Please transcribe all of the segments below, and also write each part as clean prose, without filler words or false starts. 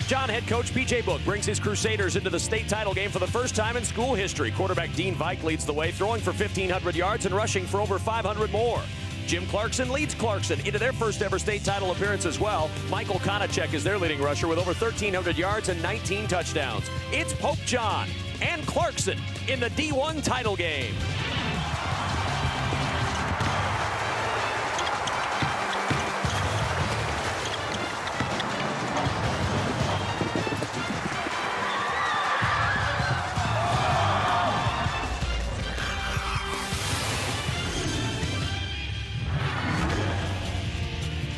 Pope John head coach P.J. Book brings his Crusaders into the state title game for the first time in school history. Quarterback Dean Vike leads the way, throwing for 1,500 yards and rushing for over 500 more. Jim Clarkson leads Clarkson into their first ever state title appearance as well. Michael Konachek is their leading rusher with over 1,300 yards and 19 touchdowns. It's Pope John and Clarkson in the D1 title game.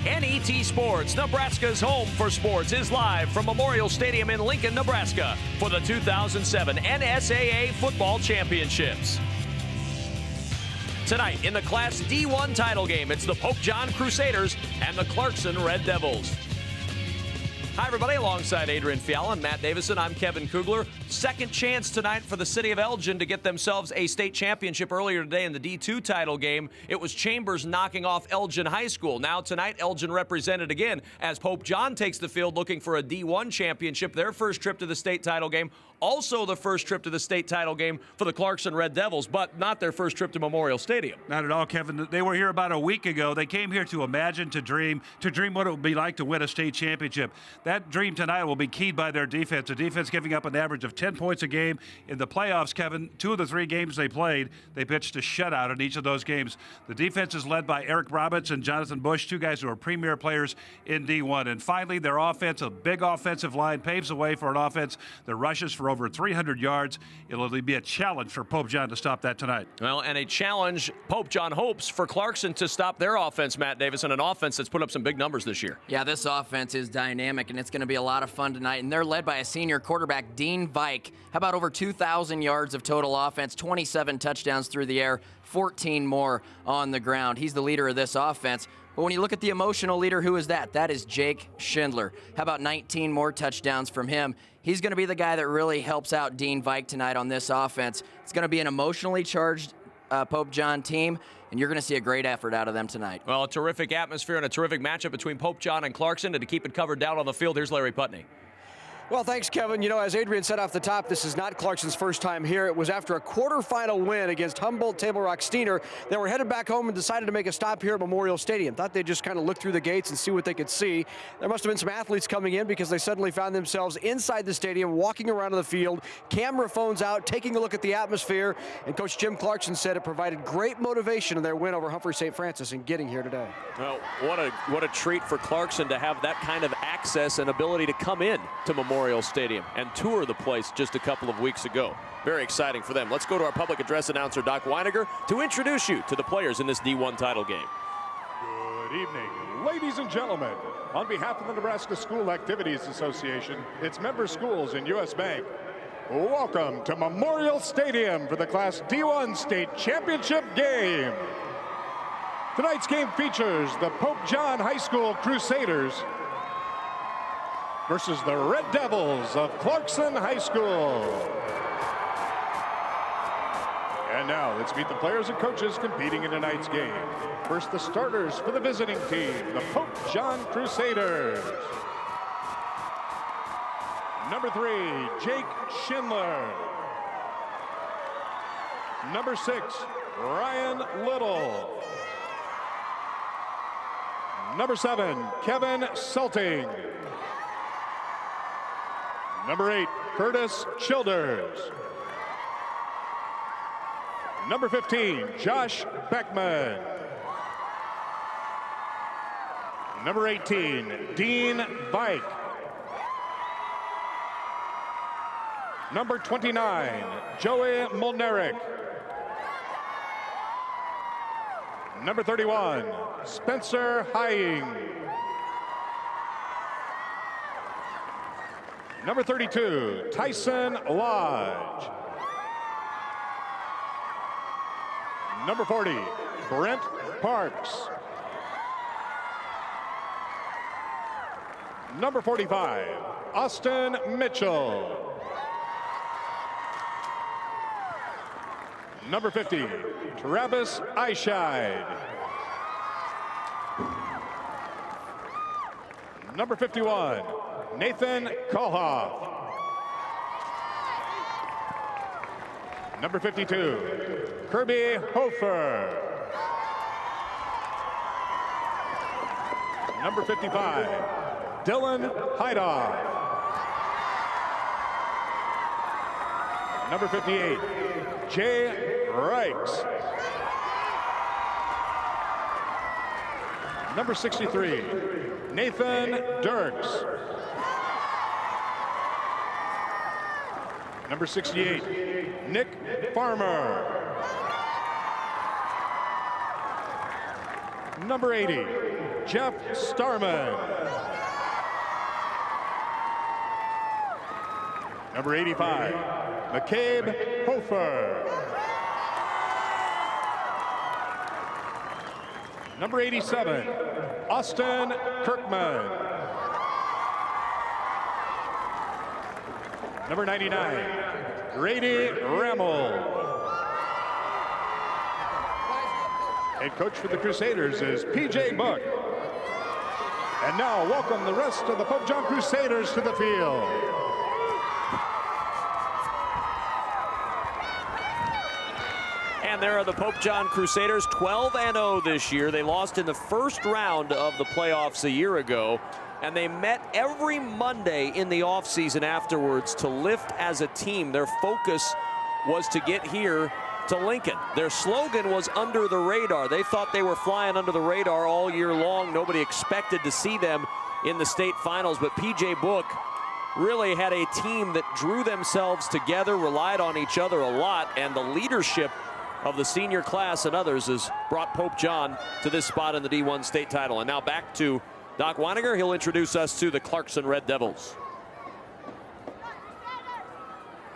NET Sports, Nebraska's home for sports, is live from Memorial Stadium in Lincoln, Nebraska for the 2007 NSAA Football Championships. Tonight in the Class D1 title game, it's the Pope John Crusaders and the Clarkson Red Devils. Hi, everybody. Alongside Adrian Fiala and Matt Davison, I'm Kevin Kugler. Second chance tonight for the city of Elgin to get themselves a state championship. Earlier today in the D2 title game, it was Chambers knocking off Elgin High School. Now tonight, Elgin represented again as Pope John takes the field looking for a D1 championship, their first trip to the state title game. Also the first trip to the state title game for the Clarkson Red Devils, but not their first trip to Memorial Stadium. Not at all, Kevin. They were here about a week ago. They came here to imagine, to dream what it would be like to win a state championship. That dream tonight will be keyed by their defense. The defense giving up an average of 10 points a game. In the playoffs, Kevin, 2 of the 3 games they played, they pitched a shutout in each of those games. The defense is led by Eric Roberts and Jonathan Bush, 2 guys who are premier players in D1. And finally, their offense, a big offensive line, paves the way for an offense that rushes for over 300 yards. It'll be a challenge for Pope John to stop that tonight. Well, and a challenge Pope John hopes for Clarkson to stop their offense, Matt Davison, an offense that's put up some big numbers this year. Yeah, this offense is dynamic, and it's going to be a lot of fun tonight. And they're led by a senior quarterback, Dean Vike. How about over 2,000 yards of total offense, 27 touchdowns through the air, 14 more on the ground. He's the leader of this offense. But when you look at the emotional leader, who is that? That is Jake Schindler. How about 19 more touchdowns from him? He's going to be the guy that really helps out Dean Vike tonight on this offense. It's going to be an emotionally charged Pope John team, and you're going to see a great effort out of them tonight. Well, a terrific atmosphere and a terrific matchup between Pope John and Clarkson. And to keep it covered down on the field, here's Larry Putney. Well, thanks, Kevin. You know, as Adrian said off the top, this is not Clarkson's first time here. It was after a quarterfinal win against Humboldt Table Rock Steiner. They were headed back home and decided to make a stop here at Memorial Stadium. Thought they'd just kind of look through the gates and see what they could see. There must have been some athletes coming in because they suddenly found themselves inside the stadium, walking around on the field, camera phones out, taking a look at the atmosphere. And Coach Jim Clarkson said it provided great motivation in their win over Humphrey St. Francis in getting here today. Well, what a treat for Clarkson to have that kind of access and ability to come in to Memorial Stadium and tour the place just a couple of weeks ago. Very exciting for them. Let's go to our public address announcer, Doc Weiniger, to introduce you to the players in this D1 title game. Good evening, ladies and gentlemen. On behalf of the Nebraska School Activities Association, its member schools, and U.S. Bank, welcome to Memorial Stadium for the Class D1 State Championship game. Tonight's game features the Pope John High School Crusaders versus the Red Devils of Clarkson High School. And now let's meet the players and coaches competing in tonight's game. First, the starters for the visiting team, the Pope John Crusaders. Number 3, Jake Schindler. Number 6, Ryan Little. Number 7, Kevin Selting. Number 8, Curtis Childers. Number 15, Josh Beckman. Number 18, Dean Vike. Number 29, Joey Molnaric. Number 31, Spencer Hying. Number 32, Tyson Lodge. Number 40, Brent Parks. Number 45, Austin Mitchell. Number 50, Travis Eichscheid. Number 51, Nathan Kohoff. Number 52, Kirby Hofer. Number 55, Dylan Heidoff. Number 58, Jay Reichs. Number 63, Nathan Dirks. Number 68, Nick Farmer. Number 80, Jeff Starman. Number 85, McCabe Hofer. Number 87, Austin Kirkman. Number 99, Grady Rammel. Head coach for the Crusaders is P.J. Book. And now welcome the rest of the Pope John Crusaders to the field. And there are the Pope John Crusaders, 12-0 this year. They lost in the first round of the playoffs a year ago, and they met every Monday in the offseason afterwards to lift as a team. Their focus was to get here to Lincoln. Their slogan was under the radar. They thought they were flying under the radar all year long. Nobody expected to see them in the state finals, but P.J. Book really had a team that drew themselves together, relied on each other a lot, and the leadership of the senior class and others has brought Pope John to this spot in the D1 state title. And now back to Doc Weininger. He'll introduce us to the Clarkson Red Devils.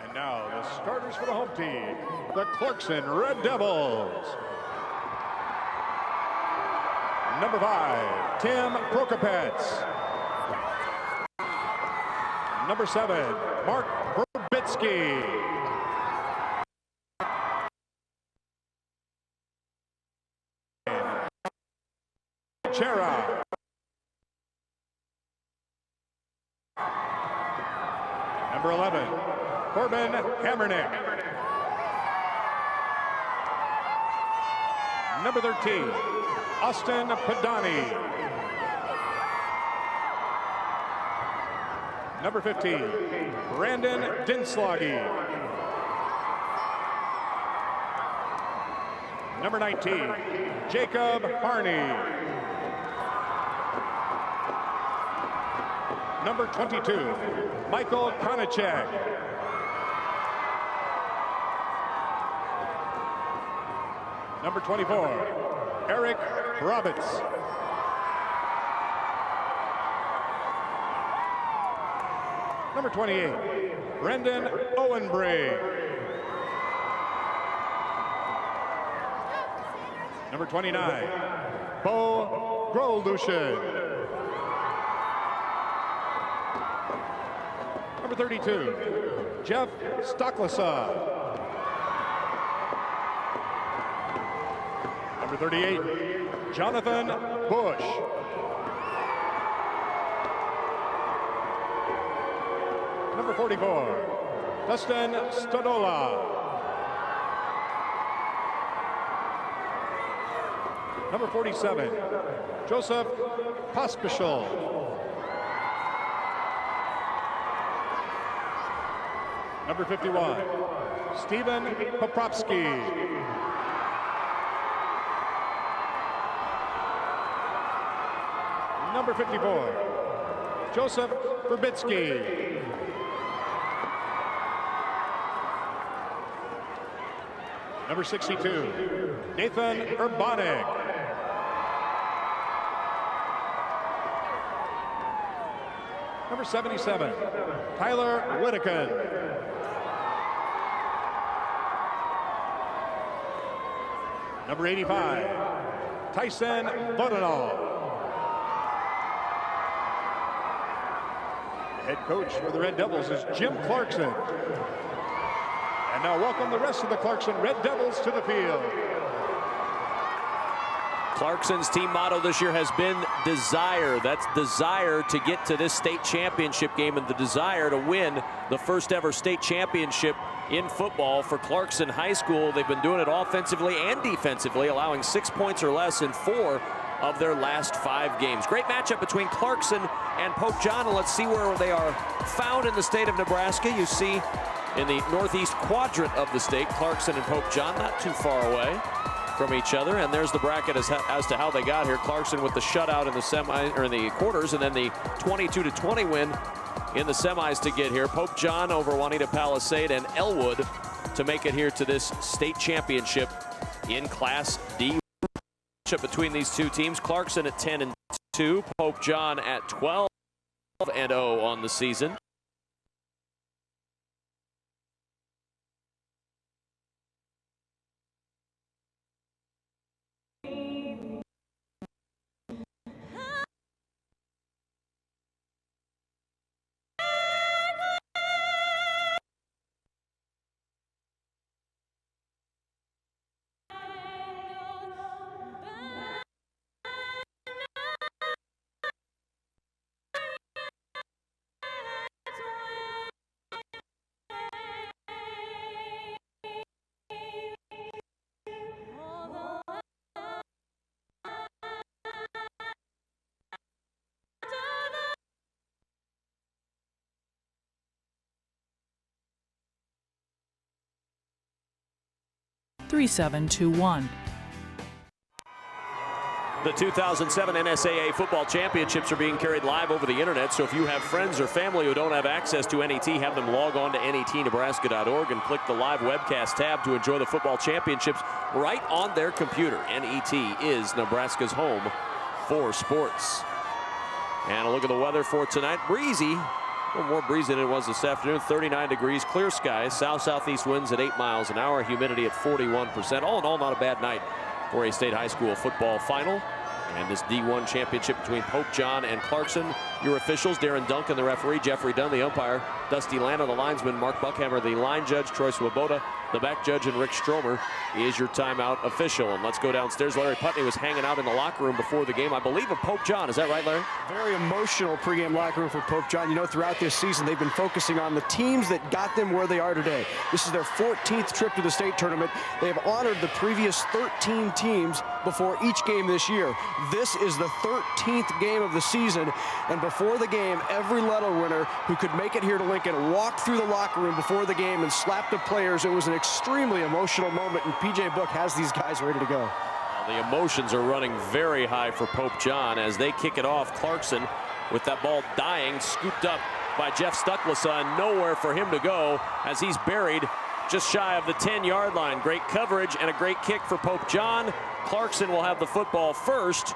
And now the starters for the home team, the Clarkson Red Devils. Number 5, Tim Prokopets. Number 7, Mark Verbitsky. Chera. Number 11, Corbin Hammernick. Number 13, Austin Padani. Number 15, Brandon Dinslaggy. Number 19, Jacob Harney. Number 22, Michael Konachek. Number 24, Eric Roberts. Number 28, Brendan Owenbray. Number 29, Bo Groldushin. Number 32, Jeff Stocklesa. Number 38, Jonathan Bush. Number 44, Dustin Stadola. Number 47, Joseph Pospischal. Number 51, Stephen Popropsky. Number 54, Joseph Verbitsky. Number 62, Nathan Urbanek. Number 77, Tyler Whittaken. Number 85, Tyson Bodenall. Head coach for the Red Devils is Jim Clarkson. And now welcome the rest of the Clarkson Red Devils to the field. Clarkson's team motto this year has been desire. That's desire to get to this state championship game and the desire to win the first ever state championship in football for Clarkson High School. They've been doing it offensively and defensively, allowing 6 points or less in 4 of their last 5 games. Great matchup between Clarkson and Pope John, and let's see where they are found in the state of Nebraska. You see in the northeast quadrant of the state, Clarkson and Pope John not too far away from each other, and there's the bracket as to how they got here. Clarkson with the shutout in the in the quarters, and then the 22-20 win in the semis to get here. Pope John over Juanita Palisade and Elwood to make it here to this state championship in Class D. Between these two teams, Clarkson at 10-2, Pope John at 12-0 on the season. The 2007 NSAA football championships are being carried live over the internet, so if you have friends or family who don't have access to NET, have them log on to netnebraska.org and click the live webcast tab to enjoy the football championships right on their computer. NET is Nebraska's home for sports. And a look at the weather for tonight. Breezy, a little more breezy than it was this afternoon. 39 degrees, clear skies, south-southeast winds at 8 miles an hour, humidity at 41%. All in all, not a bad night for a state high school football final. And this D1 championship between Pope John and Clarkson. Your officials, Darren Duncan, the referee, Jeffrey Dunn, the umpire, Dusty Lano, the linesman, Mark Buckhammer, the line judge, Troy Swoboda, the back judge, and Rick Stromer is your timeout official. And let's go downstairs. Larry Putney was hanging out in the locker room before the game, I believe, of Pope John. Is that right, Larry? Very emotional pregame locker room for Pope John. You know, throughout this season, they've been focusing on the teams that got them where they are today. This is their 14th trip to the state tournament. They have honored the previous 13 teams before each game this year. This is the 13th game of the season, and before the game, every letter winner who could make it here to Lincoln walked through the locker room before the game and slapped the players. It was an extremely emotional moment, and PJ Book has these guys ready to go. Well, the emotions are running very high for Pope John as they kick it off. Clarkson with that ball dying, scooped up by Jeff Stucklesa, and nowhere for him to go as he's buried just shy of the 10-yard line. Great coverage and a great kick for Pope John. Clarkson will have the football first.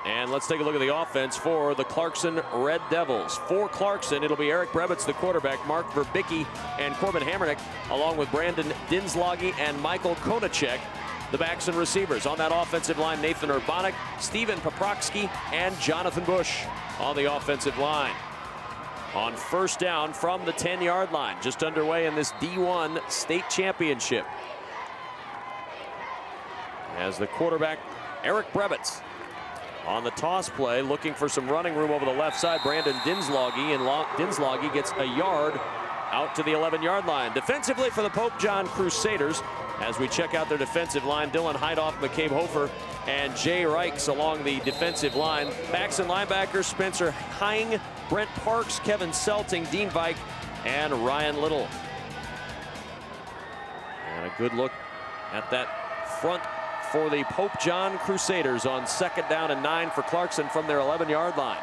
And let's take a look at the offense for the Clarkson Red Devils. For Clarkson, it'll be Eric Brebitz, the quarterback, Mark Verbicki and Corbin Hammernick, along with Brandon Dinslagi and Michael Konachek, the backs and receivers. On that offensive line, Nathan Urbanek, Steven Paproksky, and Jonathan Bush on the offensive line. On first down from the 10-yard line, just underway in this D1 state championship. As the quarterback, Eric Brebitz, on the toss play, looking for some running room over the left side, Brandon Dinslagi, and Dinslagi gets a yard out to the 11-yard line. Defensively for the Pope John Crusaders, as we check out their defensive line, Dylan Heidoff, McCabe Hofer, and Jay Reichs along the defensive line. Backs and linebackers, Spencer Hing, Brent Parks, Kevin Selting, Dean Vike, and Ryan Little. And a good look at that front for the Pope John Crusaders on second down and 9 for Clarkson from their 11-yard line.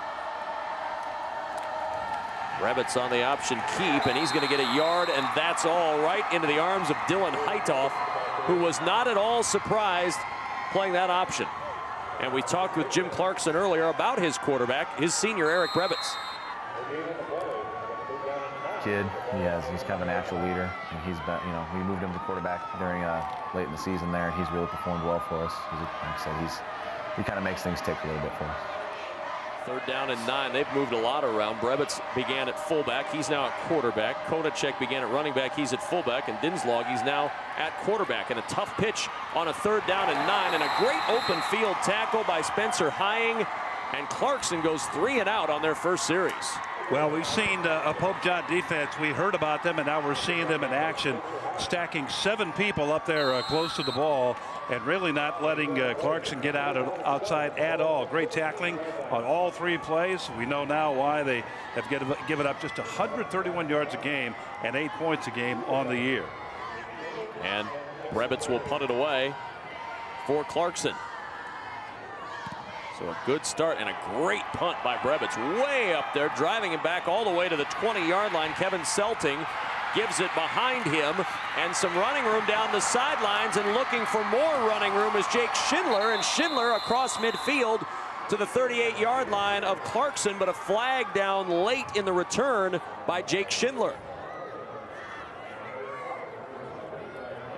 Brebitz on the option keep, and he's going to get a yard, and that's all right into the arms of Dylan Heitoff, who was not at all surprised playing that option. And we talked with Jim Clarkson earlier about his quarterback, his senior Eric Brebitz. Kid, he's kind of a natural leader, and he's been, we moved him to quarterback during late in the season there, and he's really performed well for us. Like I said, he kind of makes things tick a little bit for us. Third down and 9. They've moved a lot around. Brebitz began at fullback. He's now at quarterback. Konachek began at running back. He's at fullback. And Dinslaghe's now at quarterback. And a tough pitch on a third down and 9. And a great open field tackle by Spencer Hying. And Clarkson goes 3 and out on their first series. Well, we've seen a Pope John defense. We heard about them, and now we're seeing them in action, stacking 7 people up there close to the ball and really not letting Clarkson get outside at all. Great tackling on all 3 plays. We know now why they have given up just 131 yards a game and 8 points a game on the year. And Brebitz will punt it away for Clarkson. So a good start and a great punt by Brebitz, way up there, driving him back all the way to the 20-yard line. Kevin Selting gives it behind him, and some running room down the sidelines, and looking for more running room is Jake Schindler, and Schindler across midfield to the 38-yard line of Clarkson, but a flag down late in the return by Jake Schindler.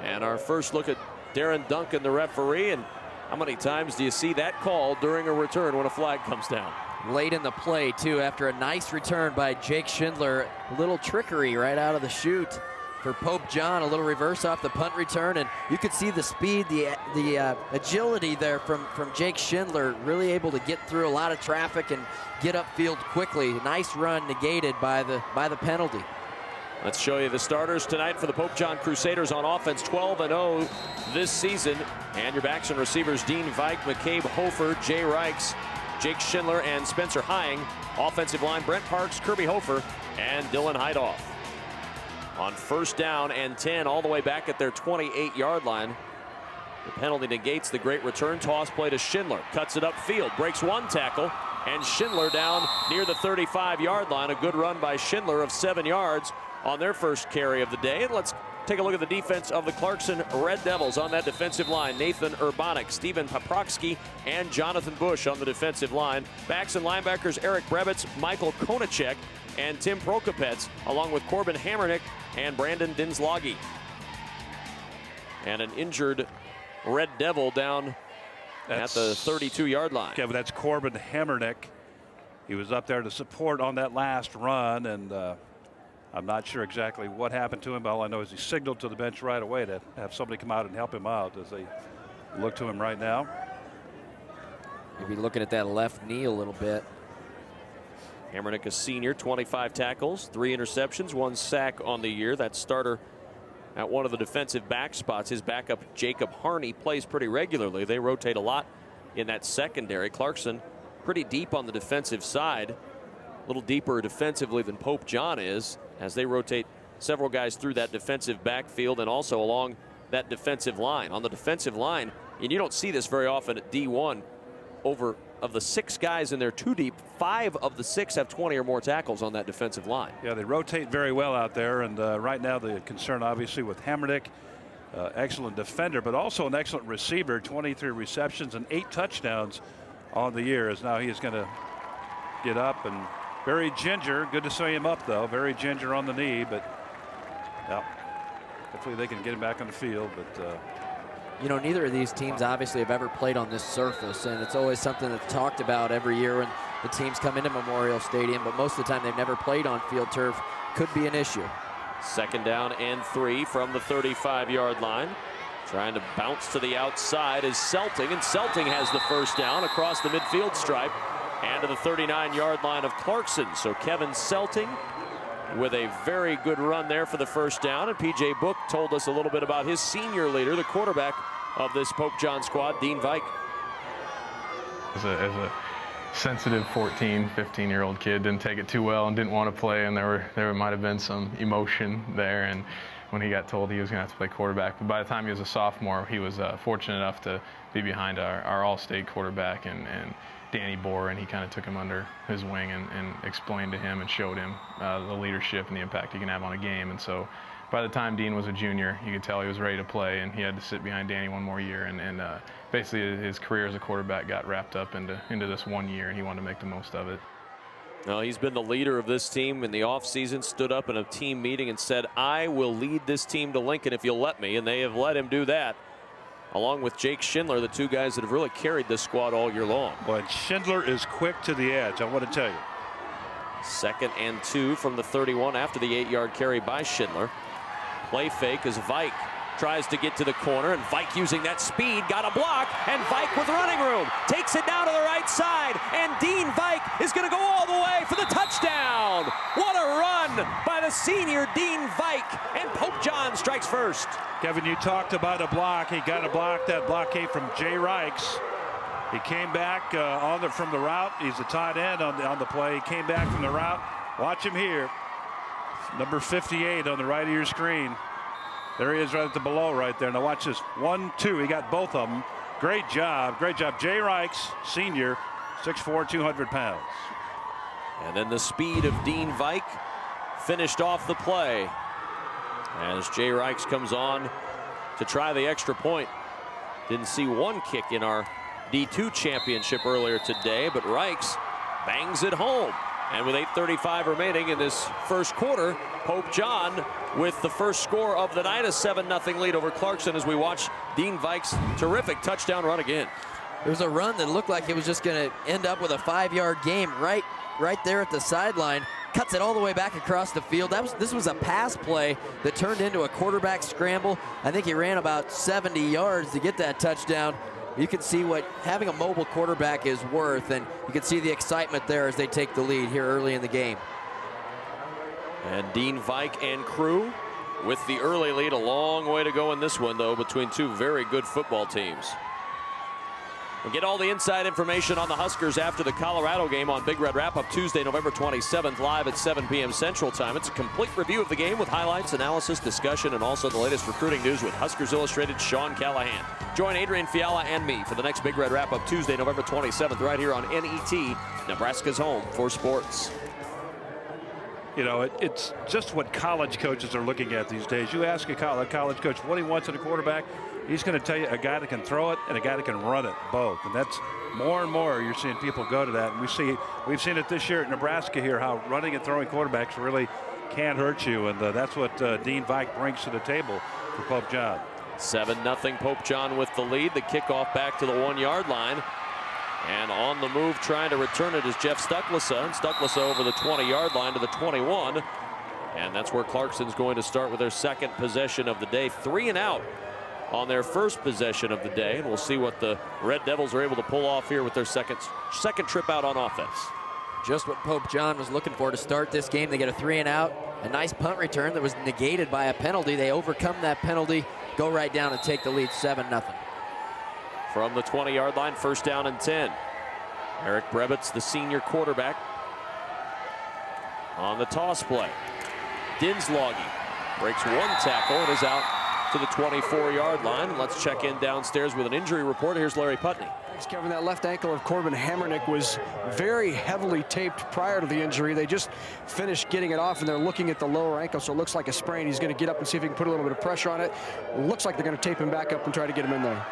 And our first look at Darren Duncan, the referee, and how many times do you see that call during a return when a flag comes down? Late in the play, too, after a nice return by Jake Schindler. A little trickery right out of the chute for Pope John. A little reverse off the punt return, and you could see the speed, the agility there from Jake Schindler, really able to get through a lot of traffic and get upfield quickly. Nice run negated by the penalty. Let's show you the starters tonight for the Pope John Crusaders on offense. 12-0 this season. And your backs and receivers: Dean Vike, McCabe Hofer, Jay Reichs, Jake Schindler, and Spencer Hying. Offensive line: Brent Parks, Kirby Hofer, and Dylan Heidoff. On first down and 10, all the way back at their 28-yard line. The penalty negates the great return. Toss play to Schindler. Cuts it upfield. Breaks one tackle. And Schindler down near the 35-yard line. A good run by Schindler of 7 yards on their first carry of the day. And let's take a look at the defense of the Clarkson Red Devils on that defensive line. Nathan Urbanek, Stephen Paprocki, and Jonathan Bush on the defensive line. Backs and linebackers: Eric Brebitz, Michael Konachek, and Tim Prokopets, along with Corbin Hammernick and Brandon Dinslaghe. And an injured Red Devil down at the 32-yard line. Kevin, that's Corbin Hammernick. He was up there to support on that last run, and I'm not sure exactly what happened to him, but all I know is he signaled to the bench right away to have somebody come out and help him out as they look to him right now. Maybe looking at that left knee a little bit. Hammernick, a senior, 25 tackles, 3 interceptions, 1 sack on the year. That starter at one of the defensive back spots. His backup, Jacob Harney, plays pretty regularly. They rotate a lot in that secondary. Clarkson pretty deep on the defensive side, a little deeper defensively than Pope John is, as they rotate several guys through that defensive backfield and also along that defensive line. On the defensive line, and you don't see this very often at D1, of the 6 guys in there 2 deep, 5 of the 6 have 20 or more tackles on that defensive line. Yeah, they rotate very well out there, and right now the concern obviously with Hammernick, excellent defender, but also an excellent receiver. 23 receptions and 8 touchdowns on the year, as now he is going to get up and very ginger. Good to see him up, though. Very ginger on the knee, but yeah, hopefully they can get him back on the field. But you know, neither of these teams obviously have ever played on this surface, and it's always something that's talked about every year when the teams come into Memorial Stadium, but most of the time they've never played on field turf. Could be an issue. Second down and 3 from the 35-yard line. Trying to bounce to the outside is Selting, and Selting has the first down across the midfield stripe and to the 39-yard line of Clarkson. So Kevin Selting with a very good run there for the first down. And P.J. Book told us a little bit about his senior leader, the quarterback of this Pope John squad, Dean Vike. As a sensitive 14, 15-year-old kid, didn't take it too well and didn't want to play, and there might have been some emotion there. And when he got told he was going to have to play quarterback, but by the time he was a sophomore, he was fortunate enough to be behind our all-state quarterback and Danny Bohr, and he kind of took him under his wing and explained to him and showed him the leadership and the impact he can have on a game. And so by the time Dean was a junior, you could tell he was ready to play, and he had to sit behind Danny one more year. And basically his career as a quarterback got wrapped up into this 1 year, and he wanted to make the most of it. Well, he's been the leader of this team in the offseason, stood up in a team meeting and said, "I will lead this team to Lincoln if you'll let me," and they have let him do that along with Jake Schindler, the two guys that have really carried this squad all year long. Well, Schindler is quick to the edge, I want to tell you. 2nd and 2 from the 31 after the 8-yard carry by Schindler. Play fake as Vike tries to get to the corner, and Vike using that speed got a block, and Vike with running room takes it down to the right side, and Dean Vike is going to go all the way for the touchdown. What a run by the senior Dean Vike, and Pope John strikes first. Kevin, you talked about a block. He got a block. That block came from Jay Reichs. He came back from the route. He's a tight end on the play. He came back from the route. Watch him here. Number 58 on the right of your screen. There he is right at the below right there. Now watch this. 1, 2. He got both of them. Great job. Great job. Jay Reichs, senior, 6'4", 200 pounds. And then the speed of Dean Vike finished off the play as Jay Reichs comes on to try the extra point. Didn't see one kick in our D2 championship earlier today, but Reichs bangs it home. And with 8:35 remaining in this first quarter, Pope John with the first score of the night, a 7-0 lead over Clarkson as we watch Dean Vike's terrific touchdown run again. There was a run that looked like it was just going to end up with a 5-yard gain right there at the sideline. Cuts it all the way back across the field. This was a pass play that turned into a quarterback scramble. I think he ran about 70 yards to get that touchdown. You can see what having a mobile quarterback is worth, and you can see the excitement there as they take the lead here early in the game. And Dean Vike and crew with the early lead. A long way to go in this one, though, between two very good football teams. We'll get all the inside information on the Huskers after the Colorado game on Big Red Wrap-Up Tuesday, November 27th, live at 7 p.m. Central Time. It's a complete review of the game with highlights, analysis, discussion, and also the latest recruiting news with Huskers Illustrated's Sean Callahan. Join Adrian Fiala and me for the next Big Red Wrap-Up Tuesday, November 27th, right here on NET, Nebraska's home for sports. You know, it's just what college coaches are looking at these days. You ask a college coach what he wants in a quarterback, he's going to tell you a guy that can throw it and a guy that can run it, both. And that's more and more you're seeing people go to that. And we've seen it this year at Nebraska here, how running and throwing quarterbacks really can hurt you. And that's what Dean Vike brings to the table for Pope John. 7-0 Pope John with the lead. The kickoff back to the 1-yard line. And on the move trying to return it is Jeff Stucklesa. And Stucklesa over the 20-yard line to the 21. And that's where Clarkson's going to start with their second possession of the day. 3 and out on their first possession of the day. And we'll see what the Red Devils are able to pull off here with their second trip out on offense. Just what Pope John was looking for to start this game. They get a 3 and out. A nice punt return that was negated by a penalty. They overcome that penalty, go right down and take the lead 7-0. From the 20-yard line, first down and 10. Eric Brebitz, the senior quarterback, on the toss play. Dinslagi breaks one tackle and is out to the 24-yard line. Let's check in downstairs with an injury report. Here's Larry Putney. Thanks, Kevin. That left ankle of Corbin Hammernick was very heavily taped prior to the injury. They just finished getting it off, and they're looking at the lower ankle, so it looks like a sprain. He's going to get up and see if he can put a little bit of pressure on it. Looks like they're going to tape him back up and try to get him in there.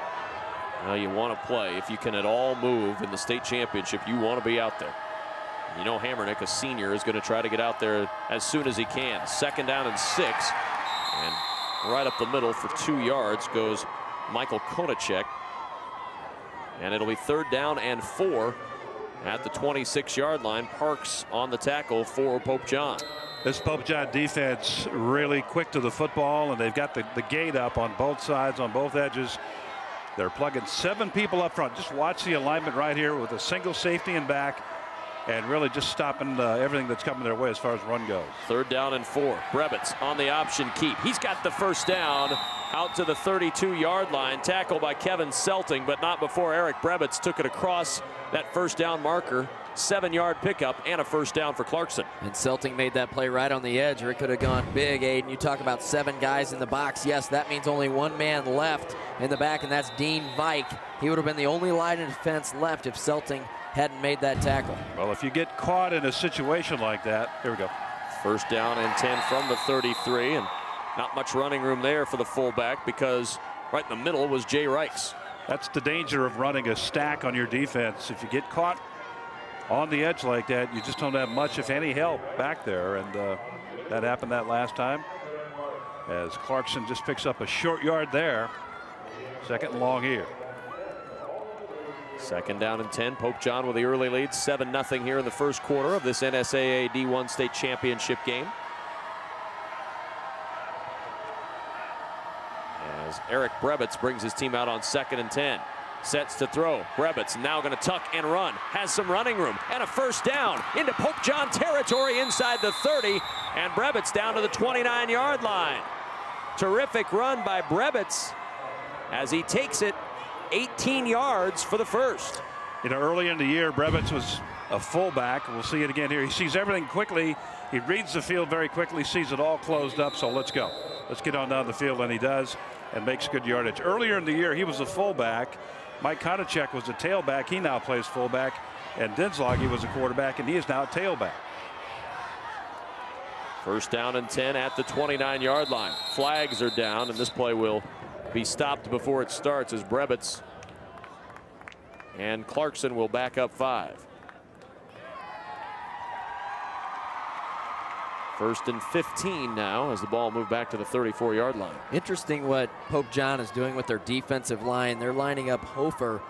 Well, you want to play. If you can at all move in the state championship, you want to be out there. You know Hammernick, a senior, is going to try to get out there as soon as he can. Second down and 6. And right up the middle for 2 yards goes Michael Konachek. And it'll be 3rd down and 4 at the 26-yard line. Parks on the tackle for Pope John. This Pope John defense really quick to the football, and they've got the gate up on both sides, on both edges. They're plugging 7 people up front. Just watch the alignment right here with a single safety and back, and really just stopping everything that's coming their way as far as run goes. 3rd down and 4. Brebitz on the option keep. He's got the first down out to the 32-yard line. Tackle by Kevin Selting, but not before Eric Brebitz took it across that first down marker. 7-yard pickup and a first down for Clarkson. And Selting made that play right on the edge, or it could have gone big, Aiden. You talk about 7 guys in the box. Yes, that means only 1 man left in the back, and that's Dean Vike. He would have been the only line of defense left if Selting hadn't made that tackle. Well, if you get caught in a situation like that, here we go. First down and 10 from the 33, and not much running room there for the fullback because right in the middle was Jay Reichs. That's the danger of running a stack on your defense. If you get caught on the edge like that, you just don't have much, if any, help back there. And that happened that last time as Clarkson just picks up a short yard there. Second and long here. Second down and 10. Pope John with the early lead, 7-0 here in the first quarter of this NSAA D1 state championship game. As Eric Brebitz brings his team out on 2nd and 10. Sets to throw. Brebitz now going to tuck and run. Has some running room and a first down into Pope John territory inside the 30. And Brebitz down to the 29-yard line. Terrific run by Brebitz as he takes it 18 yards for the first. You know, early in the year, Brebitz was a fullback. We'll see it again here. He sees everything quickly. He reads the field very quickly, sees it all closed up. So let's go. Let's get on down the field, and he does, and makes good yardage. Earlier in the year, he was a fullback. Mike Konachek was a tailback. He now plays fullback. And Dinslage was a quarterback, and he is now a tailback. First down and 10 at the 29-yard line. Flags are down, and this play will be stopped before it starts as Brebitz and Clarkson will back up 5. First and 15 now as the ball moved back to the 34-yard line. Interesting what Pope John is doing with their defensive line. They're lining up Hofer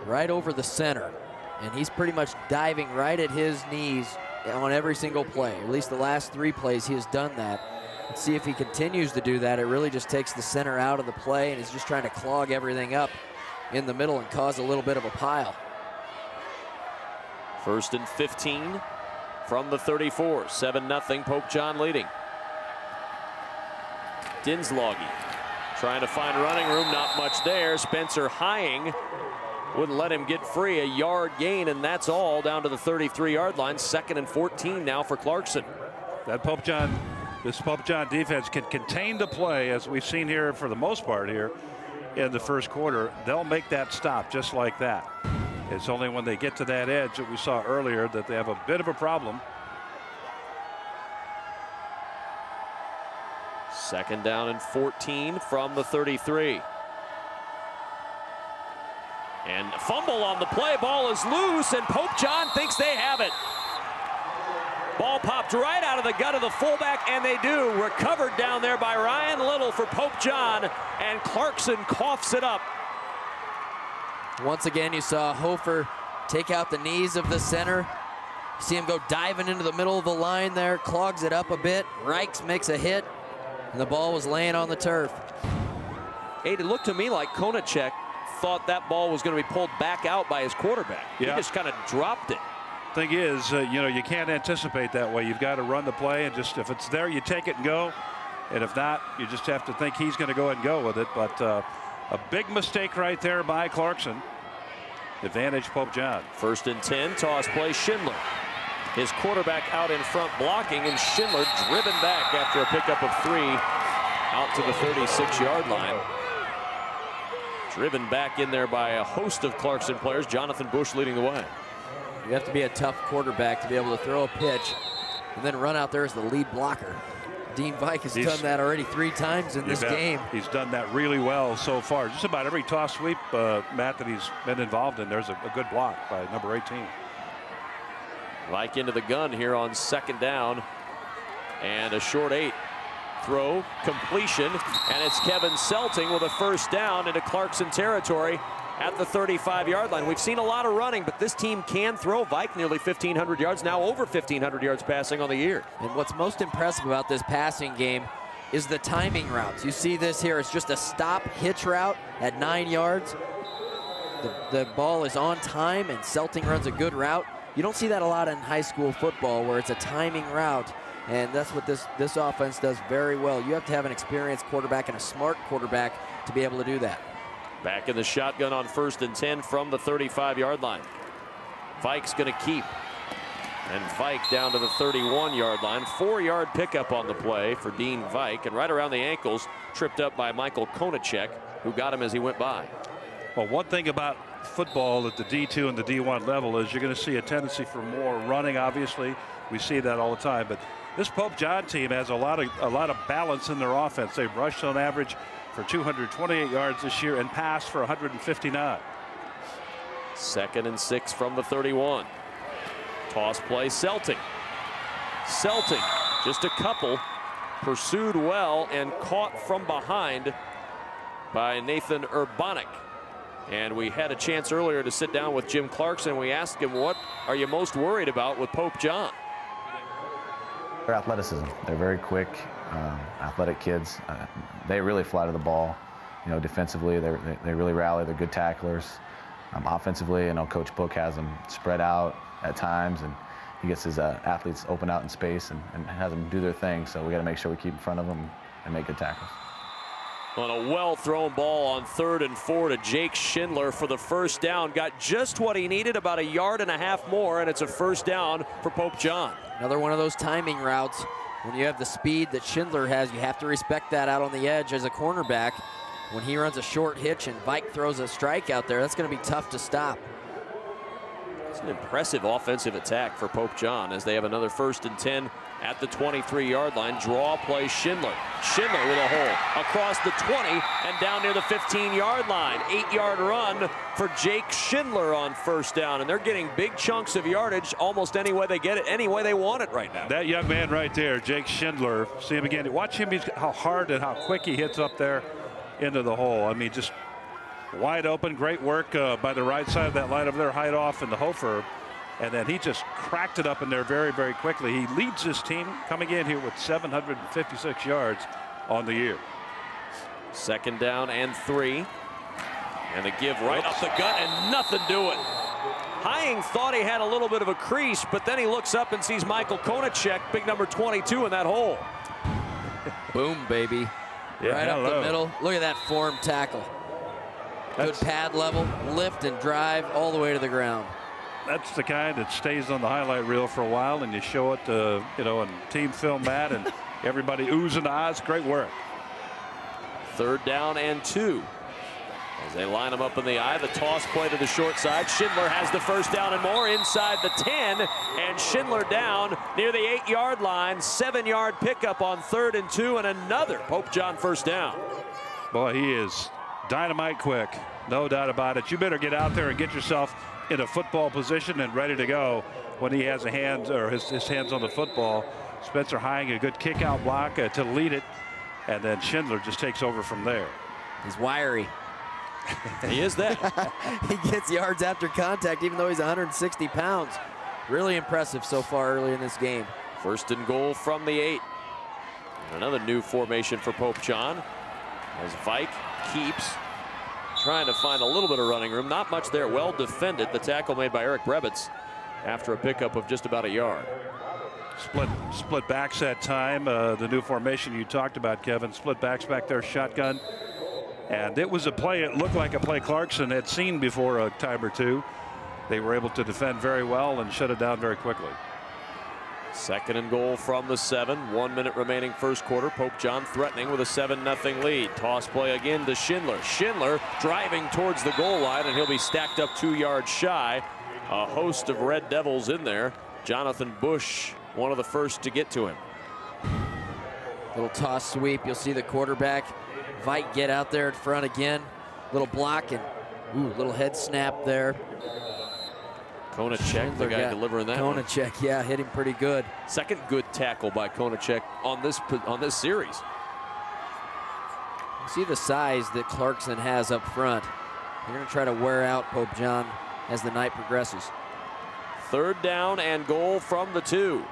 right over the center, and he's pretty much diving right at his knees on every single play. At least the last 3 plays he has done that. Let's see if he continues to do that. It really just takes the center out of the play, and he's just trying to clog everything up in the middle and cause a little bit of a pile. First and 15 from the 34. 7-0 Pope John leading. Dinslage trying to find running room, not much there. Spencer Hying wouldn't let him get free. A yard gain, and that's all down to the 33-yard line. 2nd and 14 now for Clarkson. This Pope John defense can contain the play, as we've seen here for the most part here in the first quarter. They'll make that stop just like that. It's only when they get to that edge that we saw earlier that they have a bit of a problem. 2nd down and 14 from the 33. And fumble on the play. Ball is loose, and Pope John thinks they have it. Ball popped right out of the gut of the fullback, and they do. Recovered down there by Ryan Little for Pope John, and Clarkson coughs it up. Once again, you saw Hofer take out the knees of the center. You see him go diving into the middle of the line there, clogs it up a bit. Reichs makes a hit, and the ball was laying on the turf. It looked to me like Konachek thought that ball was going to be pulled back out by his quarterback. He just kind of dropped it. Thing is, you can't anticipate that way. You've got to run the play, and just if it's there, you take it and go. And if not, you just have to think he's going to go ahead and go with it. But a big mistake right there by Clarkson. Advantage Pope John. 1st and 10, toss play, Schindler. His quarterback out in front blocking, and Schindler driven back after a pickup of 3 out to the 36-yard line. Driven back in there by a host of Clarkson players. Jonathan Bush leading the way. You have to be a tough quarterback to be able to throw a pitch and then run out there as the lead blocker. Dean Vike has done that already 3 times in this game. He's done that really well so far. Just about every toss sweep, Matt, that he's been involved in, there's a good block by number 18. Vike into the gun here on 2nd down. And a short 8. Throw, completion, and it's Kevin Selting with a first down into Clarkson territory at the 35-yard line. We've seen a lot of running, but this team can throw. Vike nearly 1,500 yards, now over 1,500 yards passing on the year. And what's most impressive about this passing game is the timing routes. You see this here. It's just a stop hitch route at 9 yards. The ball is on time, and Selting runs a good route. You don't see that a lot in high school football where it's a timing route. And that's what this offense does very well. You have to have an experienced quarterback and a smart quarterback to be able to do that. Back in the shotgun on 1st and 10 from the 35-yard line. Vike's going to keep. And Vike down to the 31-yard line. 4-yard pickup on the play for Dean Vike. And right around the ankles, tripped up by Michael Konachek, who got him as he went by. Well, one thing about football at the D2 and the D1 level is you're going to see a tendency for more running, obviously. We see that all the time. But this Pope John team has a lot of balance in their offense. They've rushed on average for 228 yards this year and passed for 159. 2nd and 6 from the 31. Toss play, Selting. Selting, just a couple, pursued well and caught from behind by Nathan Urbanek. And we had a chance earlier to sit down with Jim Clarkson. We asked him, what are you most worried about with Pope John? Their athleticism. They're very quick, athletic kids. They really fly to the ball. Defensively, they really rally. They're good tacklers. Offensively, Coach Book has them spread out at times, and he gets his athletes open out in space and has them do their thing. So we got to make sure we keep in front of them and make good tackles. On a well-thrown ball on 3rd and 4 to Jake Schindler for the first down. Got just what he needed, about 1.5 yards more, and it's a first down for Pope John. Another one of those timing routes. When you have the speed that Schindler has, you have to respect that out on the edge as a cornerback. When he runs a short hitch and Vike throws a strike out there, that's going to be tough to stop. It's an impressive offensive attack for Pope John as they have another 1st and 10 at the 23-yard line. Draw play Schindler. Schindler with a hole across the 20 and down near the 15-yard line. 8-yard run for Jake Schindler on first down. And they're getting big chunks of yardage almost any way they get it, any way they want it right now. That young man right there, Jake Schindler, see him again. Watch him, how hard and how quick he hits up there into the hole. I mean, just wide open. Great work by the right side of that line over there, Hyde off in the Hofer. And then he just cracked it up in there very, very quickly. He leads his team coming in here with 756 yards on the year. 2nd down and 3. And a give right up the gut and nothing doing. Hying thought he had a little bit of a crease, but then he looks up and sees Michael Konachek, big number 22, in that hole. Boom, baby. Yeah, right up the middle. Look at that form tackle. Good pad level, lift and drive all the way to the ground. That's the kind that stays on the highlight reel for a while, and you show it, on team film, Matt, and everybody oohs and ahs. Great work. 3rd down and 2. As they line him up in the eye, the toss play to the short side. Schindler has the first down and more inside the 10, and Schindler down near the 8-yard line. 7-yard pickup on 3rd and 2, and another Pope John first down. Boy, he is dynamite quick, no doubt about it. You better get out there and get yourself in a football position and ready to go when he has a hand or his hands on the football. Spencer Hying, a good kick out block to lead it, and then Schindler just takes over from there. He's wiry. He is that. He gets yards after contact even though he's 160 pounds. Really impressive so far early in this game. 1st and goal from the 8. And another new formation for Pope John as Vike keeps trying to find a little bit of running room. Not much there. Well defended. The tackle made by Eric Brebitz after a pickup of just about 1 yard. Split backs that time. The new formation you talked about, Kevin. Split backs back there, shotgun. And it was a play. It looked like a play Clarkson had seen before a time or two. They were able to defend very well and shut it down very quickly. 2nd and goal from the 7. 1 minute remaining first quarter. Pope John threatening with a 7-0 lead. Toss play again to Schindler. Schindler driving towards the goal line, and he'll be stacked up 2 yards shy. A host of Red Devils in there. Jonathan Bush, one of the first to get to him. Little toss sweep. You'll see the quarterback Vike get out there in front again. Little block and little head snap there. Konachek, the guy delivering that one. Konachek, yeah, hit him pretty good. 2nd good tackle by Konachek on this series. See the size that Clarkson has up front. They're going to try to wear out Pope John as the night progresses. 3rd down and goal from the 2.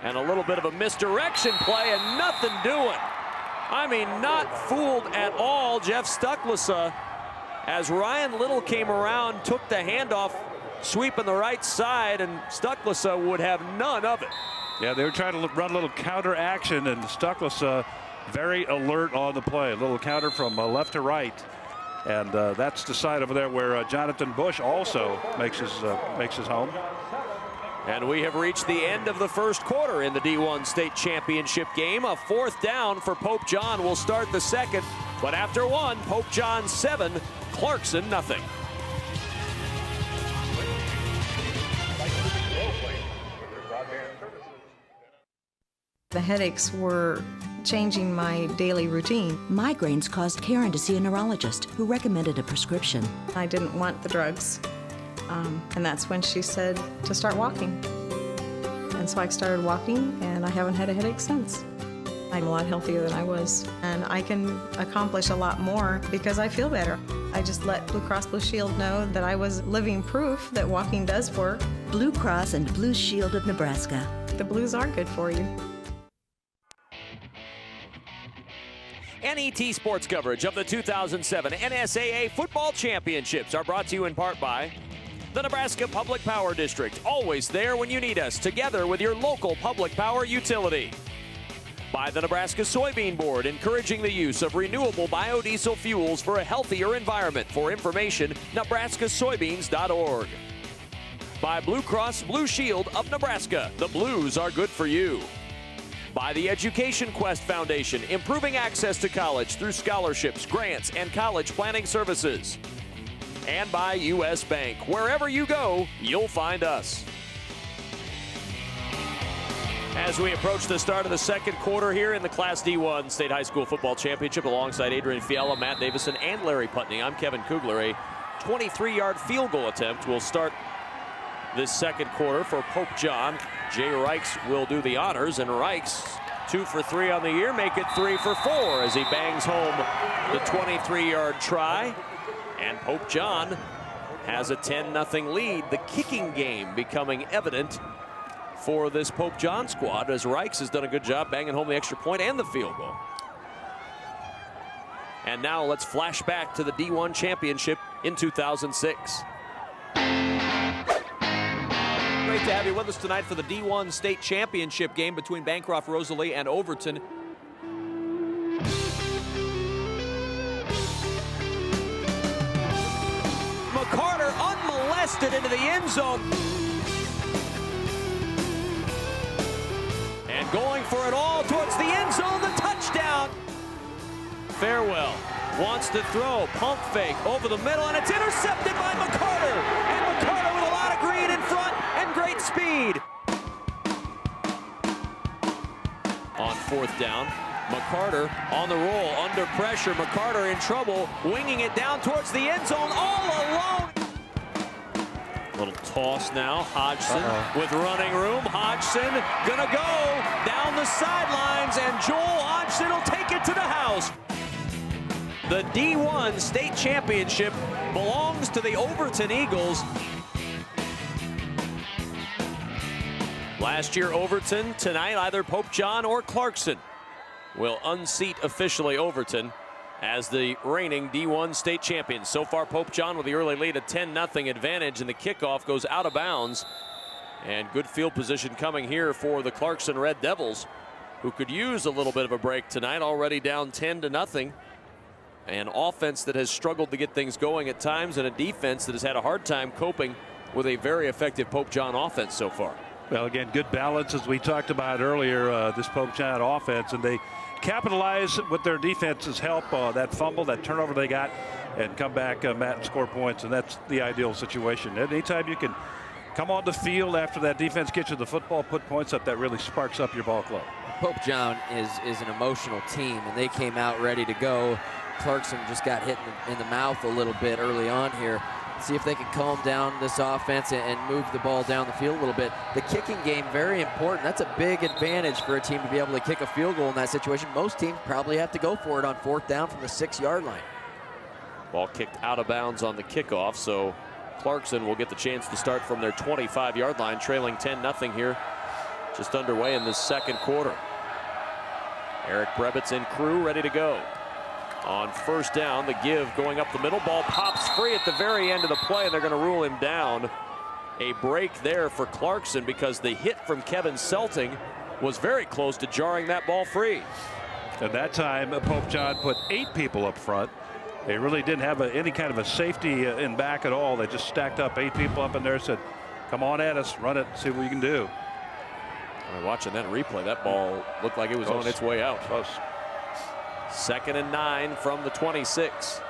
And a little bit of a misdirection play and nothing doing. I mean, not fooled at all, Jeff Stucklesa. As Ryan Little came around, took the handoff, sweeping the right side, and Stucklesa would have none of it. Yeah, they were trying to run a little counter action, and Stucklesa very alert on the play. A little counter from left to right. And that's the side over there where Jonathan Bush also makes his home. And we have reached the end of the first quarter in the D1 State Championship game. A 4th down for Pope John will start the 2nd. But after 1, Pope John 7, Clarkson nothing. The headaches were changing my daily routine. Migraines caused Karen to see a neurologist who recommended a prescription. I didn't want the drugs, and that's when she said to start walking. And so I started walking, and I haven't had a headache since. I'm a lot healthier than I was, and I can accomplish a lot more because I feel better. I just let Blue Cross Blue Shield know that I was living proof that walking does work. Blue Cross and Blue Shield of Nebraska. The blues are good for you. NET Sports coverage of the 2007 NSAA Football Championships are brought to you in part by the Nebraska Public Power District, always there when you need us, together with your local public power utility. By the Nebraska Soybean Board, encouraging the use of renewable biodiesel fuels for a healthier environment. For information, nebraskasoybeans.org. By Blue Cross Blue Shield of Nebraska, the Blues are good for you. By the Education Quest Foundation, improving access to college through scholarships, grants, and college planning services. And by U.S. Bank, wherever you go, you'll find us. As we approach the start of the second quarter here in the Class D1 State High School Football Championship, alongside Adrian Fiala, Matt Davison, and Larry Putney, I'm Kevin Kugler. A 23-yard field goal attempt will start this second quarter for Pope John. Jay Reichs will do the honors, and Reichs 2 for 3 on the year, make it 3 for 4 as he bangs home the 23-yard try. And Pope John has a 10-0 lead. The kicking game becoming evident for this Pope John squad, as Reichs has done a good job banging home the extra point and the field goal. And now let's flash back to the D1 championship in 2006. Great to have you with us tonight for the D1 state championship game between Bancroft Rosalie and Overton. McCarter unmolested into the end zone. And going for it all towards the end zone, the touchdown. Farewell wants to throw, pump fake over the middle, and it's intercepted by McCarter. And McCarter with a lot of green in front and great speed. On fourth down, McCarter on the roll, under pressure. McCarter in trouble, winging it down towards the end zone all alone. Little toss now, Hodgson with running room. Hodgson gonna go down the sidelines, and Joel Hodgson will take it to the house. The D1 state championship belongs to the Overton Eagles. Last year Overton, tonight either Pope John or Clarkson will unseat officially Overton as the reigning D1 state champions. So far, Pope John with the early lead, a 10-0 advantage, and the kickoff goes out of bounds. And good field position coming here for the Clarkson Red Devils, who could use a little bit of a break tonight, already down 10-0. An offense that has struggled to get things going at times, and a defense that has had a hard time coping with a very effective Pope John offense so far. Well, again, good balance, as we talked about earlier, this Pope John offense, and they capitalize with their defense's help, that fumble, that turnover they got, and come back, Matt, and score points, and that's the ideal situation. Anytime you can come on the field after that defense gets you the football, put points up, that really sparks up your ball club. Pope John is an emotional team, and they came out ready to go. Clarkson just got hit in the mouth a little bit early on here. See if they can calm down this offense and move the ball down the field a little bit. The kicking game, very important. That's a big advantage for a team to be able to kick a field goal in that situation. Most teams probably have to go for it on fourth down from the 6-yard line. Ball kicked out of bounds on the kickoff, so Clarkson will get the chance to start from their 25-yard line, trailing 10-0 here, just underway in this second quarter. Eric Brebitz in crew, ready to go. On first down, the give going up the middle. Ball pops free at the very end of the play, and they're going to rule him down. A break there for Clarkson because the hit from Kevin Selting was very close to jarring that ball free. At that time, Pope John put 8 people up front. They really didn't have any kind of a safety in back at all. They just stacked up 8 people up in there, said, come on at us, run it, see what you can do. Watching that replay, that ball looked like it was on its way out. Close. 2nd and 9 from the 26.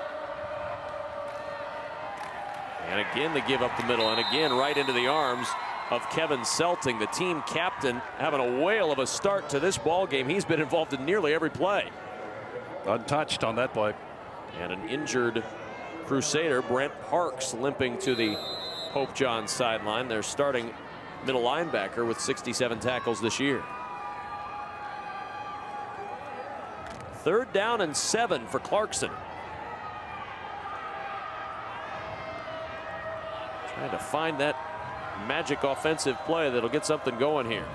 And again, the give up the middle, and again right into the arms of Kevin Selting, the team captain, having a whale of a start to this ball game. He's been involved in nearly every play. Untouched on that play. And an injured Crusader, Brent Parks, limping to the Pope John sideline. Their starting middle linebacker with 67 tackles this year. 3rd down and 7 for Clarkson. Trying to find that magic offensive play that'll get something going here.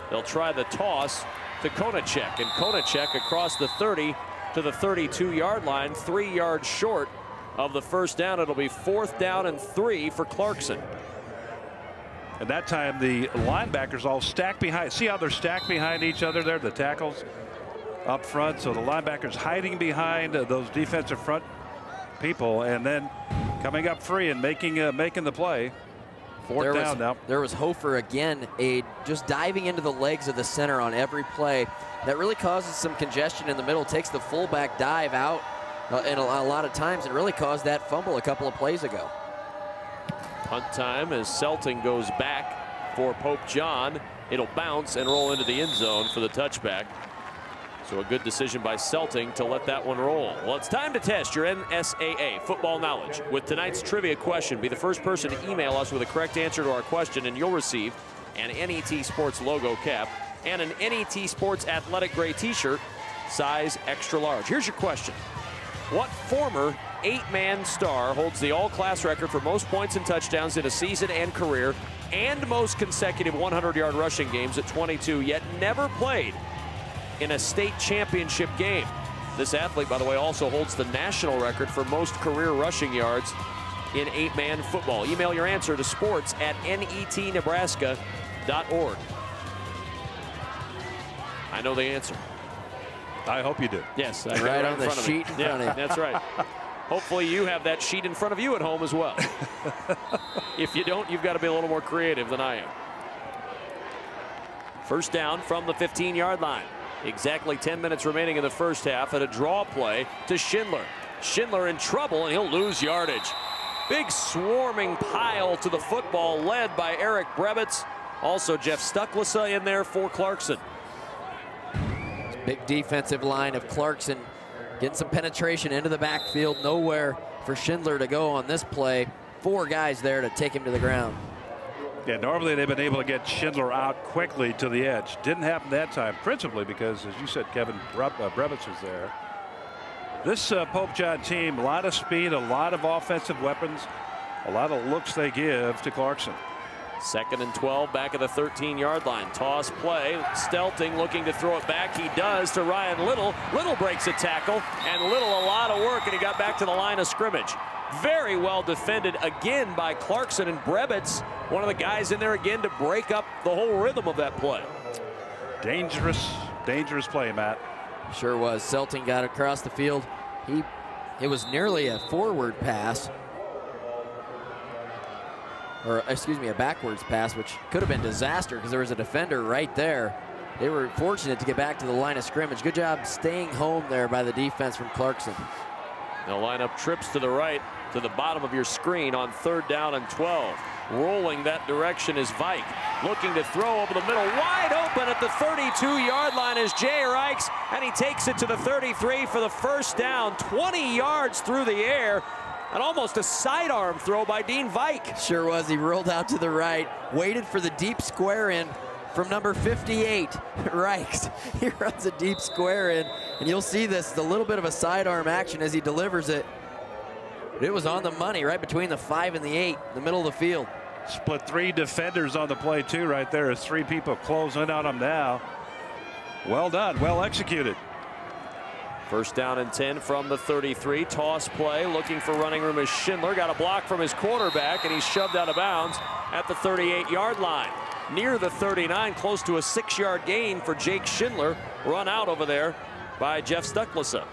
They'll try the toss to Konachek, and Konachek across the 30 to the 32-yard line, 3 yards short of the 1st down. It'll be 4th down and 3 for Clarkson. And that time the linebackers all stacked behind. See how they're stacked behind each other there, the tackles up front. So the linebackers hiding behind those defensive front people, and then coming up free and making the play. 4th down now. There was Hofer again, just diving into the legs of the center on every play. That really causes some congestion in the middle, takes the fullback dive out and a lot of times, and really caused that fumble a couple of plays ago. Punt time as Selting goes back for Pope John. It'll bounce and roll into the end zone for the touchback. So a good decision by Selting to let that one roll. Well, it's time to test your NSAA football knowledge with tonight's trivia question. Be the first person to email us with a correct answer to our question, and you'll receive an NET Sports logo cap and an NET Sports athletic gray t-shirt, size extra large. Here's your question. What former 8-man star holds the all-class record for most points and touchdowns in a season and career, and most consecutive 100-yard rushing games at 22, yet never played in a state championship game? This athlete, by the way, also holds the national record for most career rushing yards in 8-man football. Email your answer to sports@netnebraska.org. I know the answer. I hope you do. Yes, right on the sheet in front of you. That's right. Hopefully you have that sheet in front of you at home as well. If you don't, you've got to be a little more creative than I am. 1st down from the 15-yard line. Exactly 10 minutes remaining in the 1st half, and a draw play to Schindler. Schindler in trouble, and he'll lose yardage. Big swarming pile to the football led by Eric Brebitz. Also Jeff Stucklesa in there for Clarkson. Big defensive line of Clarkson getting some penetration into the backfield. Nowhere for Schindler to go on this play. 4 guys there to take him to the ground. Yeah, normally they've been able to get Schindler out quickly to the edge. Didn't happen that time, principally because, as you said, Kevin, Brebitz was there. This Pope John team, a lot of speed, a lot of offensive weapons, a lot of looks they give to Clarkson. 2nd and 12 back at the 13-yard line. Toss play. Stelting looking to throw it back. He does to Ryan Little. Little breaks a tackle, and Little a lot of work, and he got back to the line of scrimmage. Very well defended again by Clarkson, and Brebitz, one of the guys in there again to break up the whole rhythm of that play. Dangerous play, Matt. Sure was. Selting got across the field. It was nearly a forward pass. Or, excuse me, a backwards pass, which could have been disaster because there was a defender right there. They were fortunate to get back to the line of scrimmage. Good job staying home there by the defense from Clarkson. They'll line up trips to the right, to the bottom of your screen on 3rd down and 12. Rolling that direction is Vike. Looking to throw over the middle. Wide open at the 32-yard line is Jay Reichs, and he takes it to the 33 for the 1st down. 20 yards through the air. And almost a sidearm throw by Dean Vike. Sure was. He rolled out to the right, waited for the deep square in from number 58, Reichs. He runs a deep square in, and you'll see this, a little bit of a sidearm action as he delivers it. But it was on the money, right between the 5 and the 8, the middle of the field. Split 3 defenders on the play, too, right there. As 3 people close in on him now. Well done, well executed. 1st down and 10 from the 33. Toss play, looking for running room is Schindler. Got a block from his quarterback, and he's shoved out of bounds at the 38-yard line. Near the 39, close to a 6-yard gain for Jake Schindler. Run out over there by Jeff Stucklesa.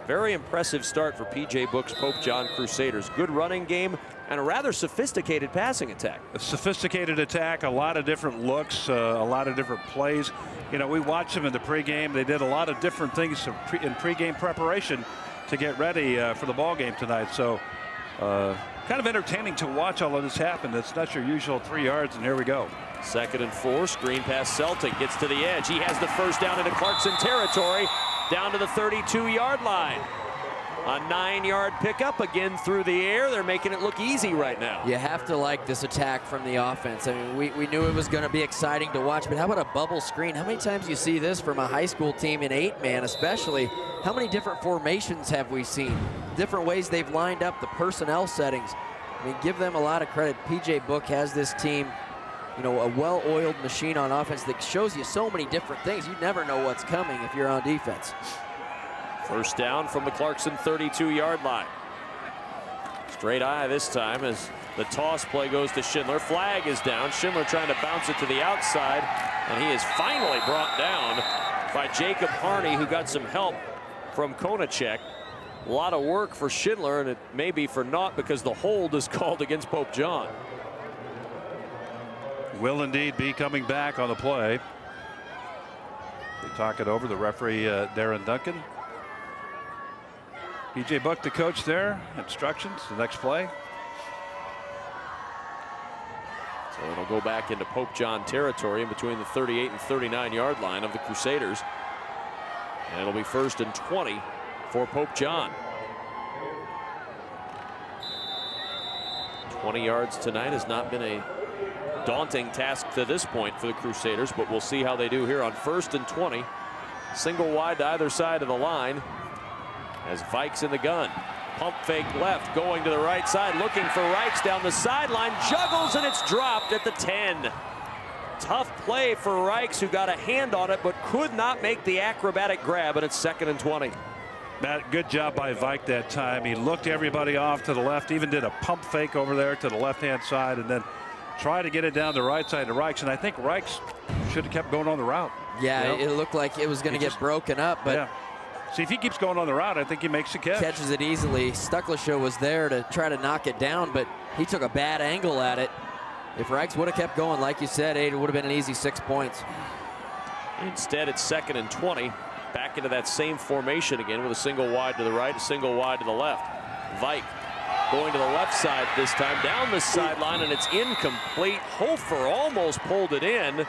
Very impressive start for P.J. Book's Pope John Crusaders. Good running game and a rather sophisticated passing attack. A sophisticated attack, a lot of different looks, a lot of different plays. You know, we watched them in the pregame. They did a lot of different things in pregame preparation to get ready for the ball game tonight. So kind of entertaining to watch all of this happen. It's not your usual 3 yards, and here we go. 2nd and 4, screen pass Celtic, gets to the edge. He has the 1st down into Clarkson territory, down to the 32-yard line. A 9-yard pickup again through the air. They're making it look easy right now. You have to like this attack from the offense. I mean, we knew it was going to be exciting to watch, but how about a bubble screen? How many times do you see this from a high school team in 8-man especially? How many different formations have we seen? Different ways they've lined up the personnel settings. I mean, give them a lot of credit. PJ Book has this team, you know, a well-oiled machine on offense that shows you so many different things. You never know what's coming if you're on defense. First down from the Clarkson 32-yard line. Straight eye this time as the toss play goes to Schindler. Flag is down. Schindler trying to bounce it to the outside, and he is finally brought down by Jacob Harney, who got some help from Konachek. A lot of work for Schindler, and it may be for naught because the hold is called against Pope John. Will indeed be coming back on the play. They talk it over, the referee Darren Duncan. PJ Book, the coach there. Instructions, the next play. So it'll go back into Pope John territory in between the 38 and 39-yard line of the Crusaders. And it'll be 1st and 20 for Pope John. 20 yards tonight has not been a daunting task to this point for the Crusaders, but we'll see how they do here on 1st and 20. Single wide to either side of the line as Vike's in the gun. Pump fake left, going to the right side, looking for Reichs down the sideline, juggles, and it's dropped at the 10. Tough play for Reichs, who got a hand on it but could not make the acrobatic grab, and it's 2nd and 20. Matt, good job by Vike that time. He looked everybody off to the left, even did a pump fake over there to the left-hand side, and then tried to get it down the right side to Reichs, and I think Reichs should have kept going on the route. Yeah, you know? It looked like it was going to get broken up, but yeah. See, if he keeps going on the route, I think he makes the catch. Catches it easily. Stucklisha was there to try to knock it down, but he took a bad angle at it. If Reichs would have kept going, like you said, it would have been an easy 6 points. Instead, it's 2nd and 20. Back into that same formation again with a single wide to the right, a single wide to the left. Vike going to the left side this time, down the sideline, and it's incomplete. Hofer almost pulled it in.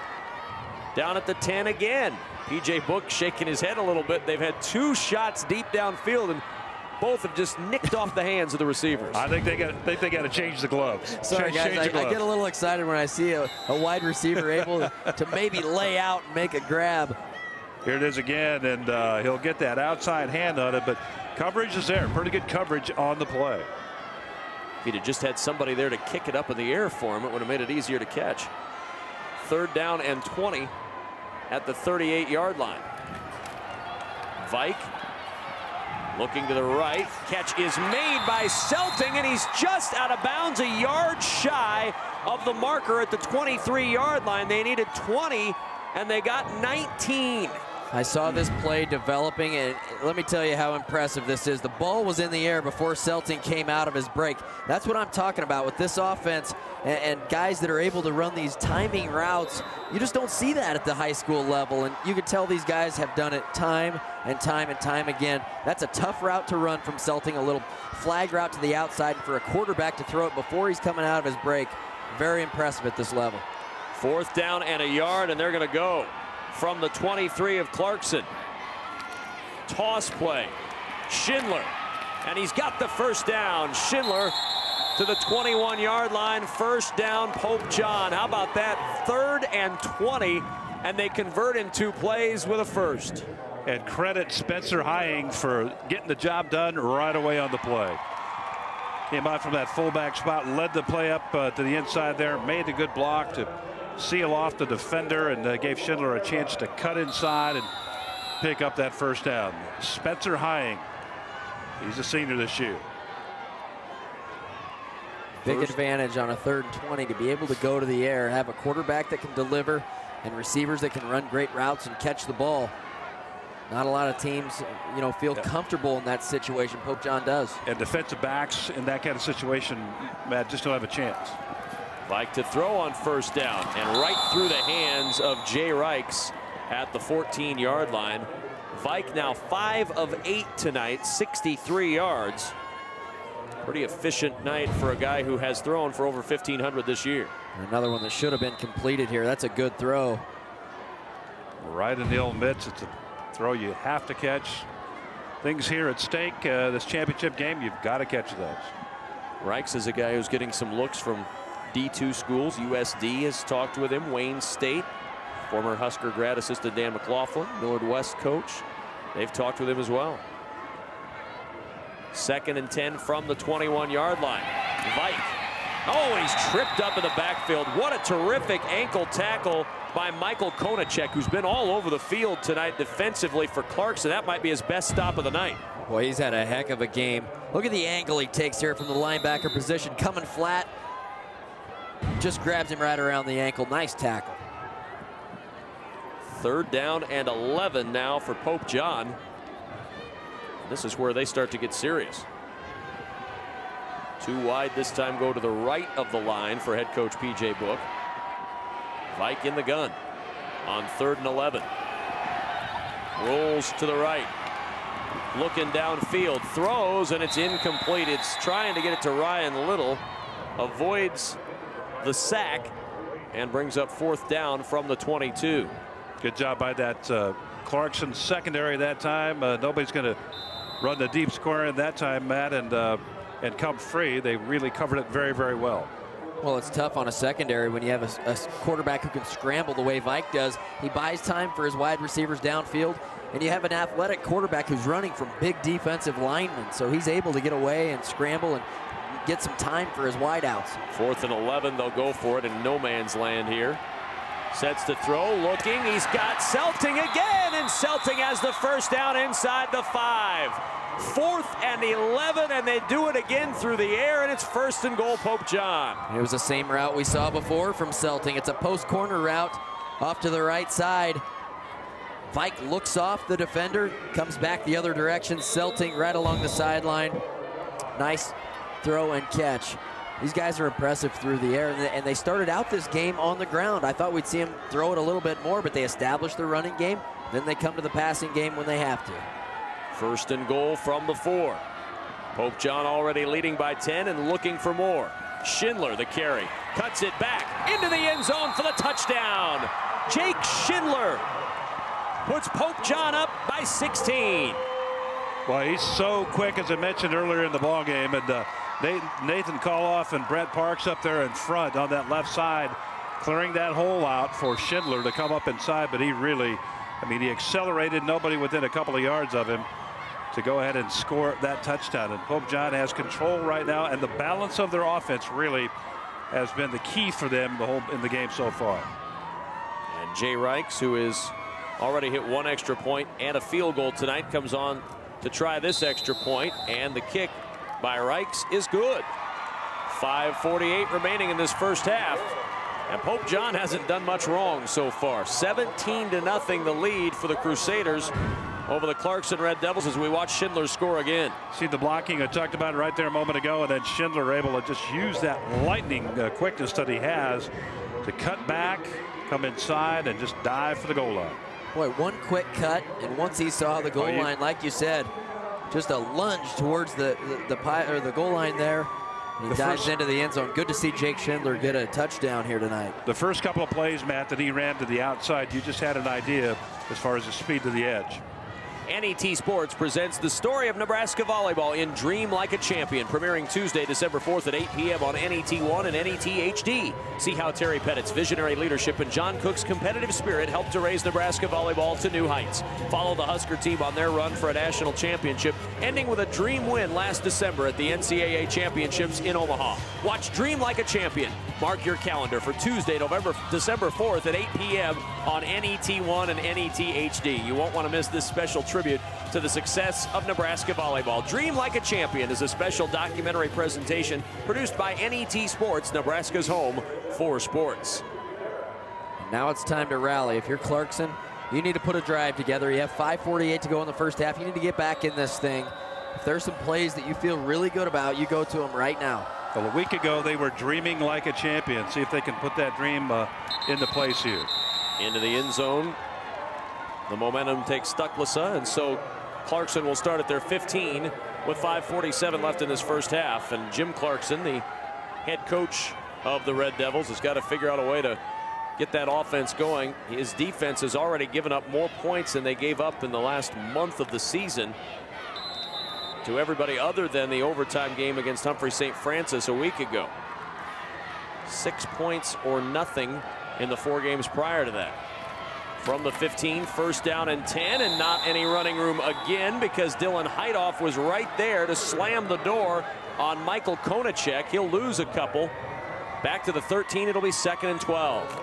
Down at the 10 again. PJ Book shaking his head a little bit. They've had 2 shots deep downfield, and both have just nicked off the hands of the receivers. I think they got to change the gloves. Sorry, guys, I get a little excited when I see a wide receiver able to maybe lay out and make a grab. Here it is again, and he'll get that outside hand on it, but coverage is there. Pretty good coverage on the play. If he'd have just had somebody there to kick it up in the air for him, it would have made it easier to catch. 3rd down and 20 at the 38-yard line. Vike looking to the right. Catch is made by Selting, and he's just out of bounds, a yard shy of the marker at the 23-yard line. They needed 20, and they got 19. I saw this play developing, and let me tell you how impressive this is. The ball was in the air before Selting came out of his break. That's what I'm talking about with this offense and guys that are able to run these timing routes. You just don't see that at the high school level, and you can tell these guys have done it time and time and time again. That's a tough route to run from Selting, a little flag route to the outside, and for a quarterback to throw it before he's coming out of his break, very impressive at this level. 4th down and a yard, and they're going to go from the 23 of Clarkson. Toss play. Schindler. And he's got the first down. Schindler to the 21-yard line. 1st down, Pope John. How about that? 3rd and 20. And they convert in 2 plays with a first. And credit Spencer Hying for getting the job done right away on the play. Came out from that fullback spot, led the play up to the inside there, made the good block to seal off the defender, and gave Schindler a chance to cut inside and pick up that 1st down. Spencer Hying, he's a senior this year. Big advantage on a 3rd and 20 to be able to go to the air, have a quarterback that can deliver, and receivers that can run great routes and catch the ball. Not a lot of teams, you know, feel comfortable in that situation. Pope John does. And defensive backs in that kind of situation, Matt, just don't have a chance. Like to throw on 1st down, and right through the hands of Jay Reichs at the 14-yard line. Vike now 5 of 8 tonight, 63 yards. Pretty efficient night for a guy who has thrown for over 1,500 this year. Another one that should have been completed here. That's a good throw. Right in the old mitts. It's a throw you have to catch. things here at stake. This championship game, you've got to catch those. Reichs is a guy who's getting some looks from D2 schools. USD has talked with him. Wayne State, former Husker grad assistant Dan McLaughlin, Millard West coach. They've talked with him as well. 2nd and 10 from the 21-yard line. Vike. Oh, he's tripped up in the backfield. What a terrific ankle tackle by Michael Konachek, who's been all over the field tonight defensively for Clarkson. That might be his best stop of the night. Boy, he's had a heck of a game. Look at the angle he takes here from the linebacker position, coming flat. Just grabs him right around the ankle. Nice tackle. 3rd down and 11 now for Pope John. This is where they start to get serious. 2 wide this time, go to the right of the line for head coach P.J. Book. Vike in the gun on 3rd and 11. Rolls to the right. Looking downfield, throws, and it's incomplete. It's trying to get it to Ryan Little. Avoids the sack and brings up 4th down from the 22. Good job by that Clarkson secondary that time. Nobody's going to run the deep square in that time, Matt, and come free. They really covered it very, very well. Well, it's tough on a secondary when you have a quarterback who can scramble the way Vike does. He buys time for his wide receivers downfield, and you have an athletic quarterback who's running from big defensive linemen, so he's able to get away and scramble and get some time for his wideouts. 4th and 11, they'll go for it in no man's land here. Sets to throw, looking, he's got Selting again, and Selting has the 1st down inside the 5. 4th and 11, and they do it again through the air, and it's 1st and goal, Pope John. It was the same route we saw before from Selting. It's a post corner route off to the right side. Vike looks off the defender, comes back the other direction. Selting right along the sideline. Nice throw and catch. These guys are impressive through the air, and they started out this game on the ground. I thought we'd see them throw it a little bit more, but they established the running game. Then they come to the passing game when they have to. 1st and goal from the 4. Pope John already leading by 10 and looking for more. Schindler, the carry, cuts it back into the end zone for the touchdown. Jake Schindler puts Pope John up by 16. Well, he's so quick, as I mentioned earlier in the ball game, and Nathan Koloff and Brett Parks up there in front on that left side, clearing that hole out for Schindler to come up inside. But he really, he accelerated, nobody within a couple of yards of him to go ahead and score that touchdown. And Pope John has control right now, and the balance of their offense really has been the key for them in the game so far. And Jay Reichs, who has already hit 1 extra point and a field goal tonight, comes on to try this extra point, and the kick by Reichs is good. 5:48 remaining in this first half, and Pope John hasn't done much wrong so far. 17-0 the lead for the Crusaders over the Clarkson Red Devils as we watch Schindler score again. See the blocking I talked about right there a moment ago, and then Schindler able to just use that lightning quickness that he has to cut back, come inside, and just dive for the goal line. Boy, 1 quick cut, and once he saw the goal line, like you said, just a lunge towards the goal line there. He dives into the end zone. Good to see Jake Schindler get a touchdown here tonight. The first couple of plays, Matt, that he ran to the outside, you just had an idea as far as the speed to the edge. NET Sports presents the story of Nebraska volleyball in Dream Like a Champion, premiering Tuesday, December 4th at 8 p.m. on NET1 and NET HD. See how Terry Pettit's visionary leadership and John Cook's competitive spirit helped to raise Nebraska volleyball to new heights. Follow the Husker team on their run for a national championship, ending with a dream win last December at the NCAA Championships in Omaha. Watch Dream Like a Champion. Mark your calendar for Tuesday, December 4th at 8 p.m. on NET1 and NET HD. You won't want to miss this special tribute to the success of Nebraska volleyball. Dream Like a Champion is a special documentary presentation produced by NET Sports, Nebraska's home for sports. Now it's time to rally. If you're Clarkson, you need to put a drive together. You have 5:48 to go in the first half. You need to get back in this thing. If there's some plays that you feel really good about, you go to them right now. Well, a week ago, they were dreaming like a champion. See if they can put that dream into place here. Into the end zone. The momentum takes Stucklasa, and so Clarkson will start at their 15 with 5:47 left in this first half. And Jim Clarkson, the head coach of the Red Devils, has got to figure out a way to get that offense going. His defense has already given up more points than they gave up in the last month of the season. to everybody other than the overtime game against Humphrey St. Francis a week ago. 6 points or nothing in the 4 games prior to that. From the 15, first down and 10, and not any running room again because Dylan Heidoff was right there to slam the door on Michael Konachek. He'll lose a couple. Back to the 13, it'll be 2nd and 12.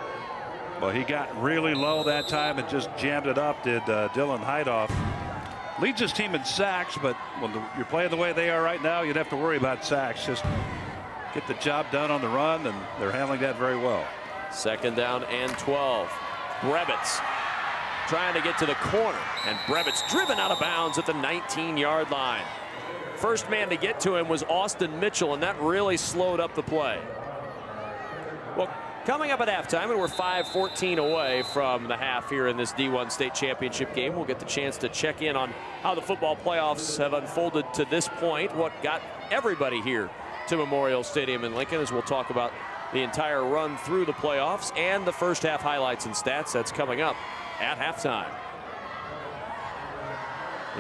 Well, he got really low that time and just jammed it up, did Dylan Heidoff. Leads his team in sacks, but when you're playing the way they are right now, you'd have to worry about sacks. Just get the job done on the run, and they're handling that very well. 2nd down and 12. Brevitz trying to get to the corner, and Brevitz driven out of bounds at the 19-yard line. First man to get to him was Austin Mitchell, and that really slowed up the play. Well, coming up at halftime, and we're 5:14 away from the half here in this D1 state championship game. We'll get the chance to check in on how the football playoffs have unfolded to this point, what got everybody here to Memorial Stadium in Lincoln, as we'll talk about the entire run through the playoffs and the first half highlights and stats. That's coming up at halftime.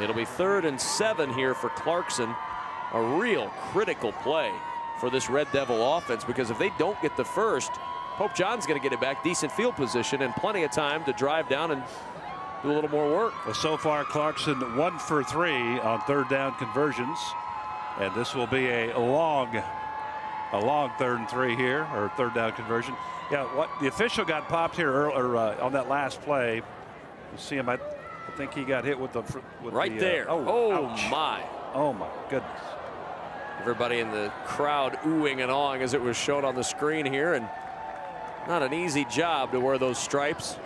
It'll be 3rd and 7 here for Clarkson. A real critical play for this Red Devil offense, because if they don't get the first, Pope John's going to get it back, decent field position, and plenty of time to drive down and do a little more work. Well, so far Clarkson 1 for 3 on 3rd down conversions, and this will be a long 3rd and 3 here, or 3rd down conversion. Yeah, what the official got popped here earlier on that last play. You see him. I think he got hit with the there. Oh ouch. My! Oh my goodness! Everybody in the crowd oohing and awing as it was shown on the screen here, and not an easy job to wear those stripes.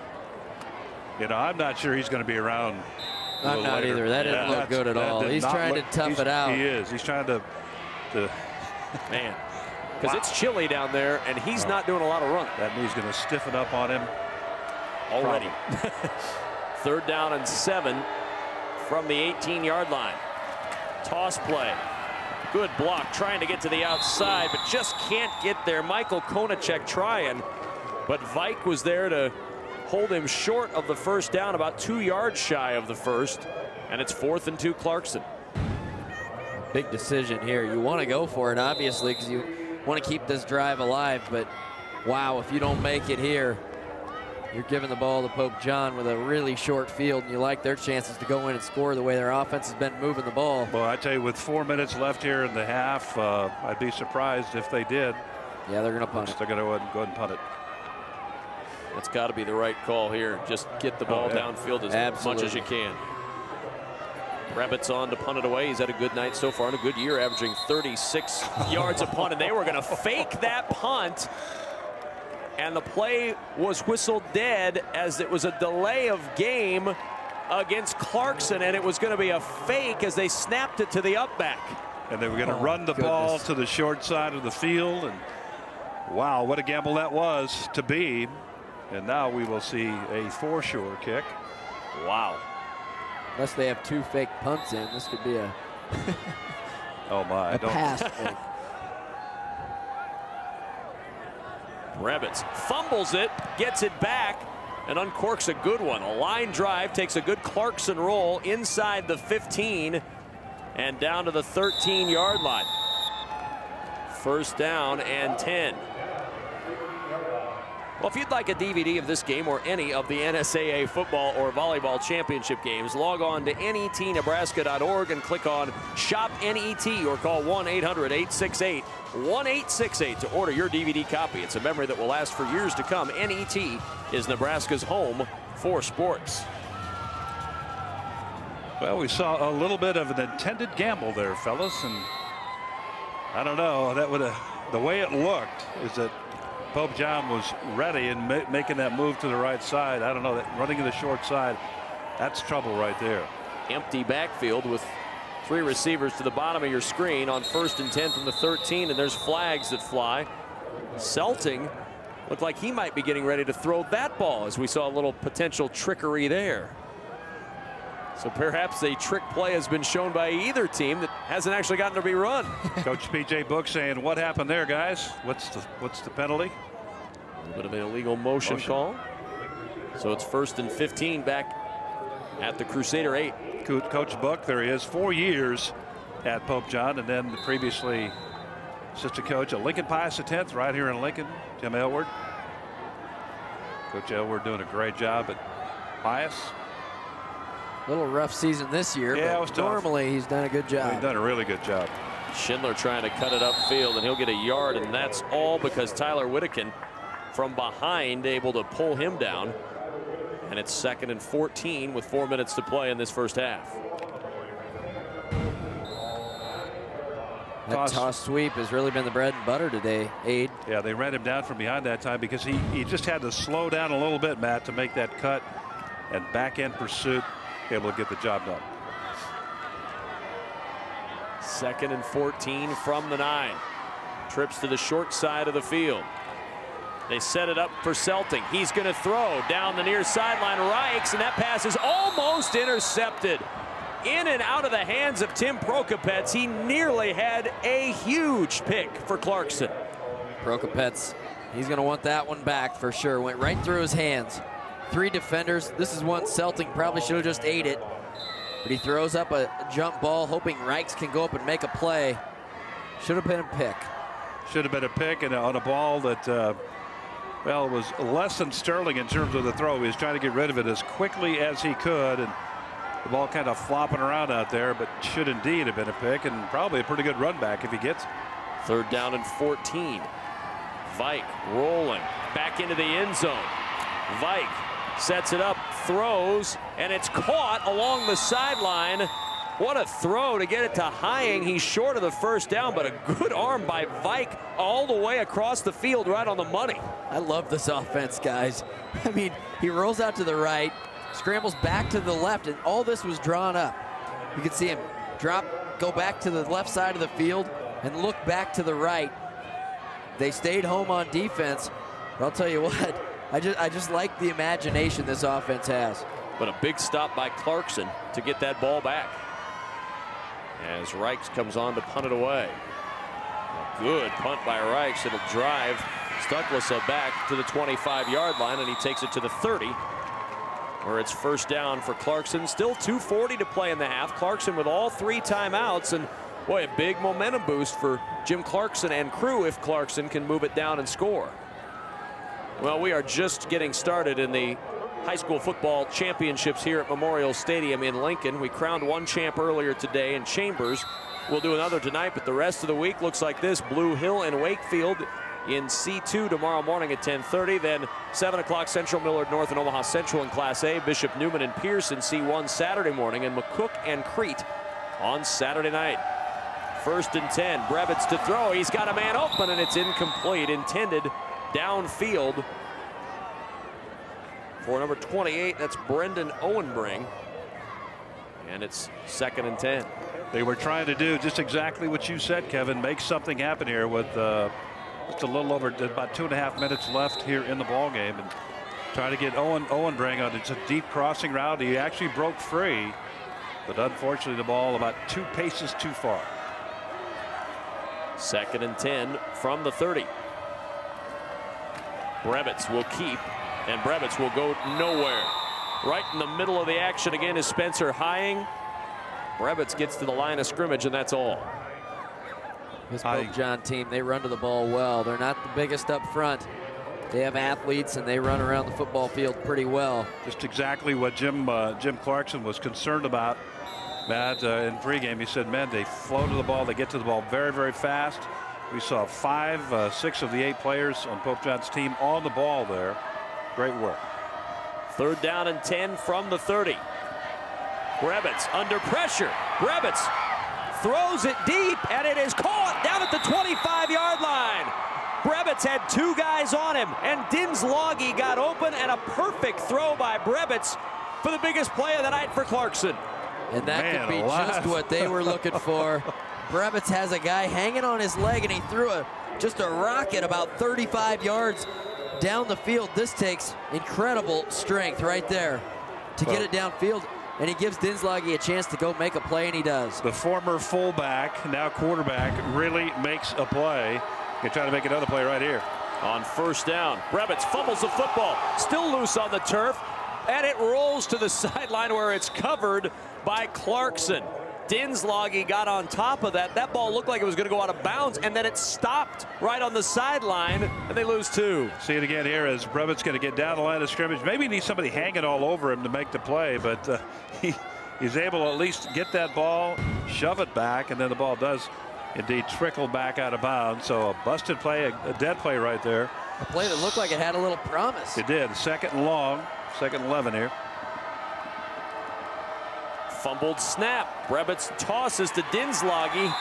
You know, I'm not sure he's going to be around. I'm not either. That didn't look good at all. He's trying to tough it out. He is. He's trying to man, because it's chilly down there, and he's not doing a lot of running. That knee's going to stiffen up on him already. 3rd down and 7 from the 18-yard line. Toss play. Good block, trying to get to the outside, but just can't get there. Michael Konachek trying, but Vike was there to hold him short of the first down, about 2 yards shy of the first, and it's 4th and 2 Clarkson. Big decision here. You want to go for it, obviously, because you want to keep this drive alive, but wow, if you don't make it here, you're giving the ball to Pope John with a really short field, and you like their chances to go in and score the way their offense has been moving the ball. Well, I tell you, with 4 minutes left here in the half, I'd be surprised if they did. Yeah, they're going to punt it. They're going to go ahead and punt it. That's got to be the right call here. Just get the ball downfield as much as you can. Rabbits on to punt it away. He's had a good night so far and a good year, averaging 36 yards a punt, and they were going to fake that punt. And the play was whistled dead as it was a delay of game against Clarkson, and it was going to be a fake as they snapped it to the up back. And they were going to run the ball to the short side of the field, and wow, what a gamble that was to be. And now we will see a foreshore kick. Wow. Unless they have 2 fake punts in, this could be a oh my, a pass fake. Rabbits fumbles it, gets it back, and uncorks a good one. A line drive, takes a good Clarkson roll inside the 15 and down to the 13-yard line. 1st down and 10. Well, if you'd like a DVD of this game or any of the NSAA football or volleyball championship games, log on to netnebraska.org and click on Shop NET or call 1-800-868-1868 to order your DVD copy. It's a memory that will last for years to come. NET is Nebraska's home for sports. Well, we saw a little bit of an intended gamble there, fellas, and I don't know, that would have, the way it looked is that Pope John was ready and making that move to the right side. I don't know, that running to the short side, that's trouble right there. Empty backfield with 3 receivers to the bottom of your screen on 1st and 10 from the 13, and there's flags that fly. Selting looked like he might be getting ready to throw that ball, as we saw a little potential trickery there. So perhaps a trick play has been shown by either team that hasn't actually gotten to be run. Coach P.J. Book saying, what happened there, guys? What's the penalty? A little bit of an illegal motion call. So it's 1st and 15 back at the Crusader 8. Coach Book, there he is, 4 years at Pope John, and then the previously assistant coach at Lincoln Pius X right here in Lincoln, Jim Elward. Coach Elward doing a great job at Pius. A little rough season this year, Yeah, it was but tough. normally he's done a good job. He's done a really good job. Schindler trying to cut it upfield, and he'll get a yard, and that's all because Tyler Whittakin from behind able to pull him down. And it's 2nd and 14 with 4 minutes to play in this first half. That toss sweep has really been the bread and butter today, Aid. Yeah, they ran him down from behind that time because he just had to slow down a little bit, Matt, to make that cut and back end pursuit, able to get the job done. 2nd and 14 from the 9. Trips to the short side of the field. They set it up for Selting. He's going to throw down the near sideline. Reichs, and that pass is almost intercepted. In and out of the hands of Tim Prokopets. He nearly had a huge pick for Clarkson. Prokopets, he's going to want that one back for sure. Went right through his hands. 3 defenders. This is one Selting probably should have just ate it. But he throws up a jump ball, hoping Reichs can go up and make a play. Should have been a pick. Should have been a pick, and on a ball that, well, it was less than sterling in terms of the throw. He was trying to get rid of it as quickly as he could, and the ball kind of flopping around out there, but should indeed have been a pick, and probably a pretty good run back if he gets it. 3rd down and 14. Vike rolling back into the end zone. Vike sets it up, throws, and it's caught along the sideline. What a throw to get it to Hying. He's short of the first down, but a good arm by Vike all the way across the field right on the money. I love this offense, guys. I mean, he rolls out to the right, scrambles back to the left, and all this was drawn up. You can see him drop, go back to the left side of the field, and look back to the right. They stayed home on defense, but I'll tell you what, I just like the imagination this offense has. But a big stop by Clarkson to get that ball back. As Reichs comes on to punt it away. A good punt by Reichs. It'll drive Stuckless back to the 25-yard line, and he takes it to the 30, where it's 1st down for Clarkson. Still 2:40 to play in the half. Clarkson with all 3 timeouts, and boy, a big momentum boost for Jim Clarkson and crew if Clarkson can move it down and score. Well, we are just getting started in the high school football championships here at Memorial Stadium in Lincoln. We crowned one champ earlier today in Chambers. We'll do another tonight, but the rest of the week looks like this. Blue Hill and Wakefield in C2 tomorrow morning at 10:30. Then 7 o'clock Central Millard North and Omaha Central in Class A. Bishop Newman and Pierce in C1 Saturday morning, and McCook and Crete on Saturday night. 1st and 10. Brevitz to throw. He's got a man open, and it's incomplete. Intended downfield for number 28. That's Brendan Owenbring. And it's 2nd and 10. They were trying to do just exactly what you said, Kevin. Make something happen here with just a little over about 2.5 minutes left here in the ball game, and trying to get Owenbring on. It's a deep crossing route. He actually broke free, but unfortunately the ball about 2 paces too far. 2nd and 10 from the 30. Brevitz will keep, and Brevitz will go nowhere. Right in the middle of the action again is Spencer Hying. Brevitz gets to the line of scrimmage, and that's all. This Pope John team, they run to the ball well. They're not the biggest up front. They have athletes, and they run around the football field pretty well. Just exactly what Jim Clarkson was concerned about, Matt, in pregame. He said, man, they flow to the ball. They get to the ball very, very fast. We saw 6 of the 8 players on Pope John's team on the ball there. Great work. 3rd down and 10 from the 30. Brevitz under pressure. Brevitz throws it deep, and it is caught down at the 25-yard line. Brevitz had 2 guys on him, and Dinslagi got open, and a perfect throw by Brevitz for the biggest play of the night for Clarkson. And that could be just what they were looking for. Brevitz has a guy hanging on his leg, and he threw just a rocket about 35 yards down the field. This takes incredible strength right there to get it downfield, and he gives Dinslagi a chance to go make a play, and he does. The former fullback, now quarterback, really makes a play. He's trying to make another play right here. On 1st down, Brevitz fumbles the football, still loose on the turf, and it rolls to the sideline where it's covered by Clarkson. Dinslage got on top of that. That ball looked like it was going to go out of bounds, and then it stopped right on the sideline, and they lose 2. See it again here as Brevitt's going to get down the line of scrimmage. Maybe he needs somebody hanging all over him to make the play, but he's able to at least get that ball, shove it back, and then the ball does indeed trickle back out of bounds. So a busted play, a dead play right there. A play that looked like it had a little promise. It did. Second and long, second and 11 here. Fumbled snap. Brevitt tosses to Dinslage.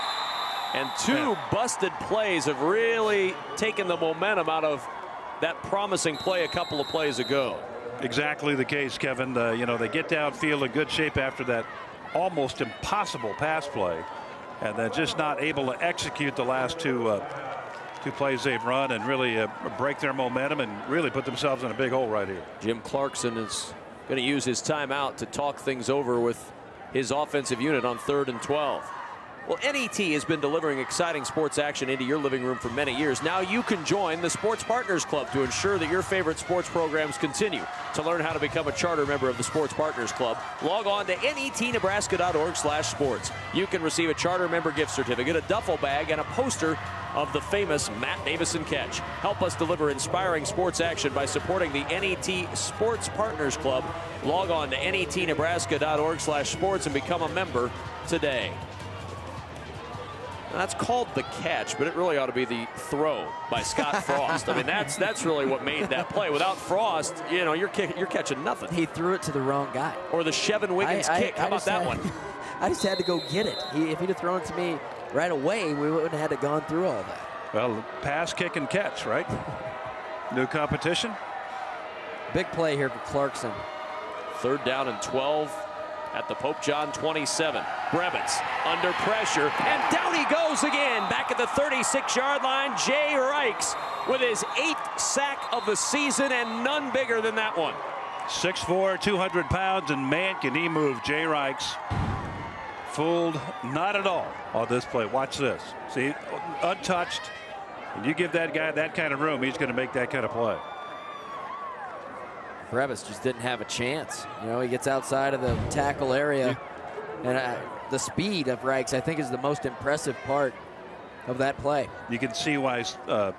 And 2 busted plays have really taken the momentum out of that promising play a couple of plays ago. Exactly the case, Kevin. You know, they get downfield in good shape after that almost impossible pass play, and then just not able to execute the last two plays they've run and really break their momentum and really put themselves in a big hole right here. Jim Clarkson is going to use his timeout to talk things over with his offensive unit on 3rd and 12. Well, NET has been delivering exciting sports action into your living room for many years. Now you can join the Sports Partners Club to ensure that your favorite sports programs continue. To learn how to become a charter member of the Sports Partners Club, log on to netnebraska.org/sports. You can receive a charter member gift certificate, a duffel bag, and a poster of the famous Matt Davison catch. Help us deliver inspiring sports action by supporting the NET Sports Partners Club. Log on to netnebraska.org/sports and become a member today. Now, that's called the catch, but it really ought to be the throw by Scott Frost. I mean, that's really what made that play. Without Frost, you know, you're catching nothing. He threw it to the wrong guy. Or the Shevin Wiggins kick. How about that one? I just had to go get it. If he'd have thrown it to me right away, we wouldn't have had to gone through all that. Well, pass, kick, and catch, right? New competition. Big play here for Clarkson. 3rd down and 12 at the Pope John 27. Brevitt under pressure, and down he goes again. Back at the 36-yard line, Jay Reichs with his 8th sack of the season, and none bigger than that one. 6'4", 200 pounds, and man, can he move. Jay Reichs fooled not at all on this play. Watch this. See, untouched, and you give that guy that kind of room, he's going to make that kind of play. Brevitt just didn't have a chance. You know, he gets outside of the tackle area, and the speed of Reichs, I think, is the most impressive part of that play. You can see why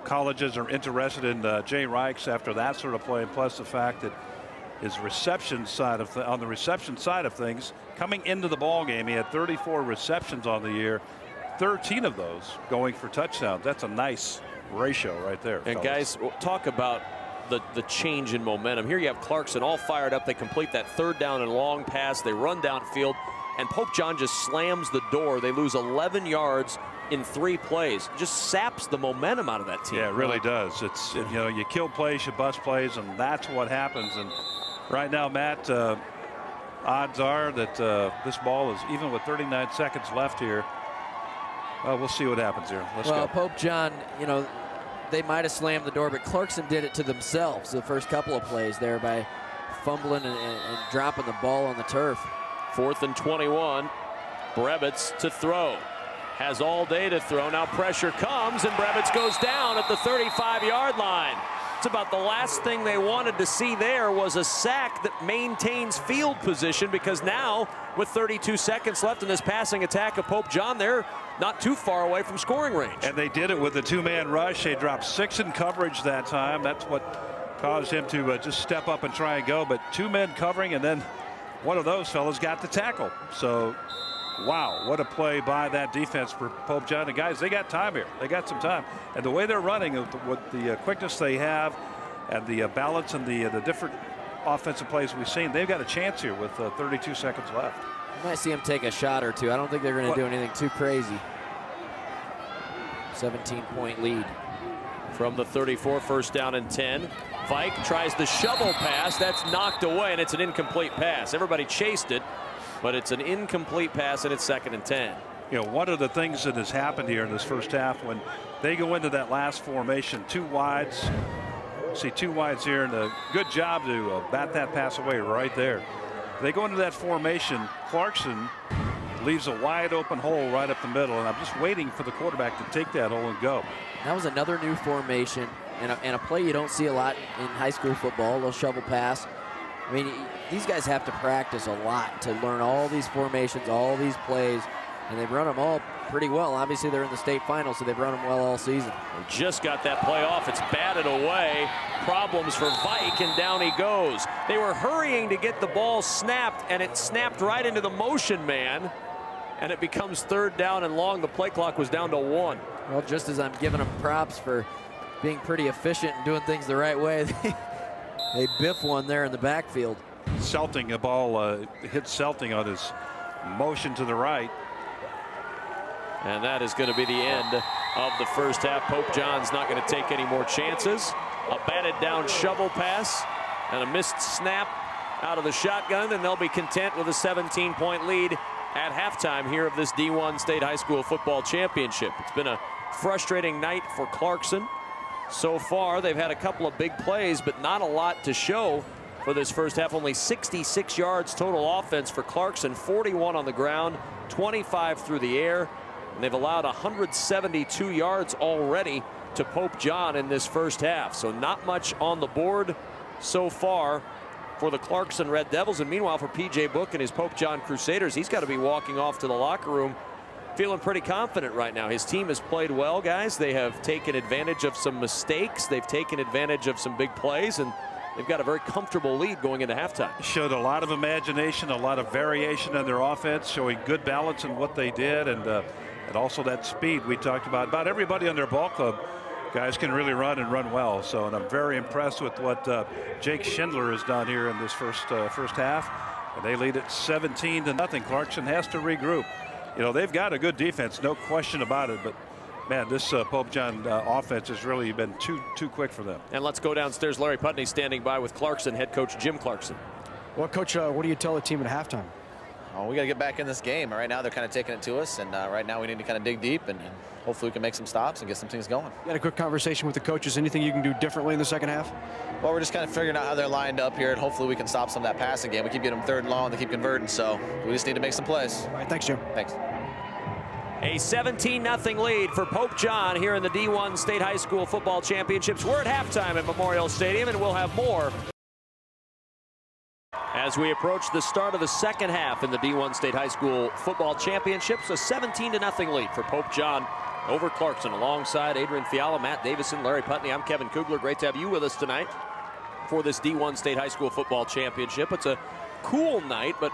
colleges are interested in Jay Reichs after that sort of play, and plus the fact that his reception side of on the reception side of things, coming into the ball game, he had 34 receptions on the year, 13 of those going for touchdowns. That's a nice ratio right there. And fellas. guys, talk about the change in momentum. Here you have Clarkson all fired up. They complete that 3rd down and long pass. They run downfield, and Pope John just slams the door. They lose 11 yards in 3 plays. Just saps the momentum out of that team. Yeah, it really does. It's, you know, you kill plays, you bust plays, and that's what happens. And right now, Matt, odds are that this ball is, even with 39 seconds left here, we'll see what happens here. Let's go. Pope John, you know, they might have slammed the door, but Clarkson did it to themselves the first couple of plays there by fumbling and dropping the ball on the turf. 4th and 21. Brevitt to throw. Has all day to throw. Now pressure comes, and Brevitt goes down at the 35-yard line. It's about the last thing they wanted to see there was a sack that maintains field position, because now with 32 seconds left in this passing attack of Pope John, they're not too far away from scoring range. And they did it with a 2-man rush. They dropped 6 in coverage that time. That's what caused him to just step up and try and go. But 2 men covering, and then one of those fellas got the tackle. So, wow, what a play by that defense for Pope John. And guys, they got time here. They got some time. And the way they're running, with the quickness they have, and the balance and the different offensive plays we've seen, they've got a chance here with 32 seconds left. You might see him take a shot or two. I don't think they're going to do anything too crazy. 17-point lead. From the 34, 1st down and 10. Vike tries the shovel pass. That's knocked away, and it's an incomplete pass. Everybody chased it, but it's an incomplete pass, and it's 2nd and 10. You know, one of the things that has happened here in this first half, when they go into that last formation, 2 wides. See 2 wides here, and a good job to bat that pass away right there. They go into that formation. Clarkson leaves a wide open hole right up the middle, and I'm just waiting for the quarterback to take that hole and go. That was another new formation, and a play you don't see a lot in high school football, a little shovel pass. I mean, these guys have to practice a lot to learn all these formations, all these plays. and they've run them all pretty well. Obviously, they're in the state final, so they've run them well all season. They just got that play off. It's batted away. Problems for Vike, and down he goes. They were hurrying to get the ball snapped, and it snapped right into the motion man, and it becomes 3rd down and long. The play clock was down to 1. Well, just as I'm giving them props for being pretty efficient and doing things the right way, they biff one there in the backfield. Selting, a ball hit Selting on his motion to the right. And that is going to be the end of the first half. Pope John's not going to take any more chances. A batted down shovel pass and a missed snap out of the shotgun, and they'll be content with a 17-point lead at halftime here of this D1 State High School Football Championship. It's been a frustrating night for Clarkson. So far, they've had a couple of big plays, but not a lot to show for this first half. Only 66 yards total offense for Clarkson, 41 on the ground, 25 through the air. And they've allowed 172 yards already to Pope John in this first half. So not much on the board so far for the Clarkson Red Devils. And meanwhile, for P.J. Book and his Pope John Crusaders, he's got to be walking off to the locker room feeling pretty confident right now. His team has played well, guys. They have taken advantage of some mistakes. They've taken advantage of some big plays, and they've got a very comfortable lead going into halftime. Showed a lot of imagination, a lot of variation in their offense, showing good balance in what they did, and also that speed we talked about. About everybody on their ball club, guys, can really run and run well. So, and I'm very impressed with what Jake Schindler has done here in this first half. And they lead it 17-0. Clarkson has to regroup. You know, they've got a good defense, no question about it. But man, this Pope John offense has really been too quick for them. And let's go downstairs. Larry Putney standing by with Clarkson head coach Jim Clarkson. Well, Coach, what do you tell the team at halftime? Oh, we got to get back in this game. Right now, they're kind of taking it to us, and right now we need to kind of dig deep, and hopefully we can make some stops and get some things going. You had a quick conversation with the coaches. Anything you can do differently in the second half? Well, we're just kind of figuring out how they're lined up here, and hopefully we can stop some of that passing game. We keep getting them 3rd and long, they keep converting, so we just need to make some plays. All right, thanks, Jim. Thanks. A 17-0 lead for Pope John here in the D1 State High School Football Championships. We're at halftime at Memorial Stadium, and we'll have more as we approach the start of the second half in the D1 State High School Football Championships. A 17-0 lead for Pope John over Clarkson. Alongside Adrian Fiala, Matt Davison, Larry Putney, I'm Kevin Kugler. Great to have you with us tonight for this D1 State High School Football Championship. It's a cool night, but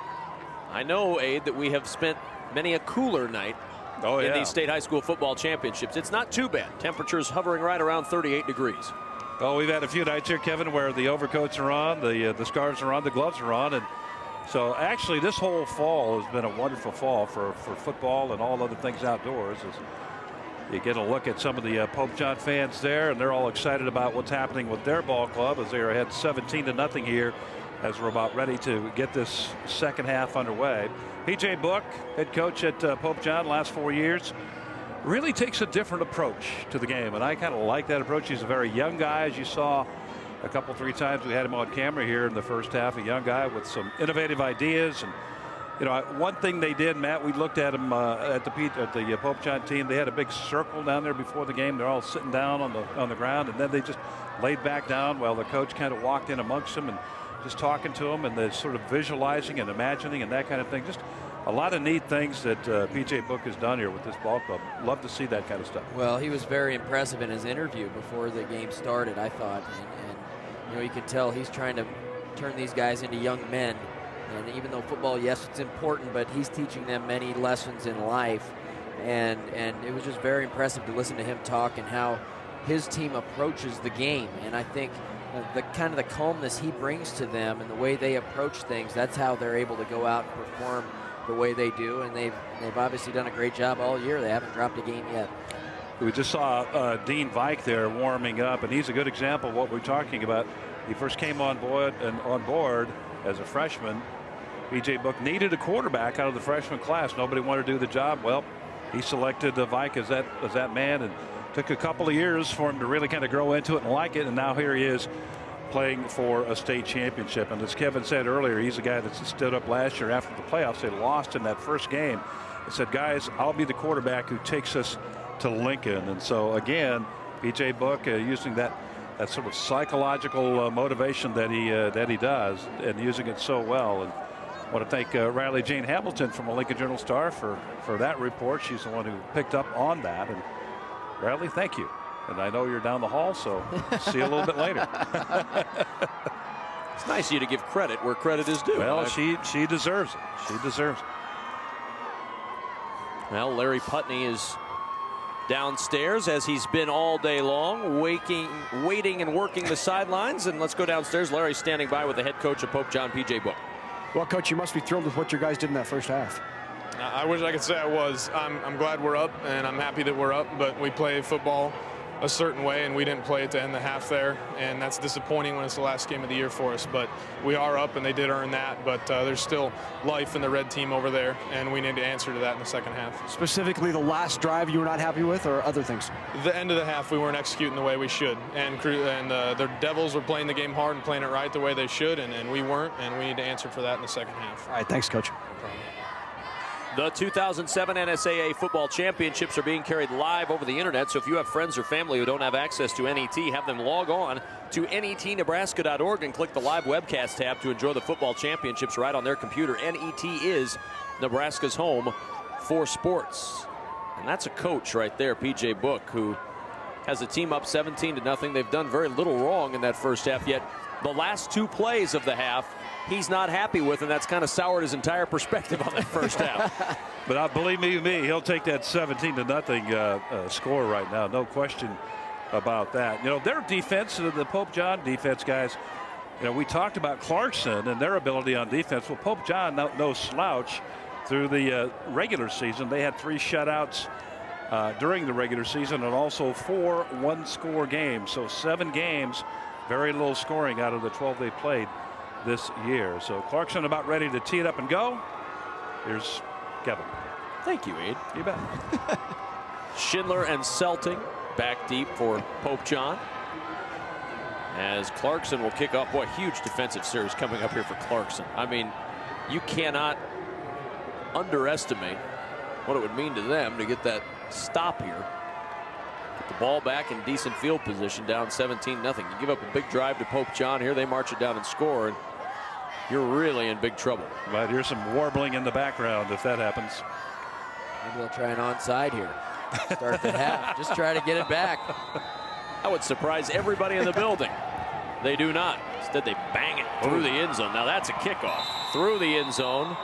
I know, Aid, that we have spent many a cooler night in these State High School Football Championships. It's not too bad. Temperatures hovering right around 38 degrees. Oh, we've had a few nights here, Kevin, where the overcoats are on, the scarves are on, the gloves are on, and so actually this whole fall has been a wonderful fall for football and all other things outdoors. As you get a look at some of the Pope John fans there, and they're all excited about what's happening with their ball club as they are ahead 17-0 here as we're about ready to get this second half underway. P.J. Book, head coach at Pope John last 4 years, really takes a different approach to the game, and I kind of like that approach. He's a very young guy, as you saw a couple, 3 times we had him on camera here in the first half. A young guy with some innovative ideas, and you know, one thing they did, Matt, we looked at him at the Pope John team. They had a big circle down there before the game. They're all sitting down on the ground, and then they just laid back down while the coach kind of walked in amongst them and just talking to them, and they're sort of visualizing and imagining and that kind of thing. Just a lot of neat things that P.J. Book has done here with this ball club. Love to see that kind of stuff. Well, he was very impressive in his interview before the game started, I thought. And you know, you could tell he's trying to turn these guys into young men. And even though football, yes, it's important, but he's teaching them many lessons in life. And it was just very impressive to listen to him talk and how his team approaches the game. And I think the kind of the calmness he brings to them and the way they approach things, that's how they're able to go out and perform the way they do, and they've obviously done a great job all year. They haven't dropped a game yet. We just saw Dean Vike there warming up, and he's a good example of what we're talking about. He first came on board as a freshman. P.J. Book needed a quarterback out of the freshman class. Nobody wanted to do the job. Well, he selected Vike as that man, and took a couple of years for him to really kind of grow into it and like it, and now here he is playing for a state championship. And as Kevin said earlier, he's a guy that stood up last year after the playoffs. They lost in that first game. He said, guys, I'll be the quarterback who takes us to Lincoln. And so again, P.J. Book using that sort of psychological motivation that he does, and using it so well. And want to thank Riley Jane Hamilton from the Lincoln Journal-Star for that report. She's the one who picked up on that. And Riley, thank you. And I know you're down the hall, so see you a little bit later. It's nice of you to give credit where credit is due. Well, she deserves it. She deserves it. Well, Larry Putney is downstairs, as he's been all day long, waiting and working the sidelines. And let's go downstairs. Larry's standing by with the head coach of Pope John, P.J. Book. Well, Coach, you must be thrilled with what your guys did in that first half. I wish I could say I was. I'm glad we're up, and I'm happy that we're up, but we play football a certain way, and we didn't play it to end the half there, and that's disappointing when it's the last game of the year for us. But we are up, and they did earn that, but there's still life in the red team over there, and we need to answer to that in the second half. Specifically, the last drive you were not happy with, or other things? The end of the half, we weren't executing the way we should, and the Devils were playing the game hard and playing it right the way they should, and we weren't, and we need to answer for that in the second half. All right, thanks, Coach. No problem. The 2007 NSAA football championships are being carried live over the internet, so if you have friends or family who don't have access to NET, have them log on to netnebraska.org and click the live webcast tab to enjoy the football championships right on their computer. NET is Nebraska's home for sports. And that's a coach right there, P.J. Book, who has a team up 17-0. They've done very little wrong in that first half, yet the last two plays of the half he's not happy with, and that's kind of soured his entire perspective on that first half. But believe me, he'll take that 17-0 score right now. No question about that. You know, their defense, the Pope John defense, guys, you know, we talked about Clarkson and their ability on defense. Well, Pope John, no slouch through the regular season. They had 3 shutouts during the regular season and also 4 one-score games. So 7 games, very little scoring out of the 12 they played this year. So Clarkson about ready to tee it up and go. Here's Kevin. Thank you, Abe. You bet. Schindler and Selting back deep for Pope John, as Clarkson will kick off. Boy, huge defensive series coming up here for Clarkson. I mean, you cannot underestimate what it would mean to them to get that stop here. Get the ball back in decent field position, down 17-0. You give up a big drive to Pope John here, they march it down and score, and you're really in big trouble. But here's some warbling in the background if that happens. Maybe they'll try an onside here. Start the half. Just try to get it back. That would surprise everybody in the building. They do not. Instead, they bang it through the end zone. Now that's a kickoff. Through the end zone.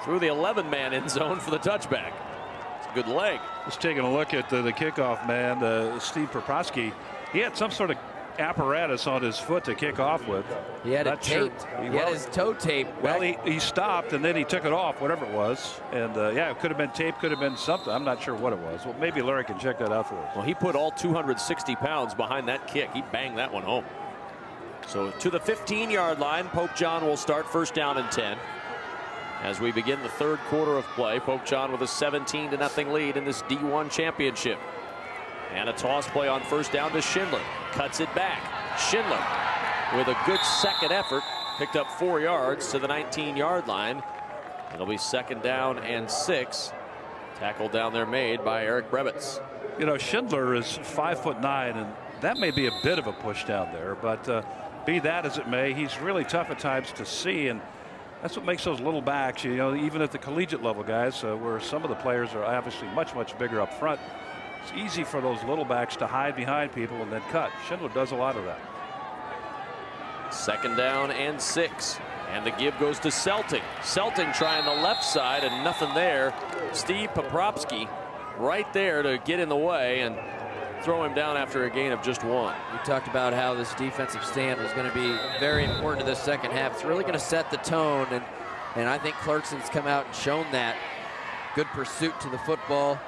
Through the 11-man end zone for the touchback. It's a good leg. Just taking a look at the kickoff man, Steve Proproski. He had some sort of apparatus on his foot to kick off with. He had it taped. He had his toe taped. Well, he stopped and then he took it off, whatever it was. And yeah, it could have been tape, could have been something. I'm not sure what it was. Well, maybe Larry can check that out for us. Well, he put all 260 pounds behind that kick. He banged that one home. So to the 15-yard line, Pope John will start, first down and 10. As we begin the third quarter of play, Pope John with a 17-0 lead in this D1 championship. And a toss play on first down to Schindler. Cuts it back. Schindler with a good second effort. Picked up 4 yards to the 19-yard line. It'll be second down and 6. Tackle down there made by Eric Brebitz. You know, Schindler is 5'9", and that may be a bit of a push down there. But be that as it may, he's really tough at times to see. And that's what makes those little backs, you know, even at the collegiate level, guys, where some of the players are obviously much bigger up front. It's easy for those little backs to hide behind people and then cut. Schindler does a lot of that. Second down and 6. And the give goes to Selting. Selting trying the left side and nothing there. Steve Popropski right there to get in the way and throw him down after a gain of just 1. We talked about how this defensive stand was going to be very important to this second half. It's really going to set the tone, and I think Clarkson's come out and shown that. Good pursuit to the football.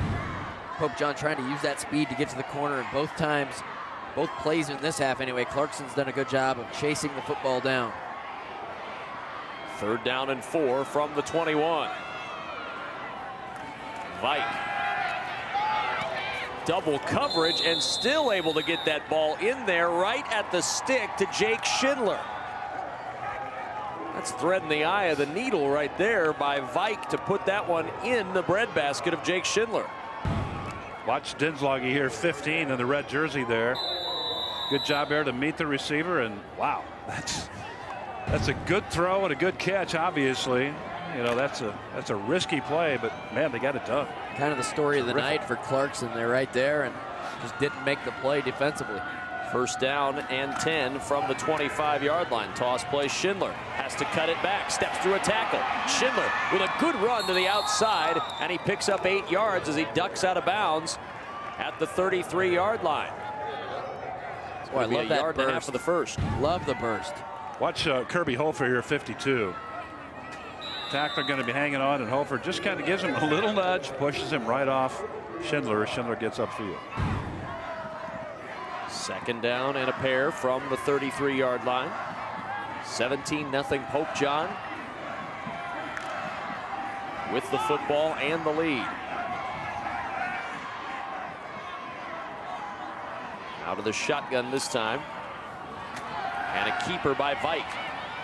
Pope John trying to use that speed to get to the corner, and both plays in this half anyway, Clarkson's done a good job of chasing the football down. Third down and 4 from the 21. Vike. Double coverage and still able to get that ball in there right at the stick to Jake Schindler. That's threading the eye of the needle right there by Vike to put that one in the breadbasket of Jake Schindler. Watch Dinslage here, 15 in the red jersey there. Good job there to meet the receiver, and wow, That's a good throw and a good catch, obviously. You know, that's a risky play, but man, they got it done. Kind of the story of the night for Clarkson. They're right there and just didn't make the play defensively. First down and 10 from the 25-yard line. Toss play. Schindler has to cut it back. Steps through a tackle. Schindler with a good run to the outside, and he picks up 8 yards as he ducks out of bounds at the 33-yard line. Boy, I love that yard burst. and a half for the first. Love the burst. Watch Kirby Holfer here, 52. Tackler going to be hanging on, and Holfer just kind of gives him a little nudge, pushes him right off Schindler. Schindler gets upfield. Second down and a pair from the 33-yard line. 17-0 Pope John with the football and the lead. Out of the shotgun this time. And a keeper by Vike.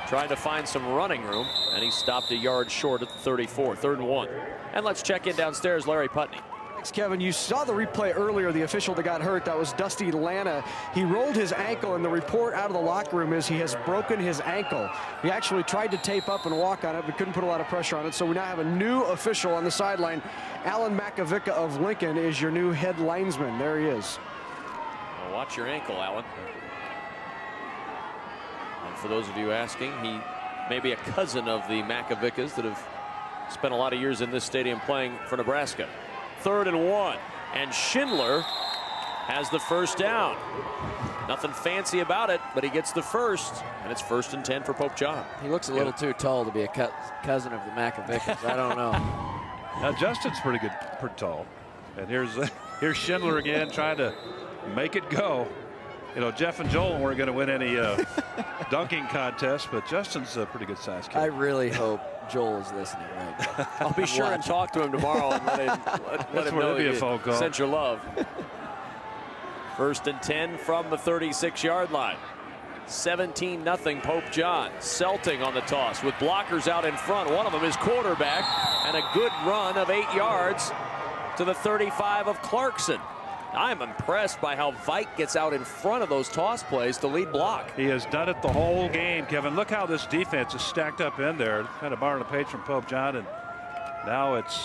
Trying to find some running room, and he stopped a yard short at the 34. 3rd and 1. And let's check in downstairs, Larry Putney. Thanks, Kevin. You saw the replay earlier. The official that got hurt, that was Dusty Lana. He rolled his ankle, and the report out of the locker room is he has broken his ankle. He actually tried to tape up and walk on it, but couldn't put a lot of pressure on it. So we now have a new official on the sideline. Alan Makovica of Lincoln is your new head linesman. There he is. Well, watch your ankle, Alan. And for those of you asking, he may be a cousin of the Makovicas that have spent a lot of years in this stadium playing for Nebraska. 3rd and 1, and Schindler has the first down. Nothing fancy about it, but he gets the first, and it's 1st and 10 for Pope John. He looks a little too tall to be a cousin of the Makovicas. I don't know. Now Justin's pretty tall, and here's Schindler again trying to make it go. You know, Jeff and Joel weren't going to win any dunking contest, but Justin's a pretty good size kid. I really hope Joel is listening right now. I'll be sure and talk to him tomorrow and let him know be a phone call. Sent your love. 1st and 10 from the 36-yard line. 17-0 Pope John. Selting on the toss with blockers out in front. One of them is quarterback, and a good run of 8 yards to the 35 of Clarkson. I'm impressed by how Vike gets out in front of those toss plays to lead block. He has done it the whole game, Kevin. Look how this defense is stacked up in there. Kind of borrowing a page from Pope John, and now it's,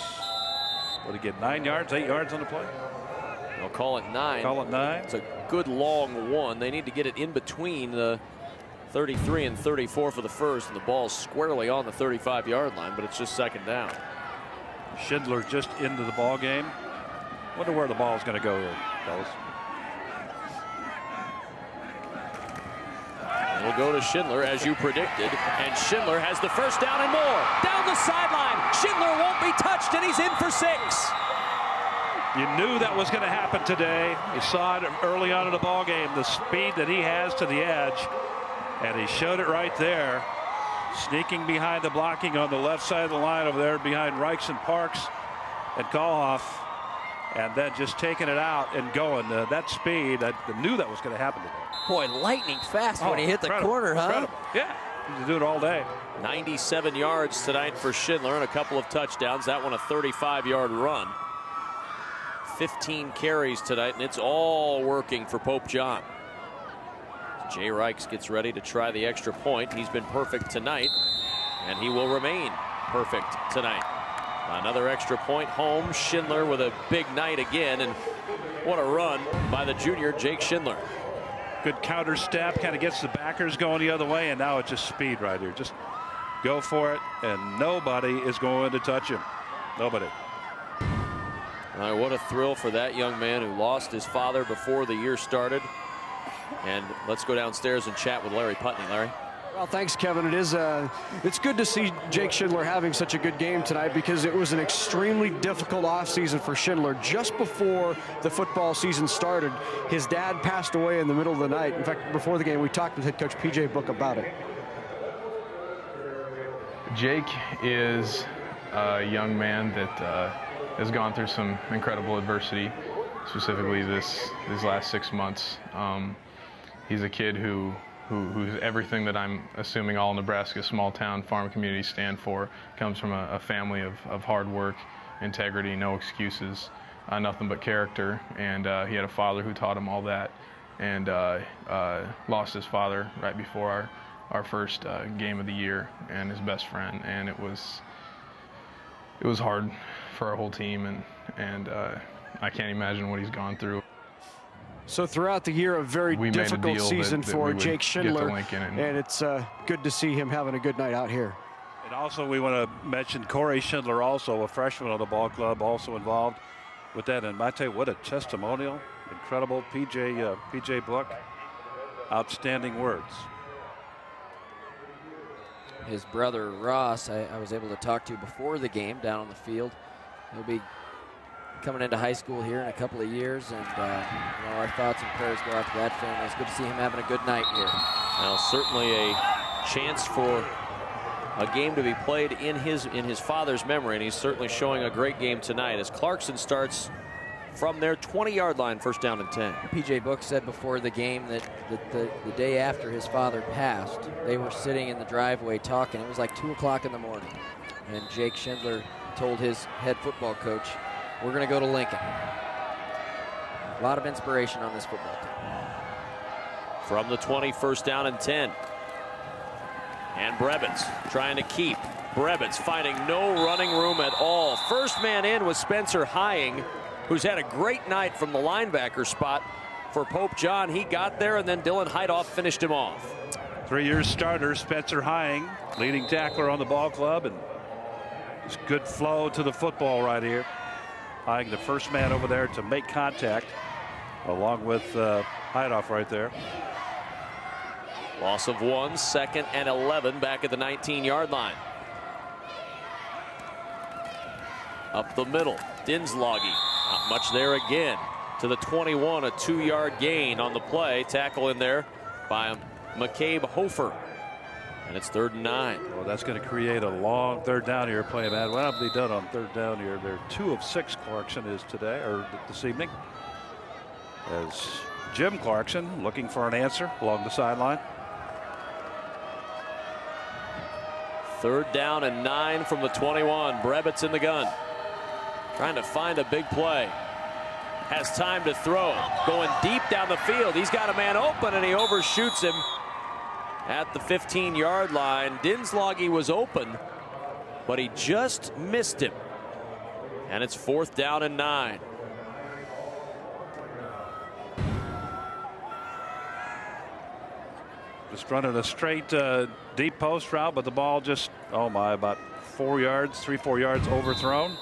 what did he get, 9 yards, 8 yards on the play? They'll call it 9. Call it 9. It's a good long one. They need to get it in between the 33 and 34 for the first, and the ball's squarely on the 35-yard line, but it's just 2nd down. Schindler just into the ball game. Wonder where the ball's going to go here, fellas. It'll go to Schindler, as you predicted, and Schindler has the first down and more. Down the sideline. Schindler won't be touched, and he's in for 6. You knew that was going to happen today. You saw it early on in the ball game, the speed that he has to the edge, and he showed it right there, sneaking behind the blocking on the left side of the line over there behind Reichs and Parks and Koloff. And then just taking it out and going. That speed, I knew that was going to happen today. Boy, lightning fast when he hit the corner, huh? Incredible. Yeah, he's doing it all day. 97 yards tonight for Schindler and a couple of touchdowns. That one a 35-yard run. 15 carries tonight, and it's all working for Pope John. Jay Reichs gets ready to try the extra point. He's been perfect tonight, and he will remain perfect tonight. Another extra point home. Schindler with a big night again, and what a run by the junior Jake Schindler. Good counter step, kind of gets the backers going the other way, and now it's just speed right here. Just go for it, and nobody is going to touch him. Nobody. All right, what a thrill for that young man who lost his father before the year started. And let's go downstairs and chat with Larry Putney. Larry. Well, thanks, Kevin. It's good to see Jake Schindler having such a good game tonight, because it was an extremely difficult offseason for Schindler. Just before the football season started, his dad passed away in the middle of the night. In fact, before the game, we talked with head coach P.J. Book about it. Jake is a young man that has gone through some incredible adversity, specifically these last 6 months. He's a kid who's everything that I'm assuming all Nebraska small town farm communities stand for. Comes from a family of hard work, integrity, no excuses, nothing but character. And he had a father who taught him all that, and lost his father right before our first game of the year and his best friend, and it was hard for our whole team, and I can't imagine what he's gone through. So throughout the year, a very difficult season for Jake Schindler, and it's good to see him having a good night out here. And also we want to mention Corey Schindler, also a freshman on the ball club, also involved with that. And I tell you, what a testimonial. Incredible. PJ Book, outstanding words. His brother Ross, I was able to talk to before the game down on the field. He'll be coming into high school here in a couple of years, and our thoughts and prayers go out to that family. It's good to see him having a good night here. Well, certainly a chance for a game to be played in his father's memory, and he's certainly showing a great game tonight as Clarkson starts from their 20-yard line, first down and 10. PJ Book said before the game that the day after his father passed, they were sitting in the driveway talking. It was like 2 o'clock in the morning, and Jake Schindler told his head football coach, "We're going to go to Lincoln." A lot of inspiration on this football team. From the 20, first down and 10. And Brebitz trying to keep. Brebitz finding no running room at all. First man in was Spencer Hying, who's had a great night from the linebacker spot for Pope John. He got there, and then Dylan Heidoff finished him off. 3-year starter Spencer Hying, leading tackler on the ball club, and it's good flow to the football right here. Hying, the first man over there to make contact, along with Heidoff right there. Loss of 1, 2nd and 11 back at the 19-yard line. Up the middle, Dinslage, not much there again. To the 21, a 2-yard gain on the play. Tackle in there by McCabe Hofer. And it's 3rd and 9. Well, that's going to create a long third down here. Playing that. What have they done on third down here? They're 2 of 6 Clarkson is today, or this evening. As Jim Clarkson looking for an answer along the sideline. 3rd down and 9 from the 21. Brebitz in the gun. Trying to find a big play. Has time to throw. Going deep down the field. He's got a man open, and he overshoots him at the 15-yard line. Dinslage was open, but he just missed him. And it's 4th down and 9. Just running a straight deep post route, but the ball just, oh my, about 4 yards, 3-4 yards overthrown.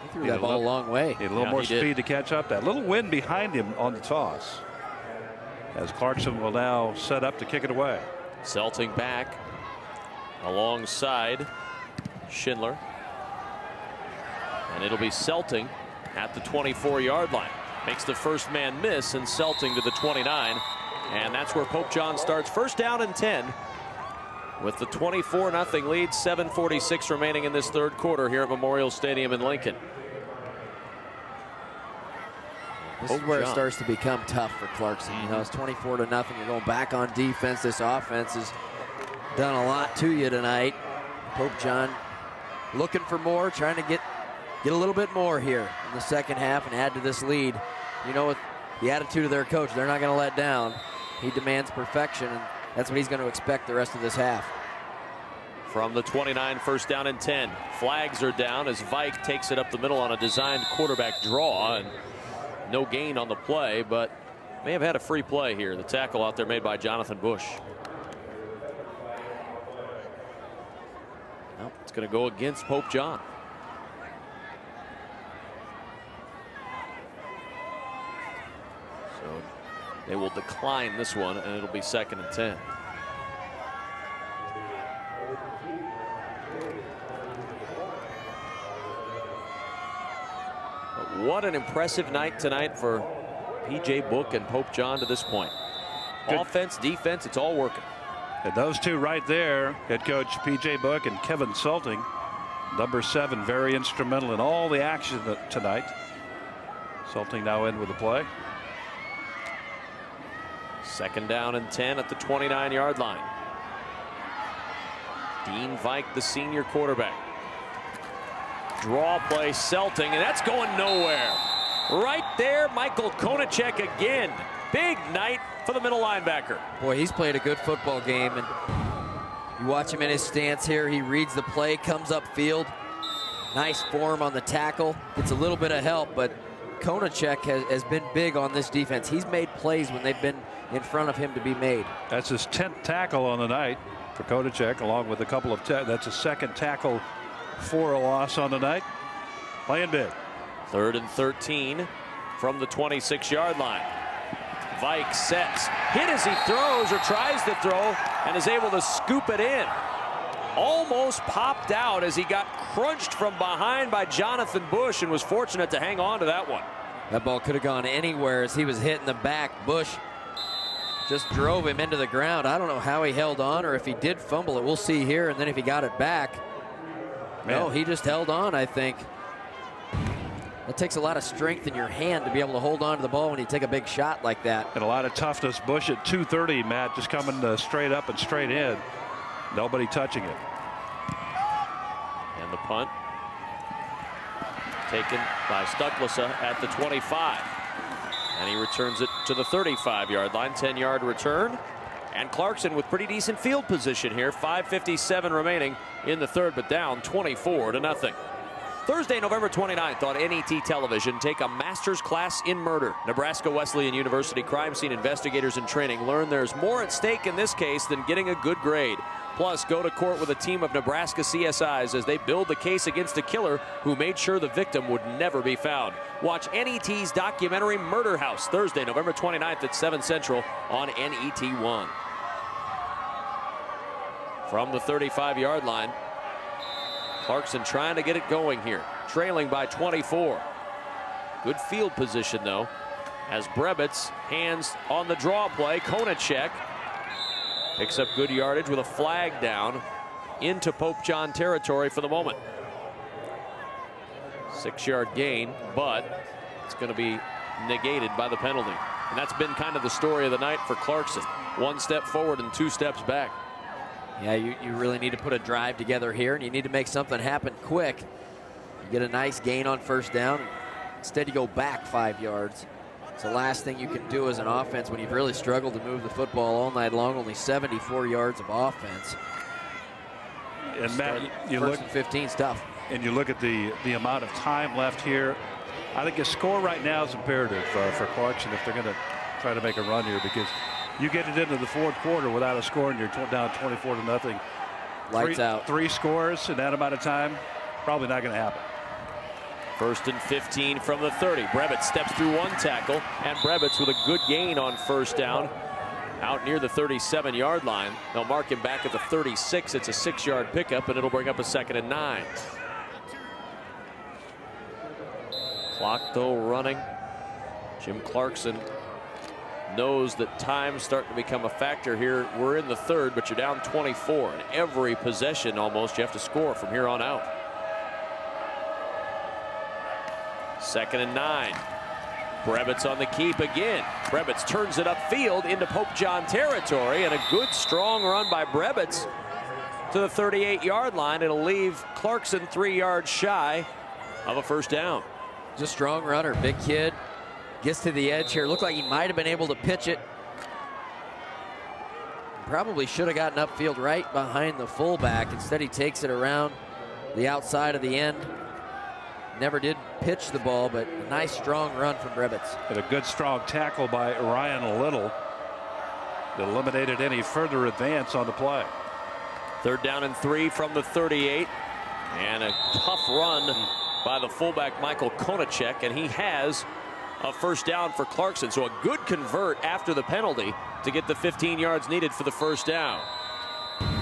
He threw that ball a long way. He had a little more speed to catch up. That little wind behind him on the toss. As Clarkson will now set up to kick it away. Selting back alongside Schindler. And it'll be Selting at the 24-yard line. Makes the first man miss, and Selting to the 29. And that's where Pope John starts. First down and 10 with the 24-0 lead. 7:46 remaining in this third quarter here at Memorial Stadium in Lincoln. This is where it starts to become tough for Clarkson. You know, it's 24-0. You're going back on defense. This offense has done a lot to you tonight. Pope John looking for more, trying to get a little bit more here in the second half and add to this lead. You know, with the attitude of their coach, they're not going to let down. He demands perfection, and that's what he's going to expect the rest of this half. From the 29, first down and 10. Flags are down as Vike takes it up the middle on a designed quarterback draw, and no gain on the play, but may have had a free play here. The tackle out there made by Jonathan Bush. Well, it's going to go against Pope John. So they will decline this one, and it'll be 2nd and 10. But what an impressive night tonight for PJ Book and Pope John to this point. Good. Offense, defense, it's all working. And those two right there, head coach PJ Book and Kevin Selting, number 7, very instrumental in all the action tonight. Selting now in with the play. 2nd down and 10 at the 29-yard line. Dean Vike, the senior quarterback. Draw play, Selting, and that's going nowhere. Right there, Michael Konachek again. Big night for the middle linebacker. Boy, he's played a good football game, and you watch him in his stance here. He reads the play, comes upfield. Nice form on the tackle. Gets a little bit of help, but Konachek has been big on this defense. He's made plays when they've been in front of him to be made. That's his 10th tackle on the night for Konachek, along with a couple of that's a second tackle for a loss on the night. Playing big. 3rd and 13 from the 26-yard line. Vike sets, hit as he throws or tries to throw, and is able to scoop it in. Almost popped out as he got crunched from behind by Jonathan Bush and was fortunate to hang on to that one. That ball could have gone anywhere as he was hit in the back. Bush just drove him into the ground. I don't know how he held on or if he did fumble it. We'll see here, and then if he got it back. No, he just held on, I think. It takes a lot of strength in your hand to be able to hold on to the ball when you take a big shot like that. And a lot of toughness. Bush at 230, Matt, just coming straight up and straight in. Nobody touching it. And the punt taken by Stucklessa at the 25. And he returns it to the 35-yard line. 10-yard return. And Clarkson with pretty decent field position here. 5:57 remaining in the third, but down 24-0. Thursday, November 29th on NET television, take a master's class in murder. Nebraska Wesleyan University crime scene investigators in training learn there's more at stake in this case than getting a good grade. Plus, go to court with a team of Nebraska CSIs as they build the case against a killer who made sure the victim would never be found. Watch NET's documentary Murder House Thursday, November 29th at 7 Central on NET1. From the 35-yard line, Clarkson trying to get it going here, trailing by 24. Good field position, though, as Brebitz hands on the draw play. Konachek picks up good yardage with a flag down into Pope John territory for the moment. 6-yard gain, but it's going to be negated by the penalty. And that's been kind of the story of the night for Clarkson. 1 step forward and 2 steps back. Yeah, you really need to put a drive together here, and you need to make something happen quick. You get a nice gain on first down. Instead, you go back 5 yards. It's the last thing you can do as an offense when you've really struggled to move the football all night long. Only 74 yards of offense. And Matt, you first look and 15's tough. And you look at the amount of time left here. I think a score right now is imperative for Clarkson if they're going to try to make a run here, because you get it into the fourth quarter without a score and you're down 24-0. Lights out. 3 scores in that amount of time, probably not going to happen. 1st and 15 from the 30. Brebitz steps through 1 tackle, and Brebitz with a good gain on first down out near the 37-yard line. They'll mark him back at the 36. It's a 6-yard pickup, and it'll bring up a 2nd and 9. Clock, though, running. Jim Clarkson knows that time's starting to become a factor here. We're in the third, but you're down 24. And every possession almost you have to score from here on out. 2nd and 9. Brebitz on the keep again. Brebitz turns it upfield into Pope John territory, and a good strong run by Brebitz to the 38-yard line. It'll leave Clarkson 3 yards shy of a first down. Just a strong runner, big kid. Gets to the edge here. Looked like he might have been able to pitch it. Probably should have gotten upfield right behind the fullback. Instead, he takes it around the outside of the end. Never did pitch the ball, but a nice strong run from Brebitz. And a good strong tackle by Ryan Little that eliminated any further advance on the play. 3rd down and 3 from the 38. And a tough run by the fullback Michael Konachek, and he has a first down for Clarkson. So a good convert after the penalty to get the 15 yards needed for the first down.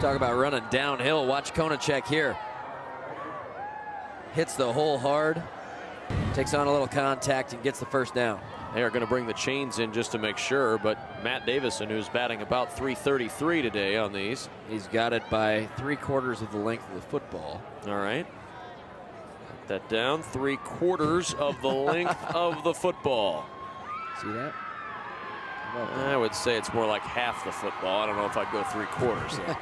Talk about running downhill. Watch Konachek here. Hits the hole hard, takes on a little contact, and gets the first down. They are going to bring the chains in just to make sure, but Matt Davison, who's batting about .333 today on these. He's got it by 3/4 of the length of the football. All right. That down 3/4 of the length of the football. See that? I would say it's more like half the football. I don't know if I'd go 3/4.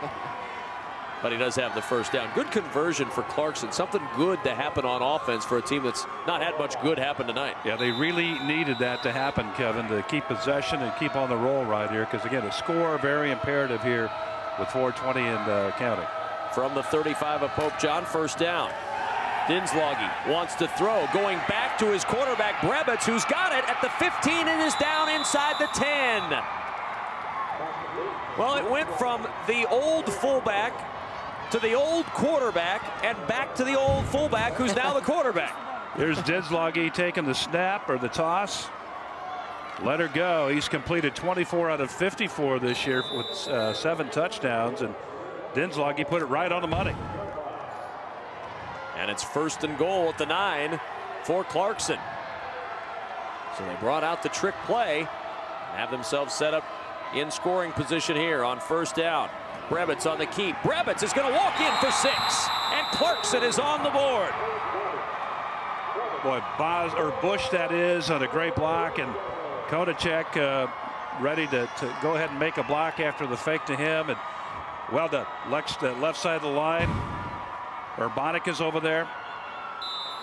But he does have the first down. Good conversion for Clarkson. Something good to happen on offense for a team that's not had much good happen tonight. Yeah, they really needed that to happen, Kevin, to keep possession and keep on the roll right here. Because, again, a score very imperative here with 4:20 and counting. From the 35 of Pope John, first down. Dinslage wants to throw, going back to his quarterback, Brebitz, who's got it at the 15 and is down inside the 10. Well, it went from the old fullback to the old quarterback and back to the old fullback, who's now the quarterback. Here's Dinslage taking the snap or the toss. Let her go. He's completed 24 out of 54 this year with 7 touchdowns, and Dinslage put it right on the money. And it's first and goal at the 9 for Clarkson. So they brought out the trick play and have themselves set up in scoring position here on first down. Brebitz on the keep. Brebitz is going to walk in for 6, and Clarkson is on the board. Boy, Bush, that is, on a great block, and Konachek ready to go ahead and make a block after the fake to him, and well done. Left side of the line. Urbanic is over there.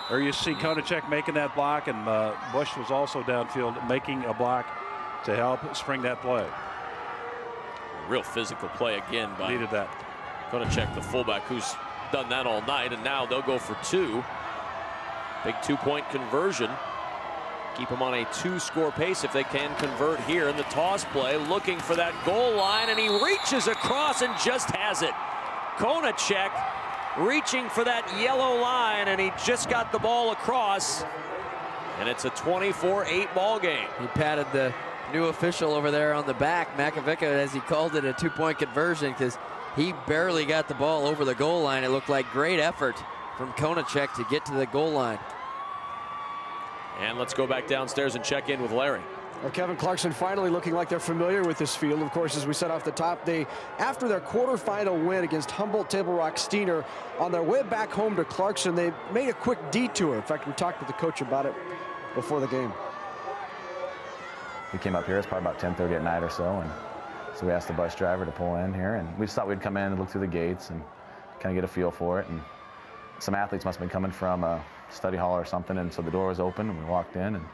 There you see Konachek making that block, and Bush was also downfield making a block to help spring that play. Real physical play again by needed that. Konachek, the fullback, who's done that all night, and now they'll go for 2. Big 2-point conversion. Keep them on a 2-score pace if they can convert here in the toss play. Looking for that goal line, and he reaches across and just has it. Konachek reaching for that yellow line, and he just got the ball across. And it's a 24-8 ball game. He patted the new official over there on the back, Makovica, as he called it a 2-point conversion, because he barely got the ball over the goal line. It looked like great effort from Konachek to get to the goal line. And let's go back downstairs and check in with Larry. Well, Kevin, Clarkson finally looking like they're familiar with this field. Of course, as we said off the top, after their quarterfinal win against Humboldt Table Rock Steiner, on their way back home to Clarkson, they made a quick detour. In fact, we talked with the coach about it before the game. We came up here, it's probably about 10:30 at night or so, and so we asked the bus driver to pull in here, and we just thought we'd come in and look through the gates and kind of get a feel for it. And some athletes must have been coming from a study hall or something, and so the door was open, and we walked in, and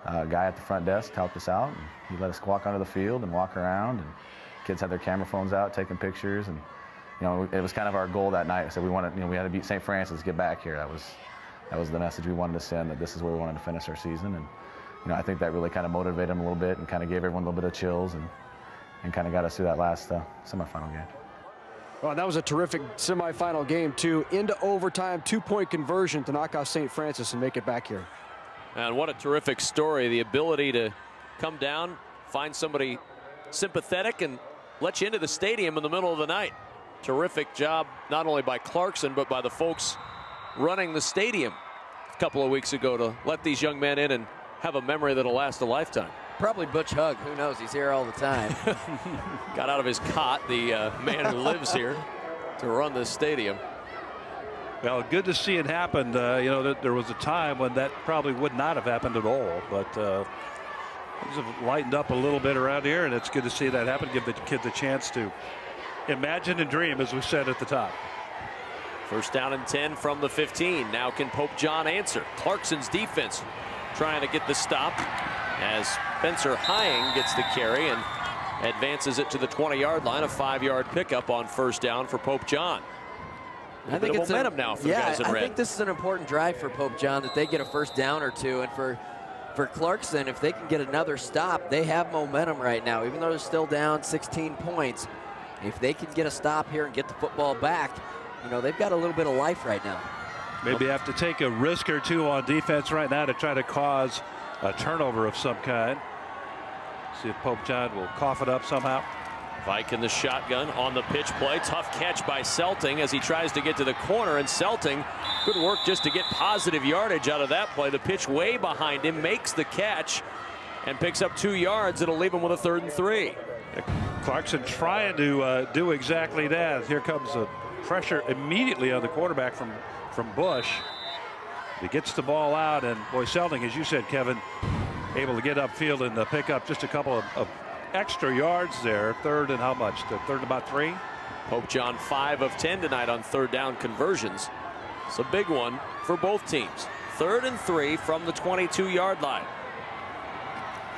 a guy at the front desk helped us out, and he let us walk onto the field and walk around, and kids had their camera phones out taking pictures, and it was kind of our goal that night. So we wanted, we had to beat St. Francis, get back here. That was the message we wanted to send, that this is where we wanted to finish our season. And I think that really kind of motivated them a little bit and kind of gave everyone a little bit of chills and kind of got us through that last semifinal game. Well, that was a terrific semifinal game too. Into overtime, 2-point conversion to knock off St. Francis and make it back here. And what a terrific story. The ability to come down, find somebody sympathetic, and let you into the stadium in the middle of the night. Terrific job, not only by Clarkson, but by the folks running the stadium a couple of weeks ago to let these young men in and have a memory that'll last a lifetime. Probably Butch Hug. Who knows? He's here all the time. Got out of his cot, the man who lives here, to run this stadium. Well, good to see it happen. There was a time when that probably would not have happened at all, but things have lightened up a little bit around here, and it's good to see that happen. Give the kids a chance to imagine and dream, as we said at the top. First down and 10 from the 15. Now can Pope John answer? Clarkson's defense trying to get the stop as Spencer Hying gets the carry and advances it to the 20-yard line. A 5-yard pickup on first down for Pope John. I think it's momentum now for the guys in red. I think this is an important drive for Pope John, that they get a first down or two. And for Clarkson, if they can get another stop, they have momentum right now. Even though they're still down 16 points, if they can get a stop here and get the football back, they've got a little bit of life right now. Maybe have to take a risk or two on defense right now to try to cause a turnover of some kind. See if Pope John will cough it up somehow. Vike in the shotgun on the pitch play. Tough catch by Selting as he tries to get to the corner, and Selting, good work just to get positive yardage out of that play. The pitch way behind him, makes the catch and picks up 2 yards. It'll leave him with a 3rd and 3. Clarkson trying to do exactly that. Here comes the pressure immediately on the quarterback from Bush. He gets the ball out, and boy, Selting, as you said, Kevin, able to get upfield and pick up just a couple of extra yards there. 3rd and how much? The 3rd and about 3? Pope John 5 of 10 tonight on third down conversions. It's a big one for both teams. 3rd and 3 from the 22-yard line.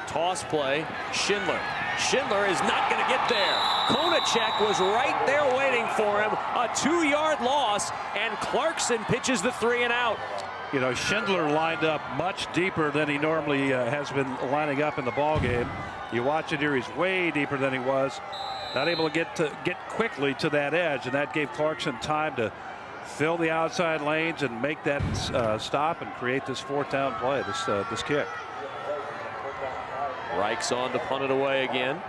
Toss play, Schindler. Schindler is not going to get there. Konachek was right there waiting for him. A 2-yard loss, and Clarkson pitches the 3 and out. You know, Schindler lined up much deeper than he normally has been lining up in the ball game. You watch it here, he's way deeper than he was. Not able to get quickly to that edge, and that gave Clarkson time to fill the outside lanes and make that stop and create this 4th down play, this kick. Reich's on to punt it away again.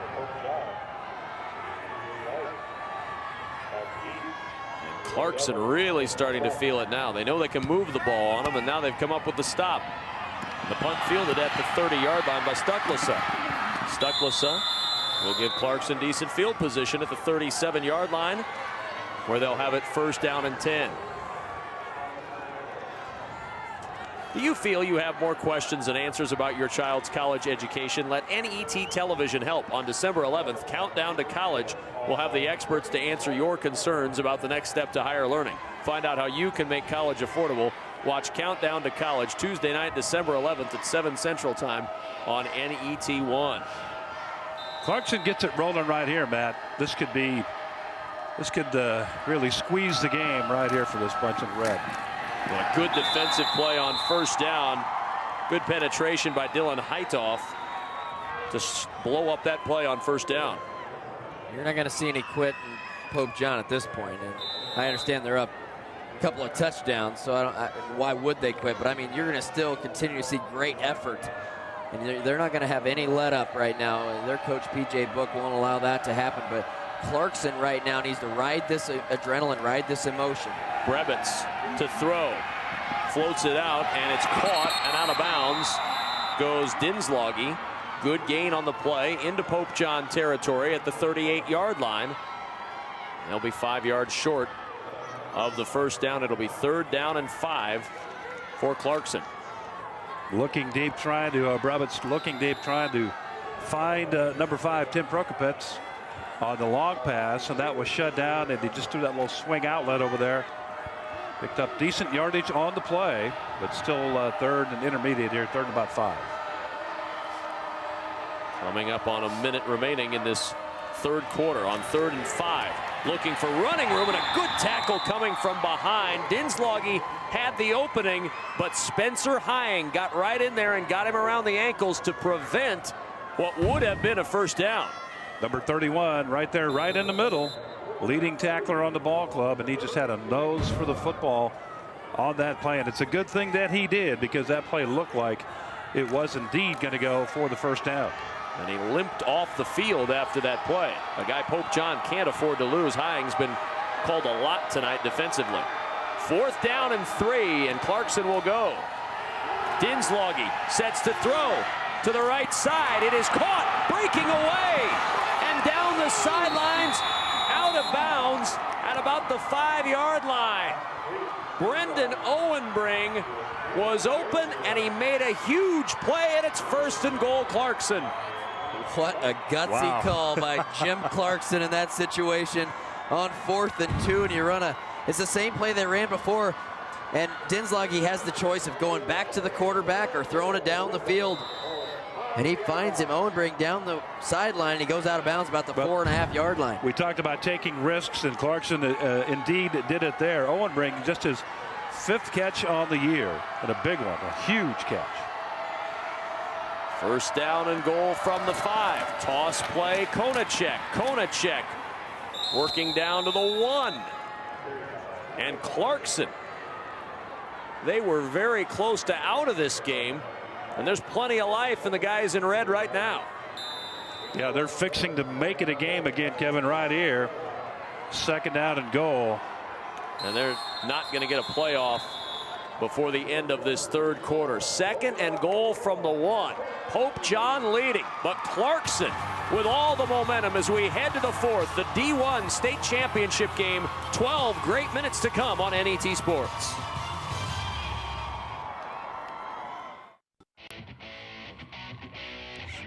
And Clarkson really starting to feel it now. They know they can move the ball on him, and now they've come up with the stop. The punt fielded at the 30-yard line by Stucklesa. Stucklesa will give Clarkson decent field position at the 37-yard line, where they'll have it 1st down and 10. Do you feel you have more questions than answers about your child's college education? Let NET Television help. On December 11th, Countdown to College will have the experts to answer your concerns about the next step to higher learning. Find out how you can make college affordable. Watch Countdown to College Tuesday night, December 11th at 7 Central Time on NET1. Clarkson gets it rolling right here, Matt. This could really squeeze the game right here for this bunch in red. Well, a good defensive play on 1st down. Good penetration by Dylan Heitoff to blow up that play on 1st down. You're not going to see any quit in Pope John at this point, and I understand they're up a couple of touchdowns, so why would they quit? But I mean, you're going to still continue to see great effort, and they're not going to have any let up right now. Their coach PJ Book won't allow that to happen, but Clarkson right now needs to ride this adrenaline, ride this emotion. Brebitz to throw, floats it out, and it's caught and out of bounds goes Dinslage. Good gain on the play into Pope John territory at the 38-yard line. They'll be 5 yards short of the 1st down. It'll be 3rd down and 5 for Clarkson. Looking deep, Brebitz looking deep, trying to find number 5, Tim Prokopets, on the long pass, and that was shut down, and he just threw that little swing outlet over there. Picked up decent yardage on the play, but still 3rd and intermediate here, 3rd and about 5. Coming up on a minute remaining in this 3rd quarter on 3rd and 5. Looking for running room, and a good tackle coming from behind. Dinslage had the opening, but Spencer Hying got right in there and got him around the ankles to prevent what would have been a 1st down. Number 31 right there, right in the middle. Leading tackler on the ball club, and he just had a nose for the football on that play. And it's a good thing that he did, because that play looked like it was indeed going to go for the 1st down. And he limped off the field after that play. A guy Pope John can't afford to lose. Hying's been called a lot tonight defensively. 4th down and 3, and Clarkson will go. Dinslage sets to throw to the right side. It is caught, breaking away, and down the sidelines, out of bounds at about the 5-yard line. Brendan Owenbring was open, and he made a huge play, and it's 1st and goal, Clarkson. What a gutsy call by Jim Clarkson in that situation on 4th and 2, and you run it's the same play they ran before, and Dinslage has the choice of going back to the quarterback or throwing it down the field. And he finds him, Owenbring, down the sideline, and he goes out of bounds about the 4.5-yard line. We talked about taking risks, and Clarkson indeed did it there. Owenbring, just his 5th catch on the year, and a big one, a huge catch. 1st down and goal from the 5. Toss play, Konachek. Konachek working down to the 1. And Clarkson, they were very close to out of this game. And there's plenty of life in the guys in red right now. Yeah, they're fixing to make it a game again, Kevin, right here. 2nd down and goal. And they're not going to get a playoff before the end of this 3rd quarter. 2nd and goal from the 1. Pope John leading, but Clarkson with all the momentum as we head to the 4th, the D1 state championship game. 12 great minutes to come on NET Sports.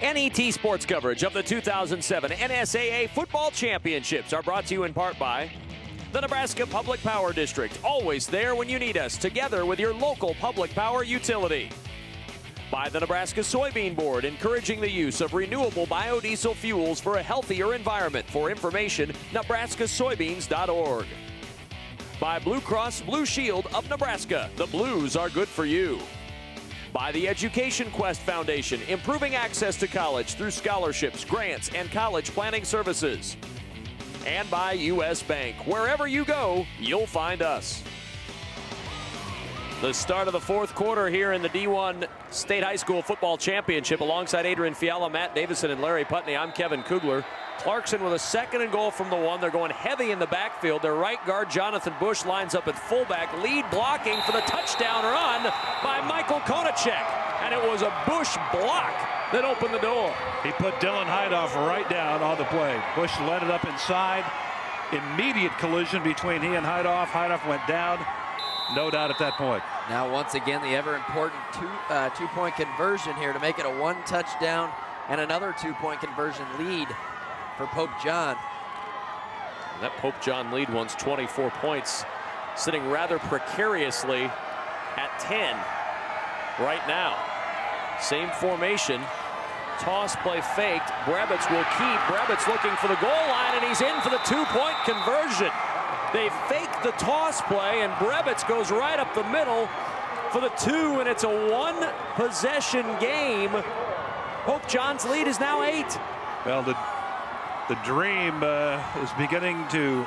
NET Sports coverage of the 2007 NSAA Football Championships are brought to you in part by the Nebraska Public Power District, always there when you need us, together with your local public power utility. By the Nebraska Soybean Board, encouraging the use of renewable biodiesel fuels for a healthier environment. For information, nebraskasoybeans.org. By Blue Cross Blue Shield of Nebraska, the Blues are good for you. By the Education Quest Foundation, improving access to college through scholarships, grants, and college planning services. And by U.S. Bank, wherever you go, you'll find us. The start of the fourth quarter here in the D1 State High School Football Championship. Alongside Adrian Fiala, Matt Davison, and Larry Putney, I'm Kevin Kugler. Clarkson with a 2nd and goal from the 1. They're going heavy in the backfield. Their right guard, Jonathan Bush, lines up at fullback. Lead blocking for the touchdown run by Michael Konachek. And it was a Bush block that opened the door. He put Dylan Heidoff right down on the play. Bush led it up inside. Immediate collision between he and Heidoff. Heidoff went down. No doubt at that point. Now once again the ever important two-point conversion here to make it a 1 touchdown and another 2-point conversion lead for Pope John. That Pope John lead once 24 points, sitting rather precariously at 10 right now. Same formation. Toss play faked. Brabitz will keep. Brabitz looking for the goal line, and he's in for the 2-point conversion. They fake the toss play, and Brabitz goes right up the middle for the 2, and it's a 1-possession game. Pope John's lead is now 8. Well, the dream is beginning to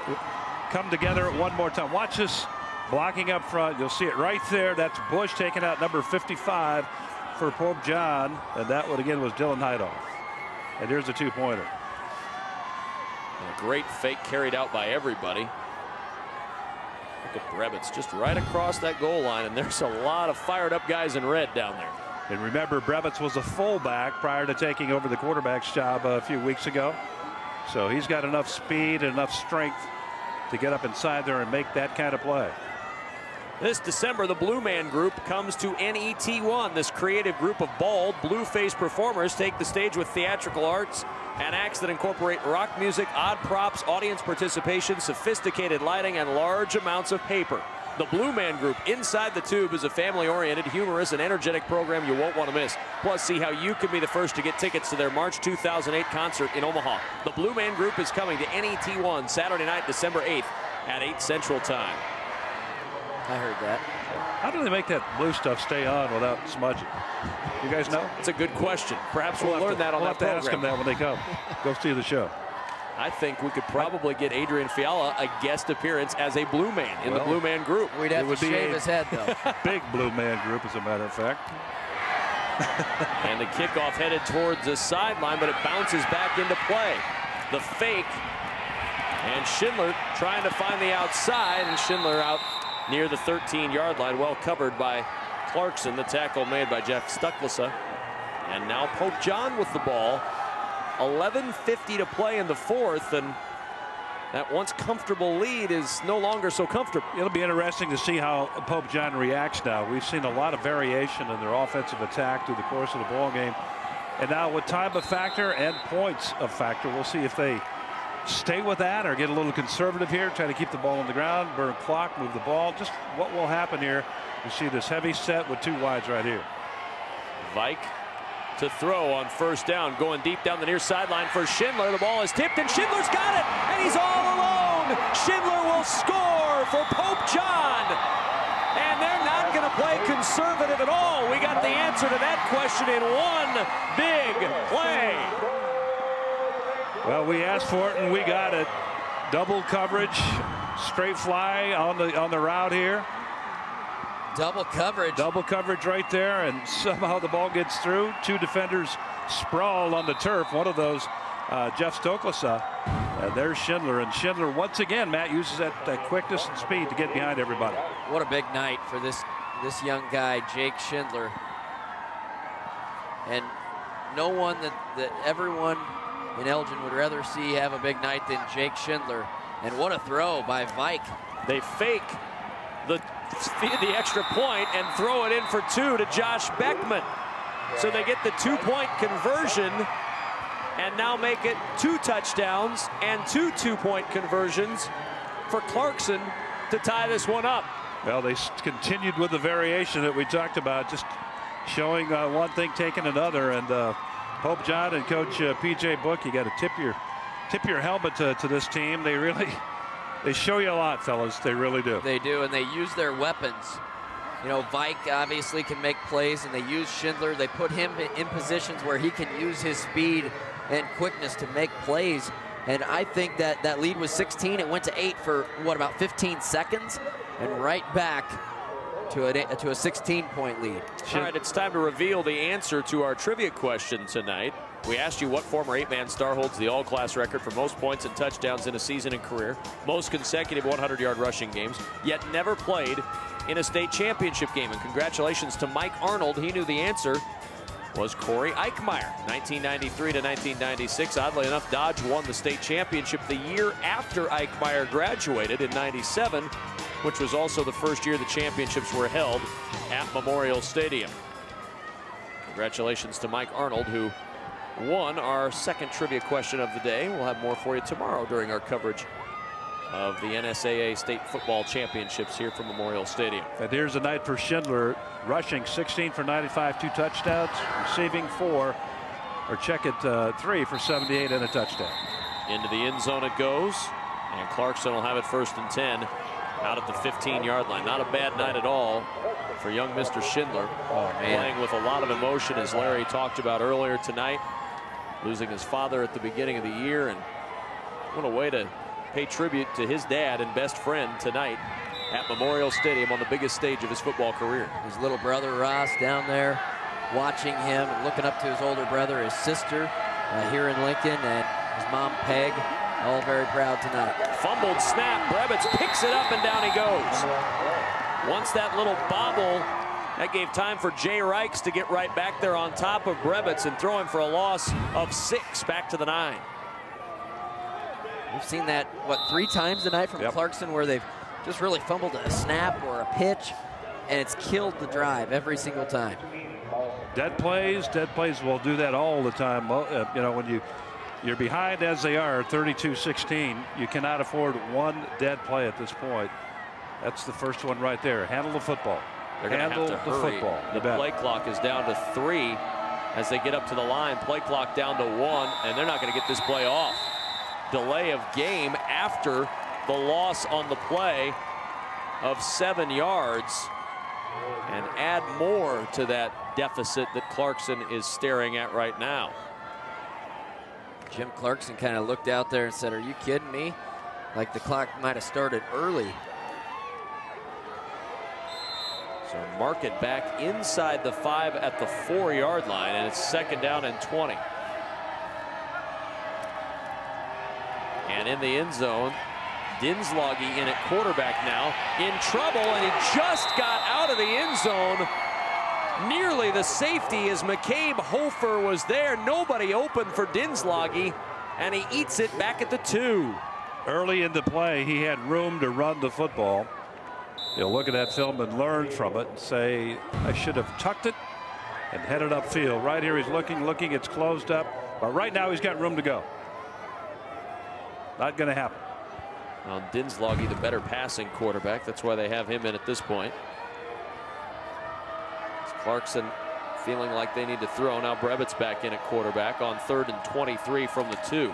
come together one more time. Watch this blocking up front. You'll see it right there. That's Bush taking out number 55 for Pope John, and that one again was Dylan Heidoff. And here's the 2-pointer. A great fake carried out by everybody. Look at Brabitz just right across that goal line, and there's a lot of fired up guys in red down there. And remember, Brabitz was a fullback prior to taking over the quarterback's job a few weeks ago. So he's got enough speed and enough strength to get up inside there and make that kind of play. This December, the Blue Man Group comes to NET1. This creative group of bald, blue-faced performers take the stage with theatrical arts and acts that incorporate rock music, odd props, audience participation, sophisticated lighting, and large amounts of paper. The Blue Man Group Inside the Tube is a family-oriented, humorous, and energetic program you won't want to miss. Plus, see how you can be the first to get tickets to their March 2008 concert in Omaha. The Blue Man Group is coming to NET1 Saturday night, December 8th at 8 Central Time. I heard that. How do they make that blue stuff stay on without smudging? You guys know? It's a good question. Perhaps we'll learn that on that program. We'll have to ask them that when they come. Go see the show. I think we could probably get Adrian Fiala a guest appearance as a Blue Man in the Blue Man Group. We'd have to shave his head, though. Big Blue Man Group, as a matter of fact. And the kickoff headed towards the sideline, but it bounces back into play. The fake. And Schindler trying to find the outside, and Schindler out near the 13-yard line, well covered by Clarkson. The tackle made by Jeff Stucklesa. And now Pope John with the ball. 11:50 to play in the fourth, and that once comfortable lead is no longer so comfortable. It'll be interesting to see how Pope John reacts now. We've seen a lot of variation in their offensive attack through the course of the ball game. And now with time of factor and points of factor, we'll see if they stay with that or get a little conservative here, try to keep the ball on the ground, burn clock, move the ball. Just what will happen here. You see this heavy set with 2 wides right here. Vike to throw on first down, going deep down the near sideline for Schindler. The ball is tipped, and Schindler's got it, and he's all alone. Schindler will score for Pope John. And they're not going to play conservative at all. We got the answer to that question in one big play. Well, we asked for it, and we got it. Double coverage, straight fly on the route here. Double coverage. Double coverage right there, and somehow the ball gets through. 2 defenders sprawl on the turf. One of those, Jeff Stucklesa. And there's Schindler. And Schindler, once again, Matt, uses that quickness and speed to get behind everybody. What a big night for this young guy, Jake Schindler. And no one that everyone in Elgin would rather see have a big night than Jake Schindler. And what a throw by Vike. They fake the extra point and throw it in for 2 to Josh Beckman. So they get the 2-point conversion and now make it 2 touchdowns and 2 2-point conversions for Clarkson to tie this one up. Well, they continued with the variation that we talked about, just showing one thing, taking another. And Pope John and Coach P.J. Book, you got to tip your helmet to this team. They show you a lot, fellas. They really do. They do, and they use their weapons. You know, Vike obviously can make plays, and they use Schindler. They put him in positions where he can use his speed and quickness to make plays. And I think that lead was 16. It went to 8 for, what, about 15 seconds? And right back to a 16-point lead. All right, it's time to reveal the answer to our trivia question tonight. We asked you what former 8-man star holds the all-class record for most points and touchdowns in a season and career, most consecutive 100-yard rushing games, yet never played in a state championship game. And congratulations to Mike Arnold. He knew the answer was Corey Eichmeyer. 1993 to 1996. Oddly enough, Dodge won the state championship the year after Eichmeyer graduated in 97, which was also the first year the championships were held at Memorial Stadium. Congratulations to Mike Arnold, who won our second trivia question of the day. We'll have more for you tomorrow during our coverage of the NSAA State Football Championships here from Memorial Stadium. And here's a night for Schindler, rushing 16 for 95, 2 touchdowns, receiving 4, or check it, 3 for 78 and a touchdown. Into the end zone it goes, and Clarkson will have it 1st and 10 out at the 15-yard line. Not a bad night at all for young Mr. Schindler. Playing with a lot of emotion, as Larry talked about earlier tonight, losing his father at the beginning of the year, and what a way to pay tribute to his dad and best friend tonight at Memorial Stadium on the biggest stage of his football career. His little brother Ross down there watching him and looking up to his older brother, his sister here in Lincoln, and his mom Peg, all very proud tonight. Fumbled snap, Brevitz picks it up and down he goes. Once that little bobble, that gave time for Jay Reichs to get right back there on top of Brevitz and throw him for a loss of 6 back to the 9. We've seen that, what, 3 times tonight from Clarkson, where they've just really fumbled a snap or a pitch, and it's killed the drive every single time. Dead plays will do that all the time. You know, when you're behind as they are, 32-16, you cannot afford one dead play at this point. That's the first one right there. Handle the football. They're going to have to hurry. The play clock is down to 3 as they get up to the line. Play clock down to 1, and they're not going to get this play off. Delay of game after the loss on the play of 7 yards, and add more to that deficit that Clarkson is staring at right now. Jim Clarkson kind of looked out there and said, "Are you kidding me?" Like the clock might have started early. So mark it back inside the 5 at the 4-yard line, and it's 2nd down and 20. And in the end zone, Dinslage in at quarterback now, in trouble, and he just got out of the end zone. Nearly the safety as McCabe Hofer was there. Nobody open for Dinslage, and he eats it back at the 2. Early in the play, he had room to run the football. He'll look at that film and learn from it and say, I should have tucked it and headed upfield. Right here he's looking, it's closed up. But right now he's got room to go. Not going to happen. Well, Dinslage, the better passing quarterback. That's why they have him in at this point. Clarkson feeling like they need to throw. Now Brevitz back in at quarterback on 3rd and 23 from the 2.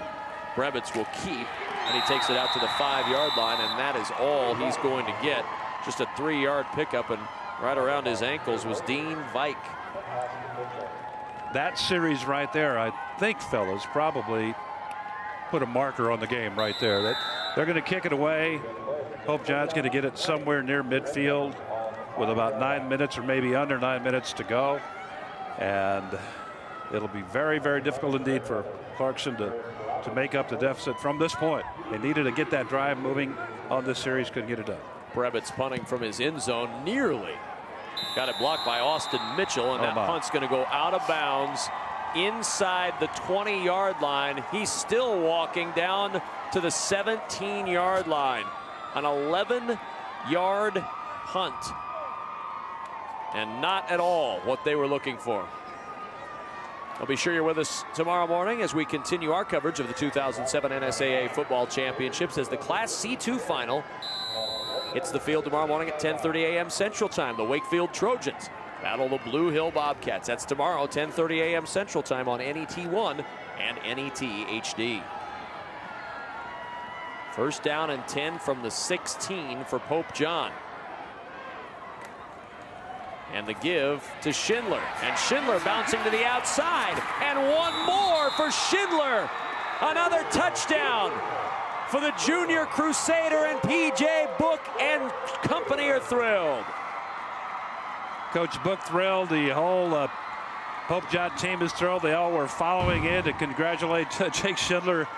Brevitz will keep, and he takes it out to the 5-yard line, and that is all he's going to get. Just a 3-yard pickup, and right around his ankles was Dean Vike. That series right there, I think, fellas, probably put a marker on the game right there. They're going to kick it away. Pope John's going to get it somewhere near midfield with about 9 minutes or maybe under 9 minutes to go. And it'll be very, very difficult indeed for Clarkson to make up the deficit from this point. They needed to get that drive moving on this series, couldn't get it done. Brevitz punting from his end zone, nearly got it blocked by Austin Mitchell, and that punt's going to go out of bounds inside the 20-yard line. He's still walking down to the 17-yard line. An 11-yard punt, and not at all what they were looking for. Well, be sure you're with us tomorrow morning as we continue our coverage of the 2007 NSAA Football Championships as the Class C2 final hits the field tomorrow morning at 10:30 a.m. Central Time. The Wakefield Trojans battle the Blue Hill Bobcats. That's tomorrow, 10:30 a.m. Central Time on NET1 and NET HD. First down and 10 from the 16 for Pope John. And the give to Schindler. And Schindler bouncing to the outside. And one more for Schindler. Another touchdown for the junior Crusader, and P.J. Book and company are thrilled. Coach Book thrilled. The whole Pope John team is thrilled. They all were following in to congratulate Jake Schindler.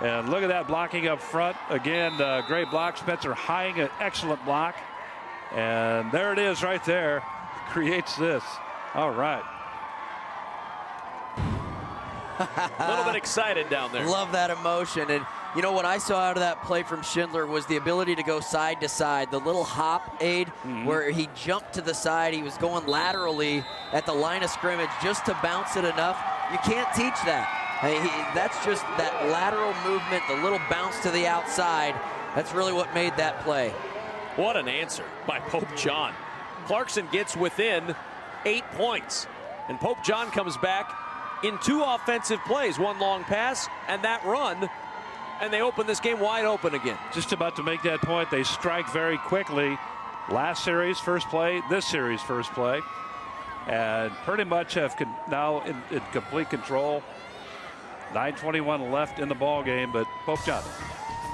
And look at that blocking up front. Again, great block. Spencer Hying, an excellent block. And there it is right there. Creates this. All right. A little bit excited down there. Love that emotion. And you know what I saw out of that play from Schindler was the ability to go side to side. The little hop aid where he jumped to the side. He was going laterally at the line of scrimmage just to bounce it enough. You can't teach that. That's just that lateral movement, the little bounce to the outside. That's really what made that play. What an answer by Pope John. Clarkson gets within 8 points. And Pope John comes back in 2 offensive plays. One long pass and that run. And they open this game wide open again. Just about to make that point. They strike very quickly. Last series, first play. This series, first play. And pretty much have now in complete control. 9:21 left in the ball game, but Pope John.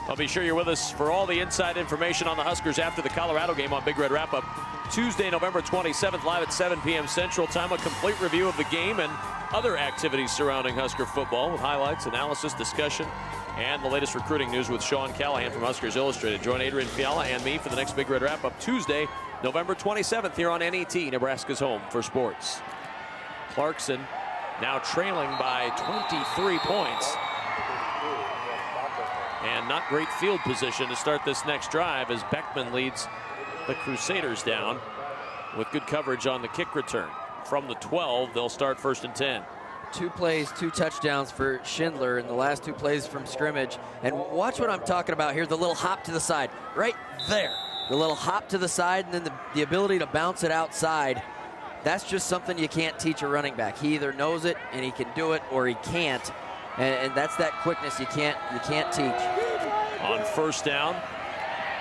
I'll be sure you're with us for all the inside information on the Huskers after the Colorado game on Big Red Wrap-Up. Tuesday, November 27th, live at 7 p.m. Central Time. A complete review of the game and other activities surrounding Husker football with highlights, analysis, discussion, and the latest recruiting news with Sean Callahan from Huskers Illustrated. Join Adrian Fiala and me for the next Big Red Wrap-Up Tuesday, November 27th here on NET, Nebraska's home for sports. Clarkson now trailing by 23 points. And not great field position to start this next drive as Beckman leads the Crusaders down with good coverage on the kick return. From the 12, they'll start 1st and 10. 2 plays, 2 touchdowns for Schindler in the last 2 plays from scrimmage. And watch what I'm talking about here, the little hop to the side, right there. The little hop to the side and then the ability to bounce it outside. That's just something you can't teach a running back. He either knows it and he can do it or he can't. And that's that quickness you can't teach. On first down,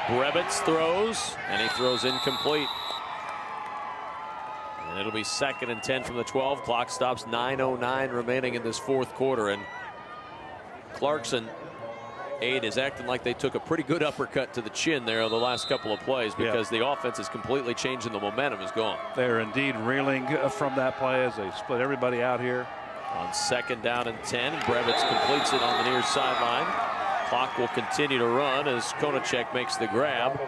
Brevitz throws, and he throws incomplete. And it'll be 2nd and 10 from the 12. Clock stops, 9:09 remaining in this 4th quarter. And Clarkson, Aid, is acting like they took a pretty good uppercut to the chin there on the last couple of plays because the offense is completely changing. The momentum is gone. They're indeed reeling from that play as they split everybody out here. On 2nd down and 10, Brevitz completes it on the near sideline. Clock will continue to run as Konachek makes the grab.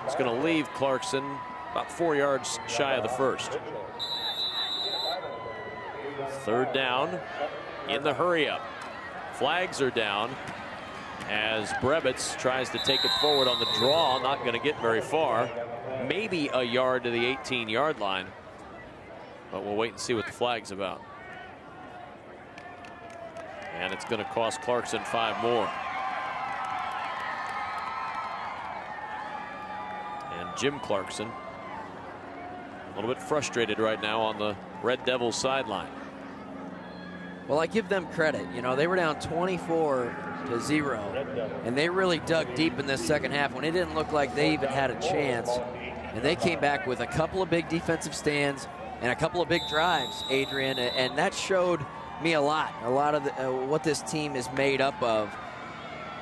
It's going to leave Clarkson about 4 yards shy of the 1st. 3rd down in the hurry up. Flags are down as Brevitz tries to take it forward on the draw. Not going to get very far. Maybe a yard to the 18-yard line. But we'll wait and see what the flag's about. And it's going to cost Clarkson 5 more. And Jim Clarkson a little bit frustrated right now on the Red Devils sideline. Well, I give them credit. You know, they were down 24-0, and they really dug deep in this second half when it didn't look like they even had a chance. And they came back with a couple of big defensive stands and a couple of big drives, Adrian, and that showed me a lot of what this team is made up of.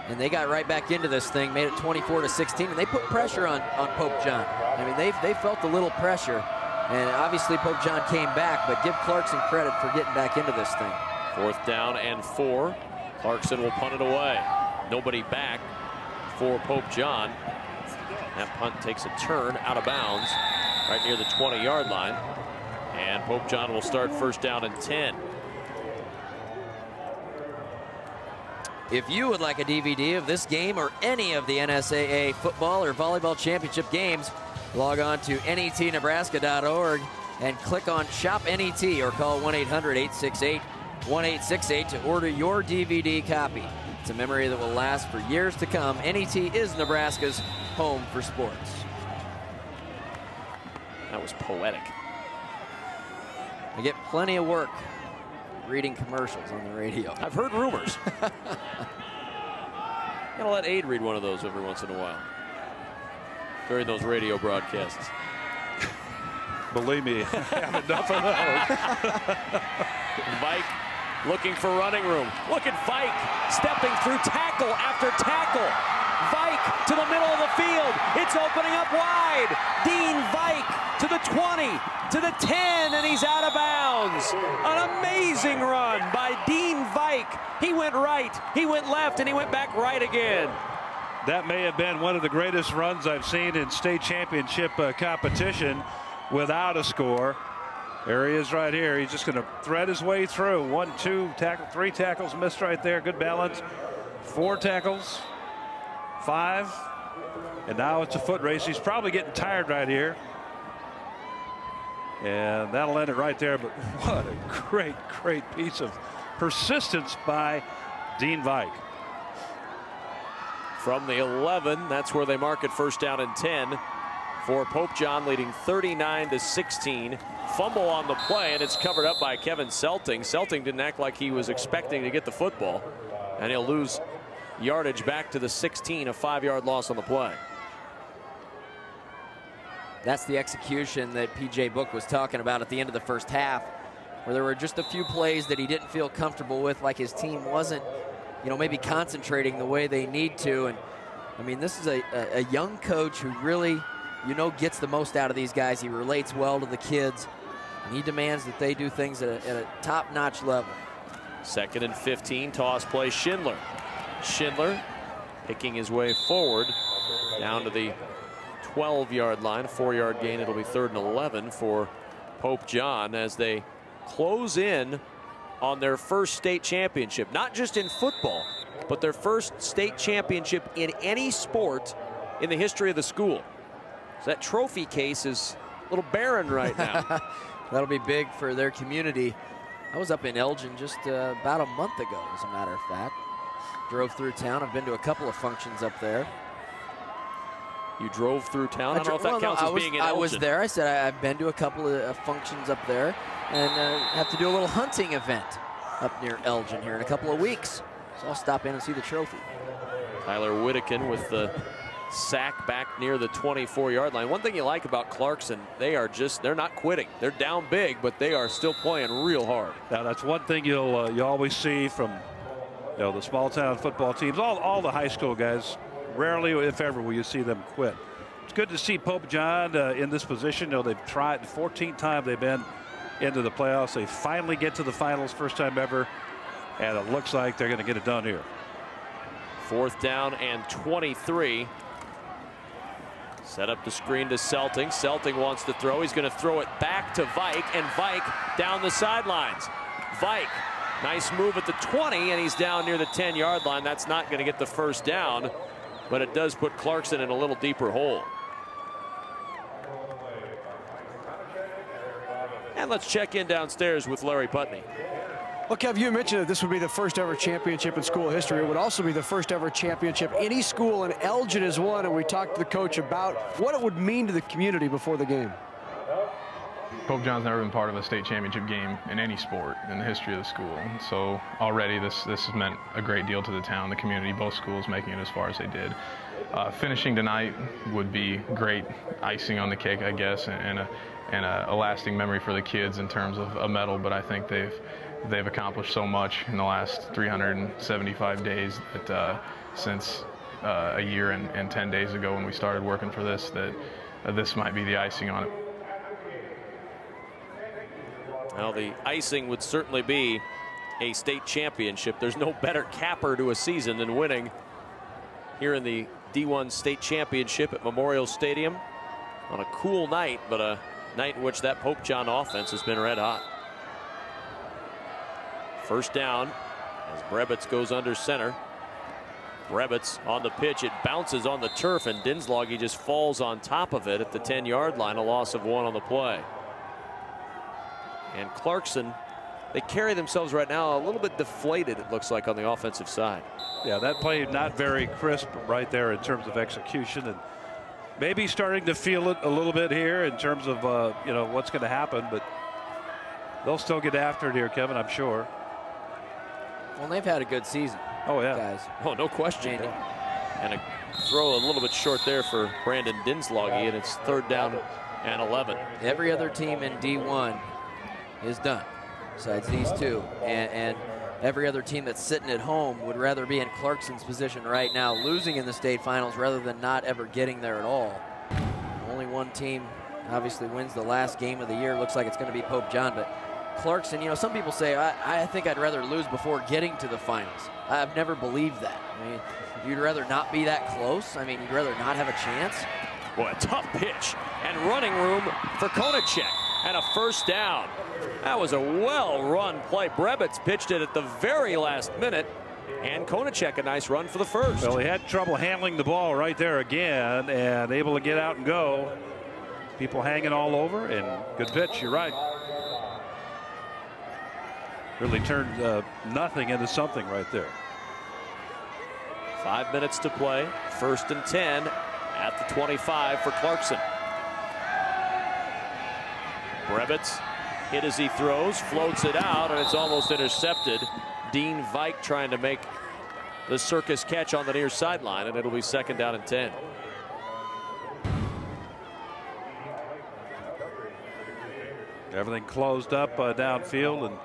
And they got right back into this thing, made it 24-16, and they put pressure on Pope John. I mean, they felt a little pressure, and obviously Pope John came back, but give Clarkson credit for getting back into this thing. 4th down and 4. Clarkson will punt it away. Nobody back for Pope John. That punt takes a turn out of bounds right near the 20-yard line. And Pope John will start 1st down and 10. If you would like a DVD of this game or any of the NSAA football or volleyball championship games, log on to netnebraska.org and click on Shop NET or call 1-800-868-1868 to order your DVD copy. It's a memory that will last for years to come. NET is Nebraska's home for sports. That was poetic. I get plenty of work reading commercials on the radio. I've heard rumors. Gotta let Aid read one of those every once in a while during those radio broadcasts. Believe me, I have enough of those. Vike looking for running room. Look at Vike stepping through tackle after tackle. Vike to the middle of the field. It's opening up wide. Dean Vike to the 20, to the 10, and he's out of bounds. An amazing run by Dean Vike. He went right, he went left, and he went back right again. That may have been one of the greatest runs I've seen in state championship competition without a score. There he is right here. He's just going to thread his way through. 1, 2, tackle, 3 tackles missed right there. Good balance. 4 tackles, 5, and now it's a foot race. He's probably getting tired right here. And that'll end it right there. But what a great, great piece of persistence by Dean Vike. From the 11, that's where they mark it first down and 10 for Pope John, leading 39-16. Fumble on the play, and it's covered up by Kevin Selting. Selting didn't act like he was expecting to get the football, and he'll lose yardage back to the 16, a 5-yard loss on the play. That's the execution that P.J. Book was talking about at the end of the first half, where there were just a few plays that he didn't feel comfortable with, like his team wasn't, maybe concentrating the way they need to. And I mean, this is a young coach who really, gets the most out of these guys. He relates well to the kids, and he demands that they do things at a top-notch level. 2nd and 15, toss play, Schindler. Schindler picking his way forward down to the 12-yard line, a 4-yard gain. It'll be 3rd and 11 for Pope John as they close in on their first state championship, not just in football, but their first state championship in any sport in the history of the school. So that trophy case is a little barren right now. That'll be big for their community. I was up in Elgin just about a month ago, as a matter of fact. Drove through town. I've been to a couple of functions up there. You drove through town? I don't know if that counts as being in Elgin. I was there. I said I've been to a couple of functions up there, and have to do a little hunting event up near Elgin here in a couple of weeks. So I'll stop in and see the trophy. Tyler Whittakin with the sack back near the 24-yard line. One thing you like about Clarkson, they're not quitting. They're down big, but they are still playing real hard. Now that's one thing you always see from the small town football teams, all the high school guys. Rarely, if ever, will you see them quit. It's good to see Pope John in this position. They've tried the 14th time they've been into the playoffs. They finally get to the finals, first time ever, and it looks like they're going to get it done here. 4th down and 23. Set up the screen to Selting. Selting wants to throw. He's going to throw it back to Vike, and Vike down the sidelines. Vike, nice move at the 20, and he's down near the 10-yard line. That's not going to get the first down, but it does put Clarkson in a little deeper hole. And let's check in downstairs with Larry Putney. Well, Kev, you mentioned that this would be the first ever championship in school history. It would also be the first ever championship any school in Elgin has won, and we talked to the coach about what it would mean to the community before the game. Pope John's never been part of a state championship game in any sport in the history of the school. So already this has meant a great deal to the town, the community, both schools making it as far as they did. Finishing tonight would be great icing on the cake, I guess, and a lasting memory for the kids in terms of a medal. But I think they've accomplished so much in the last 375 days that since a year and 10 days ago when we started working for this, that this might be the icing on it. Well, the icing would certainly be a state championship. There's no better capper to a season than winning here in the D1 state championship at Memorial Stadium on a cool night, but a night in which that Pope John offense has been red hot. First down as Brebitz goes under center. Brebitz on the pitch. It bounces on the turf, and Dinslage just falls on top of it at the 10-yard line. A loss of 1 on the play. And Clarkson, they carry themselves right now a little bit deflated, it looks like, on the offensive side. Yeah, that play not very crisp right there in terms of execution, and maybe starting to feel it a little bit here in terms of you know, what's going to happen, but they'll still get after it here, Kevin, I'm sure. Well, they've had a good season. Oh, yeah. Guys. Oh, no question. And a throw a little bit short there for Brandon Dinsloggy, and it's 3rd down and 11. Every other team in D1 is done, besides these two. And every other team that's sitting at home would rather be in Clarkson's position right now, losing in the state finals rather than not ever getting there at all. Only one team obviously wins the last game of the year. Looks like it's going to be Pope John, but Clarkson, you know, some people say, I think I'd rather lose before getting to the finals. I've never believed that. I mean, you'd rather not be that close? I mean, you'd rather not have a chance? Boy, a tough pitch and running room for Konachek, and a 1st down. That was a well-run play. Brebitz pitched it at the very last minute, and Konachek a nice run for the 1st. Well, he had trouble handling the ball right there again and able to get out and go. People hanging all over, and good pitch, you're right. Really turned nothing into something right there. 5 minutes to play. 1st and 10 at the 25 for Clarkson. Brebitz hit as he throws, floats it out, and it's almost intercepted. Dean Vike trying to make the circus catch on the near sideline, and it'll be 2nd down and 10. Everything closed up downfield, and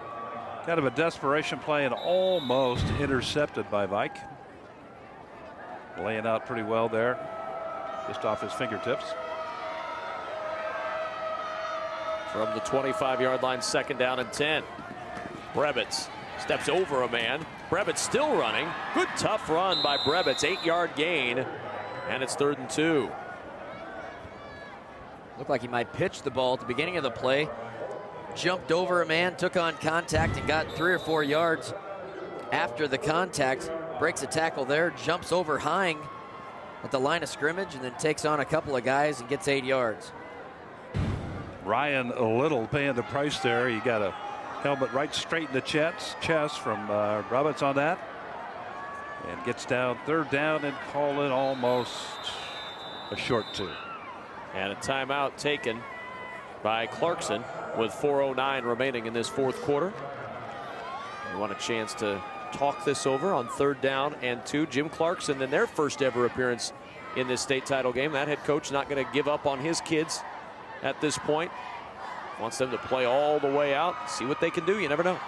kind of a desperation play and almost intercepted by Vike. Laying out pretty well there, just off his fingertips. From the 25-yard line, 2nd down and 10. Brebitz steps over a man. Brebitz still running. Good tough run by Brebitz. 8-yard gain, and it's 3rd and 2. Looked like he might pitch the ball at the beginning of the play. Jumped over a man, took on contact, and got 3 or 4 yards after the contact. Breaks a tackle there, jumps over Hine at the line of scrimmage, and then takes on a couple of guys and gets 8 yards. Ryan Little paying the price there. He got a helmet right straight in the chest from Roberts on that, and gets down 3rd down and call it almost a short 2. And a timeout taken by Clarkson with 4:09 remaining in this 4th quarter. We want a chance to talk this over on 3rd down and 2. Jim Clarkson in their first ever appearance in this state title game. That head coach not going to give up on his kids at this point. Wants them to play all the way out, see what they can do. You never know.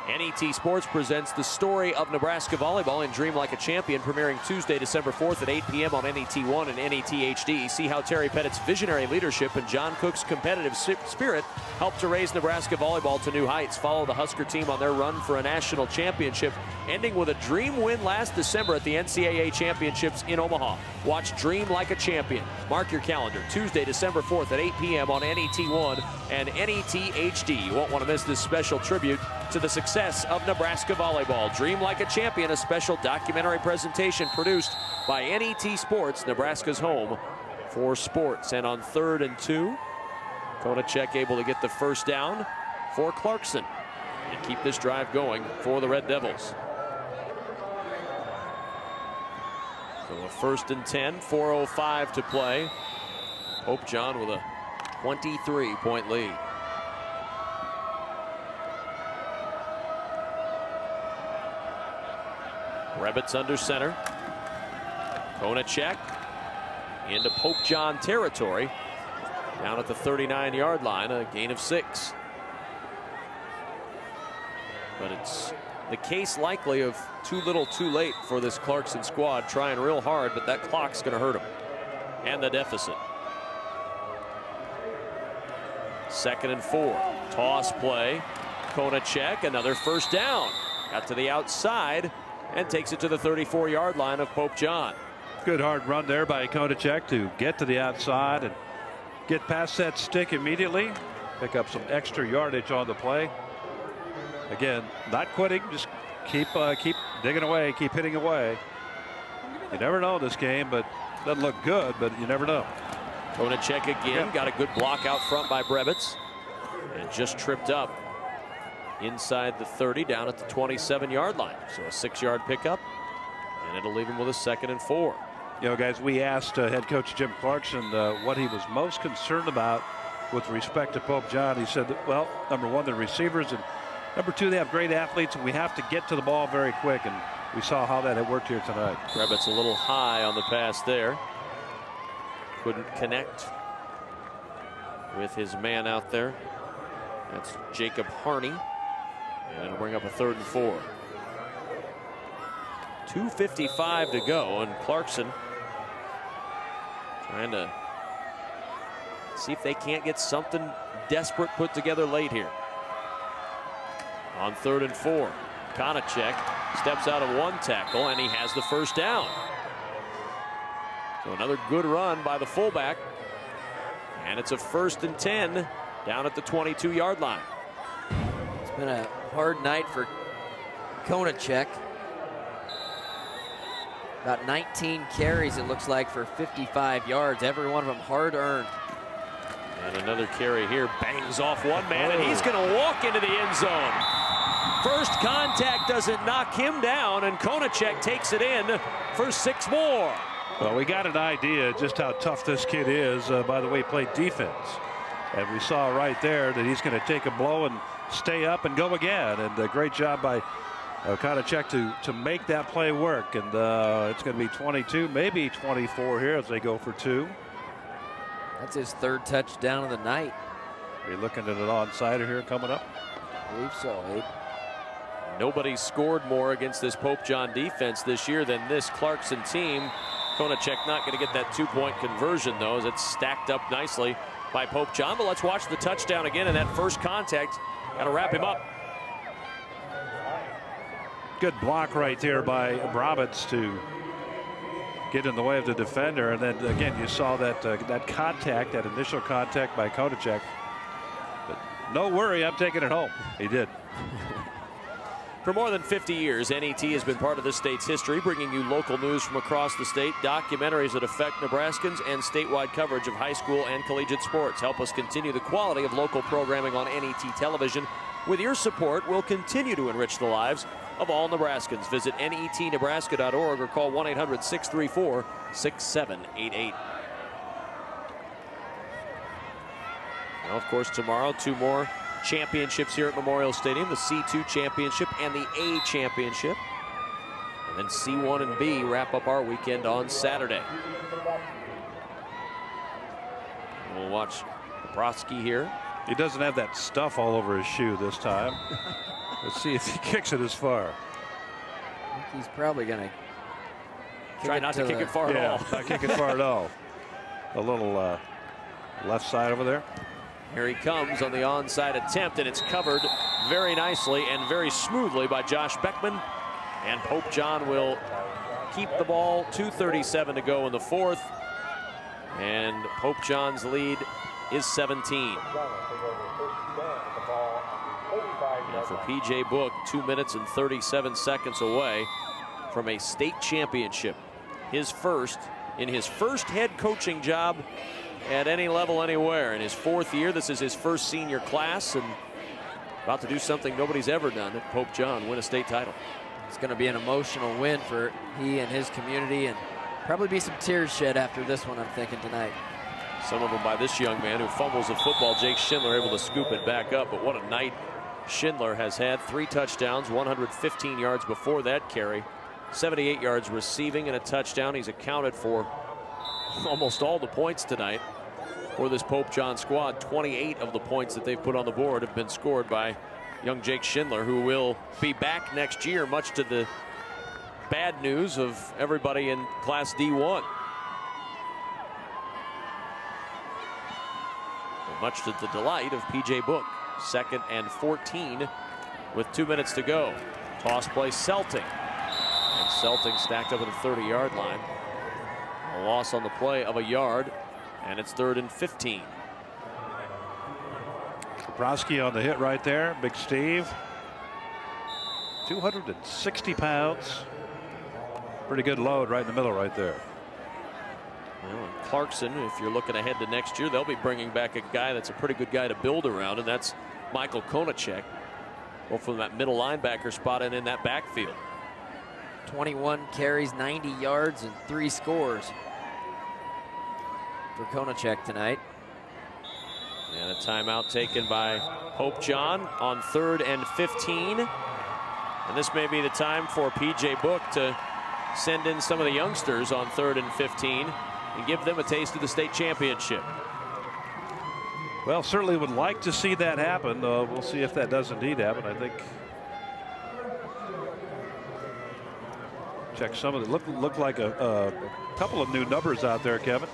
NET Sports presents the story of Nebraska volleyball in Dream Like a Champion, premiering Tuesday, December 4th at 8 p.m. on NET1 and NET HD. See how Terry Pettit's visionary leadership and John Cook's competitive spirit helped to raise Nebraska volleyball to new heights. Follow the Husker team on their run for a national championship, ending with a dream win last December at the NCAA Championships in Omaha. Watch Dream Like a Champion. Mark your calendar, Tuesday, December 4th at 8 p.m. on NET1 and NET HD. You won't want to miss this special tribute to the success of Nebraska volleyball. Dream Like a Champion, a special documentary presentation produced by NET Sports, Nebraska's home for sports. And on 3rd and 2, Konachek able to get the 1st down for Clarkson and keep this drive going for the Red Devils. So a 1st and 10, 4:05 to play. Pope John with a 23-point lead. Brebitz under center. Konachek into Pope John territory. Down at the 39-yard line, a gain of 6. But it's the case likely of too little too late for this Clarkson squad, trying real hard, but that clock's going to hurt them. And the deficit. 2nd and 4. Toss play. Konachek, another 1st down. Got to the outside and takes it to the 34-yard line of Pope John. Good hard run there by Konachek to get to the outside and get past that stick immediately. Pick up some extra yardage on the play. Again, not quitting, just keep digging away, keep hitting away. You never know this game, but doesn't look good, but you never know. Konachek again, got a good block out front by Brebitz. and just tripped up inside the 30 down at the 27-yard line. So a 6-yard pickup, and it'll leave him with a 2nd and 4. You know, guys, we asked head coach Jim Clarkson what he was most concerned about with respect to Pope John. He said that, well, number one, the receivers, and number two, they have great athletes, and we have to get to the ball very quick, and we saw how that had worked here tonight. Krebitz a little high on the pass there. Couldn't connect with his man out there. That's Jacob Harney. And it'll bring up a 3rd and 4. 2:55 to go, and Clarkson trying to see if they can't get something desperate put together late here. On 3rd and 4, Konachek steps out of one tackle, and he has the 1st down. So another good run by the fullback, and it's a 1st and 10 down at the 22-yard line. It's been a hard night for Konachek. About 19 carries, it looks like, for 55 yards. Every one of them hard earned. And another carry here, bangs off one man, and he's going to walk into the end zone. First contact doesn't knock him down, and Konachek takes it in for 6 more. Well, we got an idea just how tough this kid is by the way he played defense. And we saw right there that he's going to take a blow and stay up and go again. And a great job by Konachek to make that play work. And it's going to be 22, maybe 24 here as they go for 2. That's his 3rd touchdown of the night. We're looking at an onside here coming up. I believe so, Abe. Nobody scored more against this Pope John defense this year than this Clarkson team. Konachek not going to get that 2-point conversion, though, as it's stacked up nicely by Pope John. But let's watch the touchdown again, and that first contact got to wrap him up. Good block right there by Brabitz to get in the way of the defender. And then again, you saw that that contact, that initial contact by Konachek. But no worry, I'm taking it home. He did. For more than 50 years, NET has been part of this state's history, bringing you local news from across the state, documentaries that affect Nebraskans, and statewide coverage of high school and collegiate sports. Help us continue the quality of local programming on NET television. With your support, we'll continue to enrich the lives of all Nebraskans. Visit netnebraska.org or call 1-800-634-6788. Now, of course, tomorrow, 2 more championships here at Memorial Stadium, the C2 championship and the A championship. And then C1 and B wrap up our weekend on Saturday. We'll watch Brodsky here. He doesn't have that stuff all over his shoe this time. Let's see if he kicks it as far. I think he's probably going to try not to kick it far at all. Not kick it far at all. A little left side over there. Here he comes on the onside attempt, and it's covered very nicely and very smoothly by Josh Beckman. And Pope John will keep the ball. 2:37 to go in the 4th. And Pope John's lead is 17. And for P.J. Book, 2 minutes and 37 seconds away from a state championship. His first, in his first head coaching job at any level anywhere. In his 4th year, this is his first senior class, and about to do something nobody's ever done at Pope John, win a state title. It's going to be an emotional win for he and his community, and probably be some tears shed after this one, I'm thinking, tonight. Some of them by this young man who fumbles the football. Jake Schindler able to scoop it back up, but what a night Schindler has had. 3 touchdowns, 115 yards before that carry, 78 yards receiving and a touchdown. He's accounted for almost all the points tonight for this Pope John squad. 28 of the points that they've put on the board have been scored by young Jake Schindler, who will be back next year, much to the bad news of everybody in Class D1. Much to the delight of P.J. Book. 2nd and 14 with 2 minutes to go. Toss play Selting. And Selting stacked up at the 30-yard line. A loss on the play of a yard, and it's 3rd and 15. Brodsky on the hit right there. Big Steve. 260 pounds. Pretty good load right in the middle right there. Well, and Clarkson, if you're looking ahead to next year, they'll be bringing back a guy that's a pretty good guy to build around, and that's Michael Konachek. Well, from that middle linebacker spot and in that backfield. 21 carries, 90 yards, and 3 scores for Konachek tonight. And a timeout taken by Pope John on 3rd and 15. And this may be the time for P.J. Book to send in some of the youngsters on 3rd and 15 and give them a taste of the state championship. Well, certainly would like to see that happen. We'll see if that does indeed happen. I think. Check some of it. Look like a couple of new numbers out there, Kevin.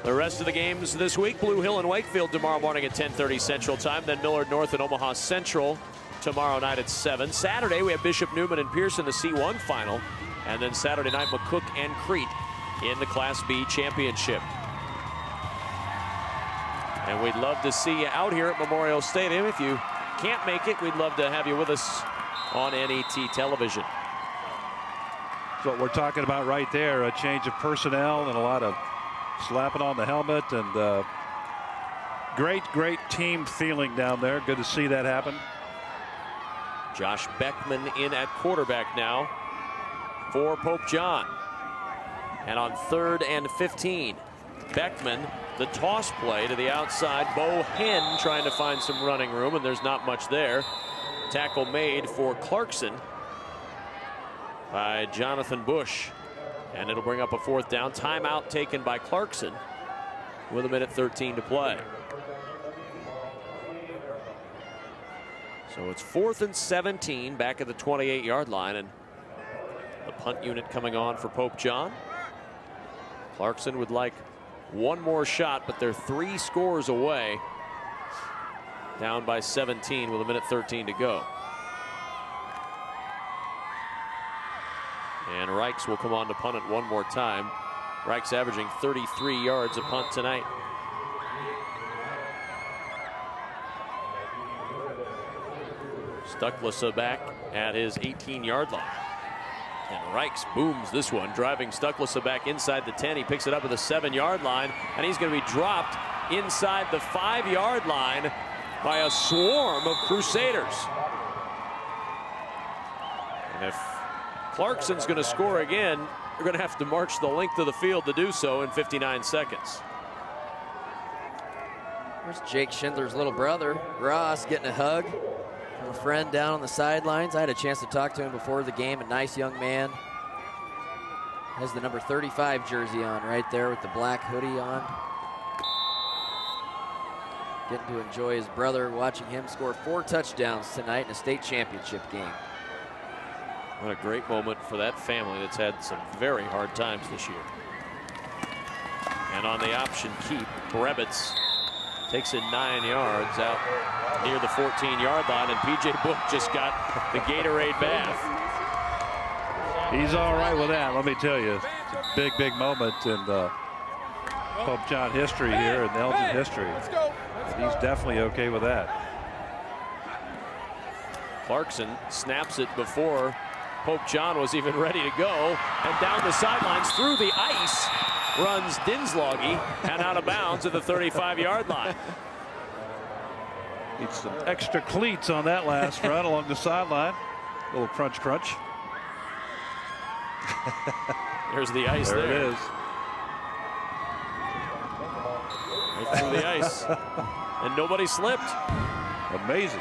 The rest of the games this week: Blue Hill and Wakefield tomorrow morning at 10:30 Central Time. Then Millard North and Omaha Central tomorrow night at 7. Saturday we have Bishop Neumann and Pearson, the C1 final, and then Saturday night McCook and Crete in the Class B championship. And we'd love to see you out here at Memorial Stadium. If you can't make it, we'd love to have you with us on NET television. That's what we're talking about right there. A change of personnel and a lot of slapping on the helmet, and great team feeling down there. Good to see that happen. Josh Beckman in at quarterback now for Pope John. And on 3rd and 15, Beckman, the toss play to the outside. Bo Hen trying to find some running room, and there's not much there. Tackle made for Clarkson by Jonathan Bush. And it'll bring up a 4th down. Timeout taken by Clarkson with 1:13 to play. So it's 4th and 17 back at the 28-yard line, and the punt unit coming on for Pope John. Clarkson would like one more shot, but they're 3 scores away. Down by 17 with 1:13 to go. And Reichs will come on to punt it one more time. Reichs averaging 33 yards a punt tonight. Stuckless back at his 18-yard line. And Reichs booms this one, driving Stuckless back inside the 10. He picks it up at the 7-yard line, and he's going to be dropped inside the 5-yard line by a swarm of Crusaders. And if Clarkson's going to score again, they're going to have to march the length of the field to do so in 59 seconds. There's Jake Schindler's little brother, Ross, getting a hug from a friend down on the sidelines. I had a chance to talk to him before the game. A nice young man. Has the number 35 jersey on right there with the black hoodie on. Getting to enjoy his brother, watching him score 4 touchdowns tonight in a state championship game. What a great moment for that family that's had some very hard times this year. And on the option keep, Brebitz takes it 9 yards out near the 14-yard line, and P.J. Book just got the Gatorade bath. He's all right with that, let me tell you. It's a big moment in Pope John history here, and Elgin history. And he's definitely okay with that. Clarkson snaps it before Pope John was even ready to go, and down the sidelines through the ice runs Dinsloggy and out of bounds at the 35-yard line. Needs some extra cleats on that last run along the sideline. A little crunch. There's the ice there. There it is. Right through the ice. And nobody slipped. Amazing.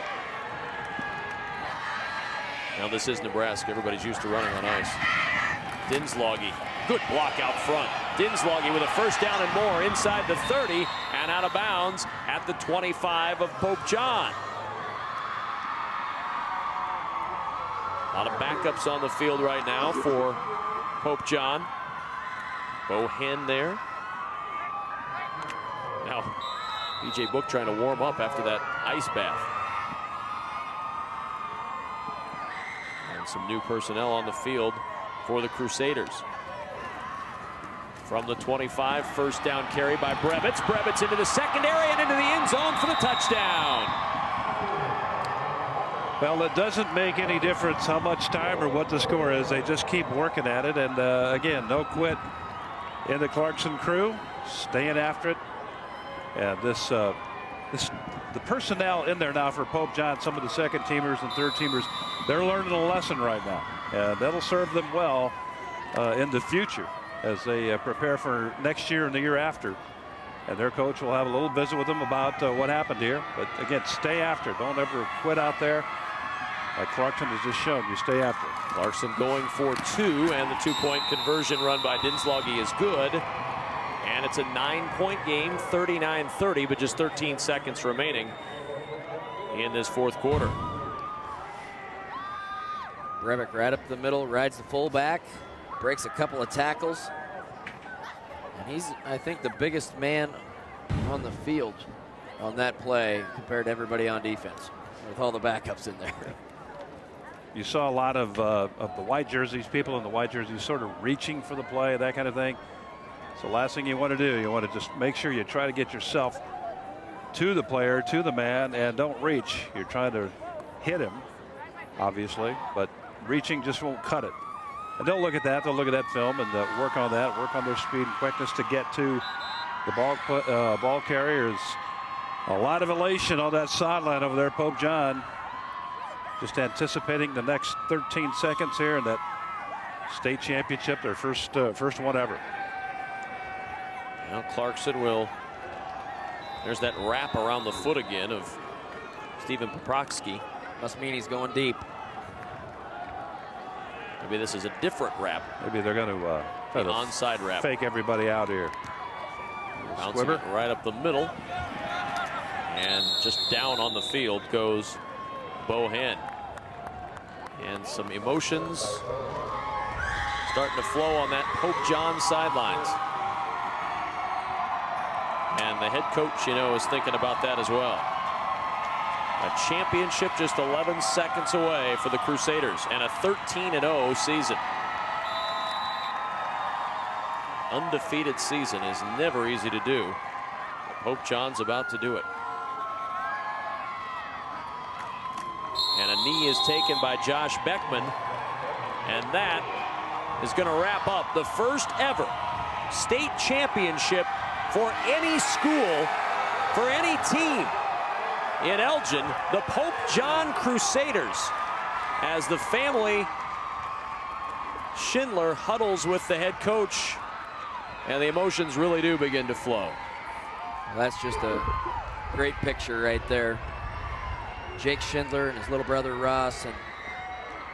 Now this is Nebraska. Everybody's used to running on ice. Dinsloggy, good block out front. Dinsloggy with a 1st down and more inside the 30 and out of bounds at the 25 of Pope John. A lot of backups on the field right now for Pope John. Bo Hen there. Now P.J. Book trying to warm up after that ice bath. Some new personnel on the field for the Crusaders. From the 25, 1st down carry by Brebitz. Brebitz into the secondary and into the end zone for the touchdown. Well, it doesn't make any difference how much time or what the score is. They just keep working at it, and again, no quit in the Clarkson crew, staying after it. And the personnel in there now for Pope John, some of the second teamers and third teamers, they're learning a lesson right now. And that'll serve them well in the future as they prepare for next year and the year after. And their coach will have a little visit with them about what happened here. But again, stay after. Don't ever quit out there. Like Clarkson has just shown, you stay after. Clarkson going for 2, and the 2-point conversion run by Dinslage is good. And it's a 9-point game, 39-30, but just 13 seconds remaining in this fourth quarter. Brevick right up the middle, rides the fullback, breaks a couple of tackles. And he's, I think, the biggest man on the field on that play compared to everybody on defense, with all the backups in there. You saw a lot of the white jerseys, people in the white jerseys sort of reaching for the play, that kind of thing. So last thing you want to do, you want to just make sure you try to get yourself to the player, to the man, and don't reach. You're trying to hit him, obviously, but reaching just won't cut it. And they'll look at that. They'll look at that film and work on that, work on their speed and quickness to get to the ball carriers. A lot of elation on that sideline over there, Pope John. Just anticipating the next 13 seconds here in that state championship, their first one ever. Now Clarkson will. There's that wrap around the foot again of Stephen Poproksky. Must mean he's going deep. Maybe this is a different wrap. Maybe they're going to try to onside wrap. Fake everybody out here. Bouncing it right up the middle. And just down on the field goes Bohen. And some emotions starting to flow on that Pope John sidelines. And the head coach, you know, is thinking about that as well. A championship just 11 seconds away for the Crusaders, and a 13-0 season. Undefeated season is never easy to do. Pope John's about to do it. And a knee is taken by Josh Beckman, and that is going to wrap up the first ever state championship for any school, for any team in Elgin, the Pope John Crusaders, as the family Schindler huddles with the head coach, and the emotions really do begin to flow. Well, that's just a great picture right there. Jake Schindler and his little brother Ross, and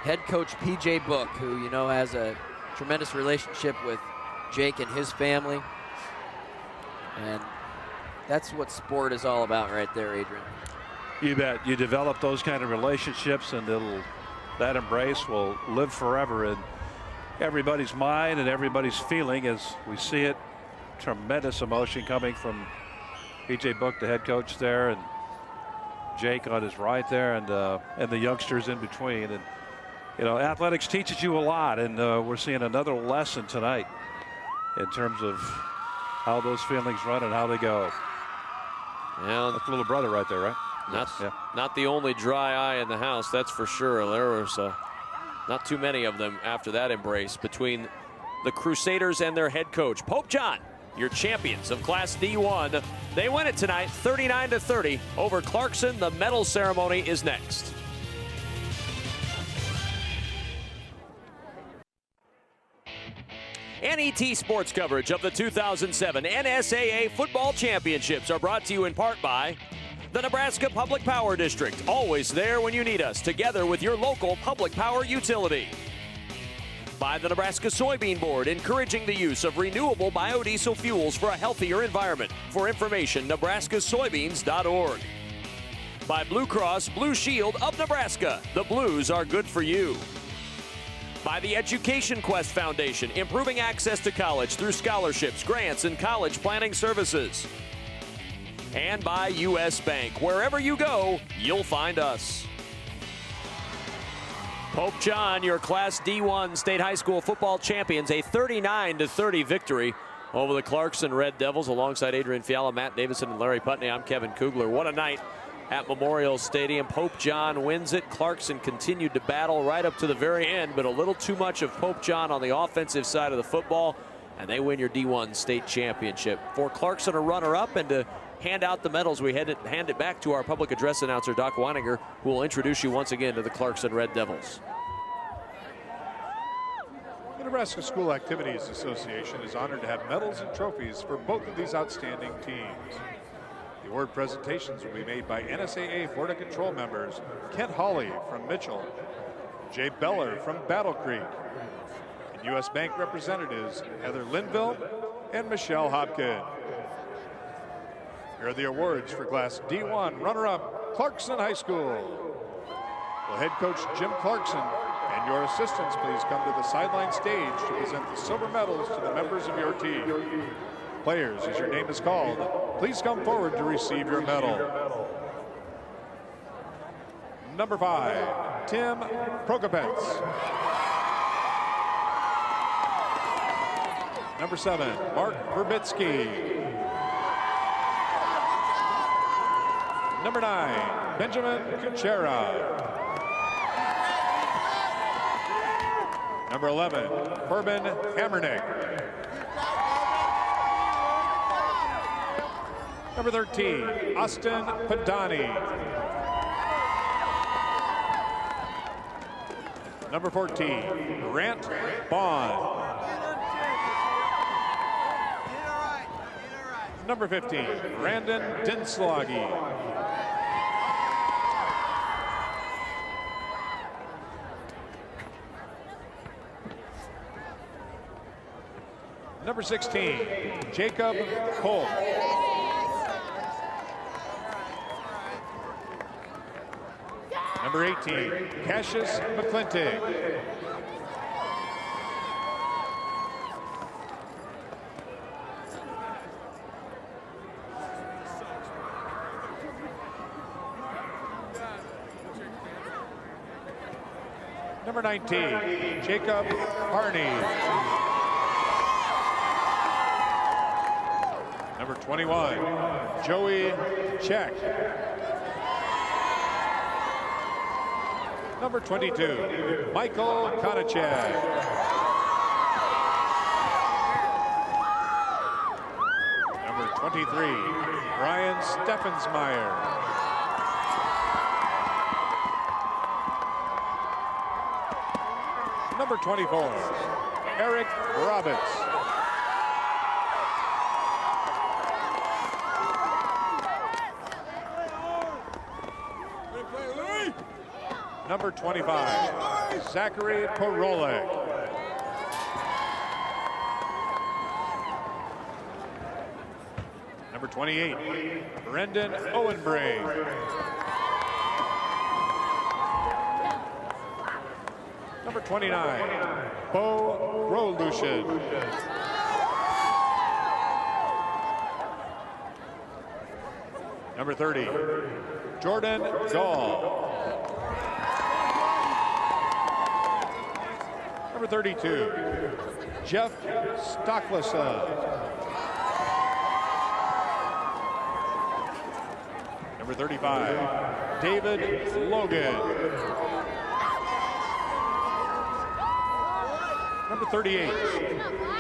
head coach P.J. Book, who you know has a tremendous relationship with Jake and his family. And that's what sport is all about right there, Adrian. You bet. You develop those kind of relationships, and that embrace will live forever in everybody's mind and everybody's feeling as we see it. Tremendous emotion coming from P.J. Book, the head coach there, and Jake on his right there, and the youngsters in between. And you know, athletics teaches you a lot, and we're seeing another lesson tonight in terms of how those feelings run and how they go. Yeah, that's little brother right there, right? Not the only dry eye in the house, that's for sure. There was not too many of them after that embrace between the Crusaders and their head coach. Pope John, your champions of Class D1. They win it tonight, 39-30 over Clarkson. The medal ceremony is next. NET Sports coverage of the 2007 NSAA Football Championships are brought to you in part by the Nebraska Public Power District, always there when you need us, together with your local public power utility. By the Nebraska Soybean Board, encouraging the use of renewable biodiesel fuels for a healthier environment. For information, nebraskasoybeans.org. By Blue Cross Blue Shield of Nebraska, the Blues are good for you. By the Education Quest Foundation, improving access to college through scholarships, grants, and college planning services. And by U.S. Bank, wherever you go, you'll find us. Pope John, your Class D1 State High School football champions, a 39-30 victory over the Clarkson Red Devils. Alongside Adrian Fiala, Matt Davison, and Larry Putney, I'm Kevin Kugler. What a night at Memorial Stadium. Pope John wins it. Clarkson continued to battle right up to the very end, but a little too much of Pope John on the offensive side of the football. and they win your D1 state championship. For Clarkson, a runner-up, and to hand out the medals, we hand it back to our public address announcer, Doc Weininger, who will introduce you once again to the Clarkson Red Devils. The Nebraska School Activities Association is honored to have medals and trophies for both of these outstanding teams. The award presentations will be made by NSAA Florida Control members Kent Hawley from Mitchell, Jay Beller from Battle Creek, and U.S. Bank representatives Heather Linville and Michelle Hopkin. Here are the awards for Class D1 runner-up, Clarkson High School. Will head coach Jim Clarkson and your assistants please come to the sideline stage to present the silver medals to the members of your team. Players, as your name is called, please come forward to receive your medal. Number 5, Tim Prokopets. Number 7, Mark Verbitsky. Number 9, Benjamin Kuchera. Number 11, Corbin Hammernick. Number 13, Austin Padani. Number 14, Grant Bond. Number 15, Brandon Dinslagi. Number 16, Jacob Holt. Number 18, Cassius McClintock. Number 19, Jacob Harney. Number 21, Joey Check. Number 22, Michael Konachek. Number 23, Brian Steffensmeyer. Number 24, Eric Roberts. Number 25, Zachary Porolek. Number 28, Brendan Owenbray. Number 29, Bo Grolushin. Number 30, Jordan Gall. Number 32, Jeff Stocklesa. Number 35, David Logan. Number 38,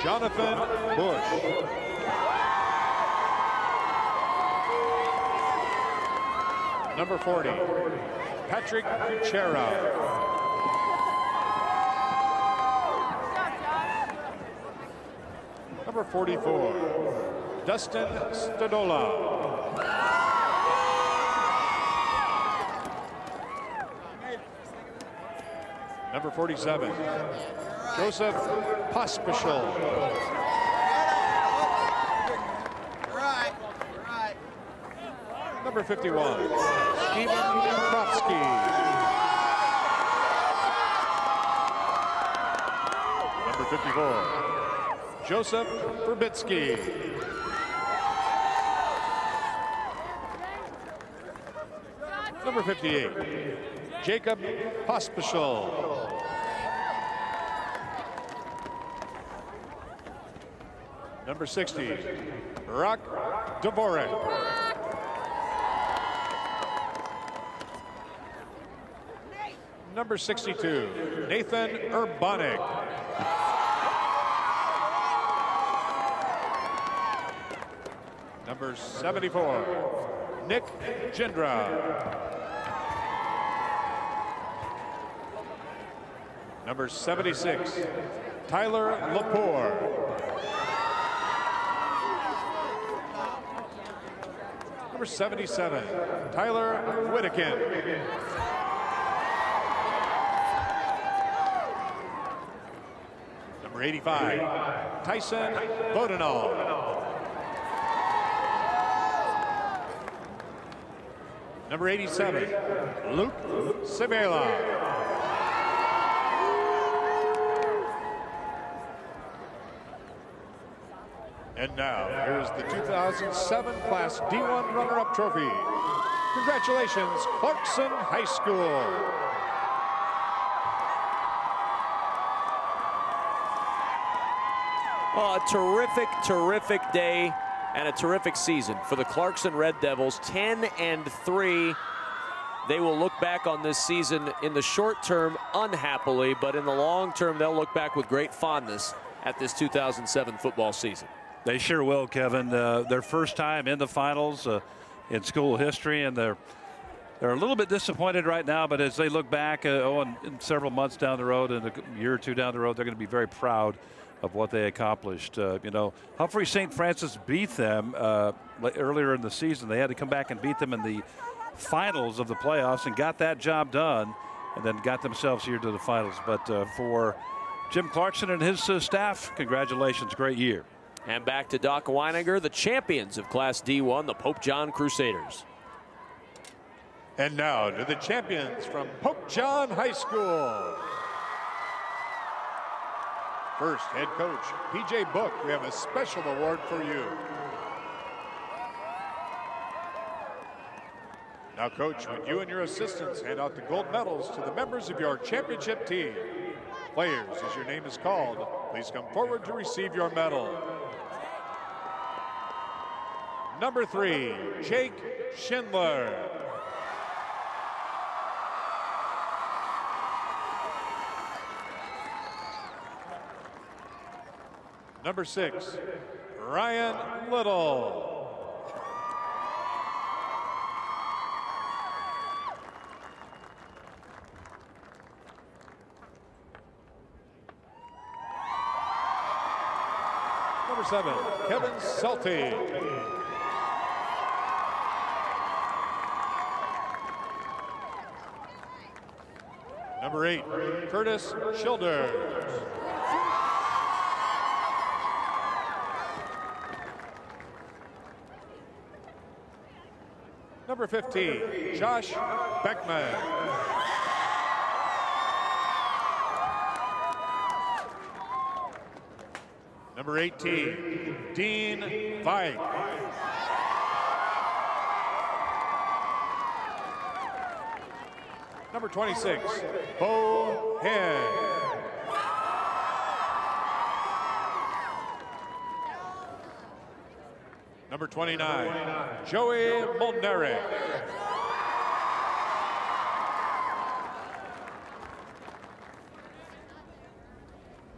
Jonathan Bush. Number 40, Patrick Kuchera. Number 44, Dustin Stadola. Number 47, Joseph Pospischal. Number 51, Stephen Kropsky. Number 54, Joseph Verbitsky. Number 58, Jacob Pospischal. Number 60, Brock Dvorak. Number 62, Nathan Urbanik. Number 74, Nick Jindra. Number 76, Tyler Lepore. Number 77, Tyler Whittakin. Number 85, Tyson Bodenall. Number 87, Luke Sabela. And now, here's the 2007 Class D1 runner-up trophy. Congratulations, Clarkson High School. Oh, a terrific, terrific day and a terrific season for the Clarkson Red Devils. 10-3. They will look back on this season in the short term unhappily, but in the long term, they'll look back with great fondness at this 2007 football season. They sure will, Kevin. Their first time in the finals in school history, and they're a little bit disappointed right now, but as they look back in several months down the road and a year or two down the road, they're going to be very proud of what they accomplished. You know, Humphrey St. Francis beat them earlier in the season. They had to come back and beat them in the finals of the playoffs and got that job done, and then got themselves here to the finals. But for Jim Clarkson and his staff, congratulations, great year. And back to Doc Weininger, the champions of Class D1, the Pope John Crusaders. And now to the champions from Pope John High School. First, head coach P.J. Book, we have a special award for you. Now, Coach, would you and your assistants hand out the gold medals to the members of your championship team? Players, as your name is called, please come forward to receive your medal. Number 3, Jake Schindler. Number 6, Ryan Little. Number 7, Kevin Selty. Number 8, Curtis Childers. Number 15, Josh Beckman. Number 18, Dean Vike. Number 26, Bo Hen. Number 29, Joey Molnaric.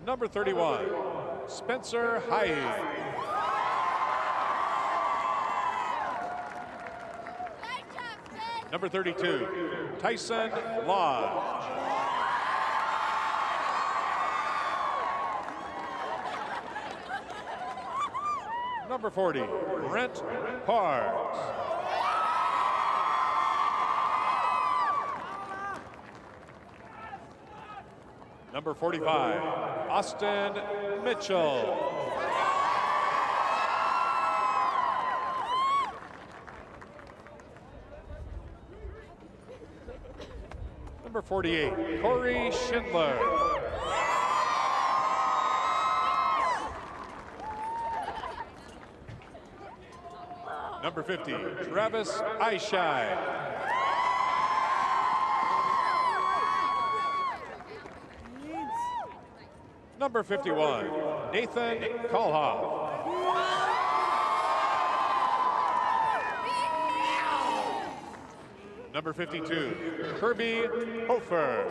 Number 31, Spencer Hyde. Number 32, Tyson Lodge. Number 40, Brent Parks. Number 45, Austin Mitchell. Number 48, Corey Schindler. Number 50, Travis Ishai. Number 51, Nathan Kalhoff. Number 52, Kirby Hofer.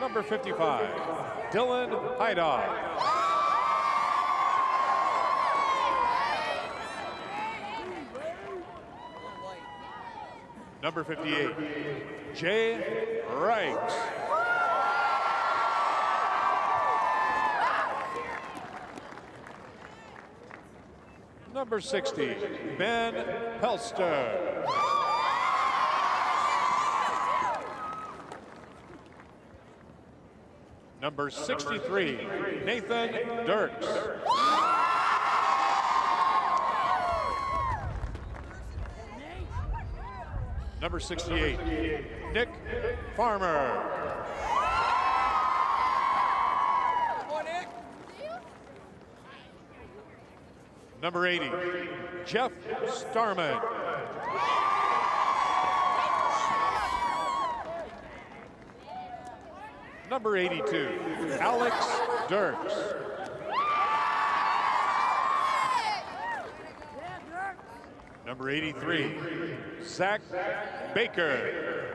number 55, Dylan Hydock. Number 58, Jay Reichs. Number 60, Ben Pelster. Number 63, Nathan Dirks. Number 68, Nick Farmer. Number 80, Jeff Starman. Number 82, Alex Dirks. Number 83, Zach Baker.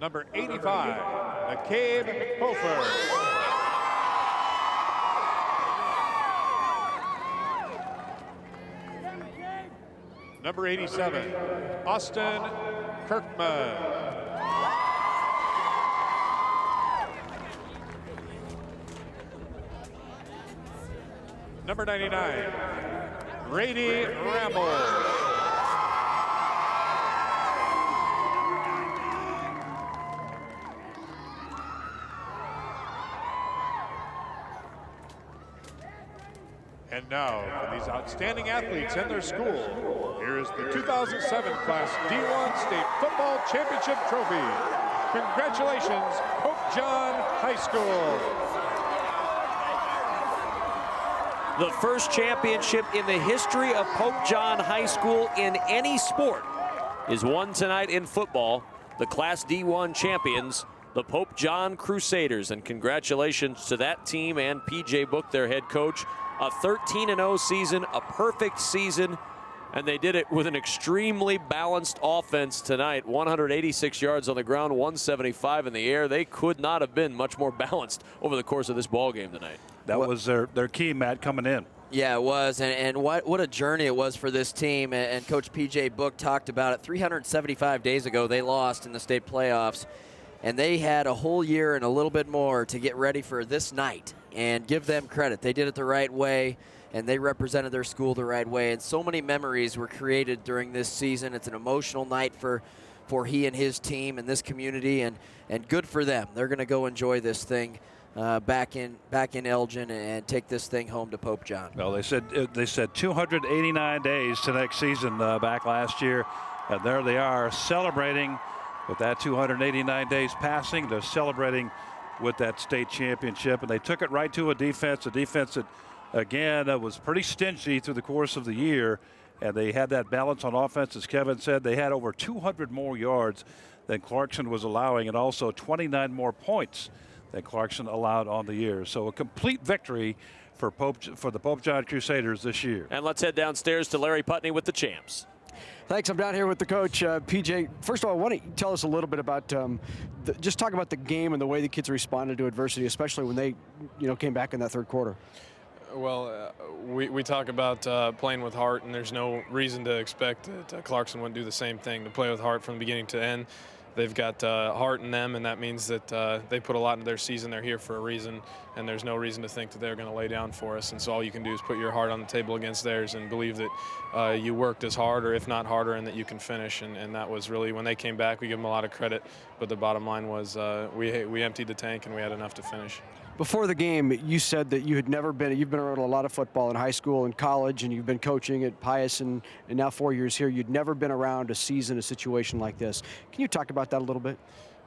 Number 85, McCabe Hofer. Number 87, Austin Kirkman. Number 99, Brady Ramble. And now, for these outstanding athletes and their school, here is the 2007 Class D1 State Football Championship Trophy. Congratulations, Pope John High School. The first championship in the history of Pope John High School in any sport is won tonight in football. The Class D1 champions, the Pope John Crusaders. And congratulations to that team and PJ Book, their head coach. A 13-0 season, a perfect season, and they did it with an extremely balanced offense tonight. 186 yards on the ground, 175 in the air. They could not have been much more balanced over the course of this ball game tonight. That was their key, Matt, coming in. Yeah, it was, and what a journey it was for this team. And Coach P.J. Book talked about it. 375 days ago, they lost in the state playoffs, and they had a whole year and a little bit more to get ready for this night. And give them credit. They did it the right way, and they represented their school the right way. And so many memories were created during this season. It's an emotional night for he and his team and this community, and good for them. They're going to go enjoy this thing back in Elgin and take this thing home to Pope John. Well, they said 289 days to next season back last year, and there they are celebrating with that 289 days passing. They're celebrating with that state championship, and they took it right to a defense that, again, was pretty stingy through the course of the year, and they had that balance on offense. As Kevin said, they had over 200 more yards than Clarkson was allowing, and also 29 more points than Clarkson allowed on the year. So a complete victory for the Pope John Crusaders this year. And let's head downstairs to Larry Putney with the champs. Thanks. I'm down here with the coach, PJ. First of all, why don't you tell us a little bit about just talk about the game and the way the kids responded to adversity, especially when they, came back in that third quarter. Well, we talk about playing with heart, and there's no reason to expect that Clarkson wouldn't do the same thing, to play with heart from beginning to end. They've got heart in them, and that means that they put a lot into their season. They're here for a reason, and there's no reason to think that they're going to lay down for us. And so all you can do is put your heart on the table against theirs and believe that you worked as hard, or if not harder, and that you can finish. And that was really, when they came back, we give them a lot of credit. But the bottom line was we emptied the tank, and we had enough to finish. Before the game, you said that you've been around a lot of football in high school and college, and you've been coaching at Pius and now 4 years here. You'd never been around a situation like this. Can you talk about that a little bit?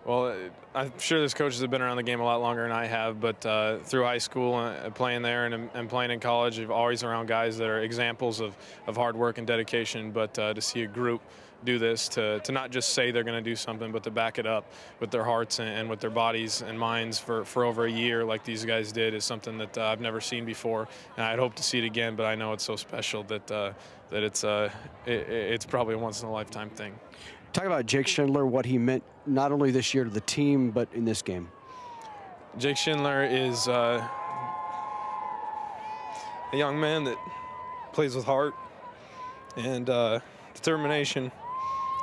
Well, I'm sure there's coaches that have been around the game a lot longer than I have, but through high school, playing there and playing in college, you're always around guys that are examples of hard work and dedication. But to see a group do this, to not just say they're going to do something, but to back it up with their hearts and with their bodies and minds for over a year like these guys did is something that I've never seen before. And I'd hope to see it again, but I know it's so special that it's probably a once-in-a-lifetime thing. Talk about Jake Schindler, what he meant not only this year to the team, but in this game. Jake Schindler is a young man that plays with heart and determination,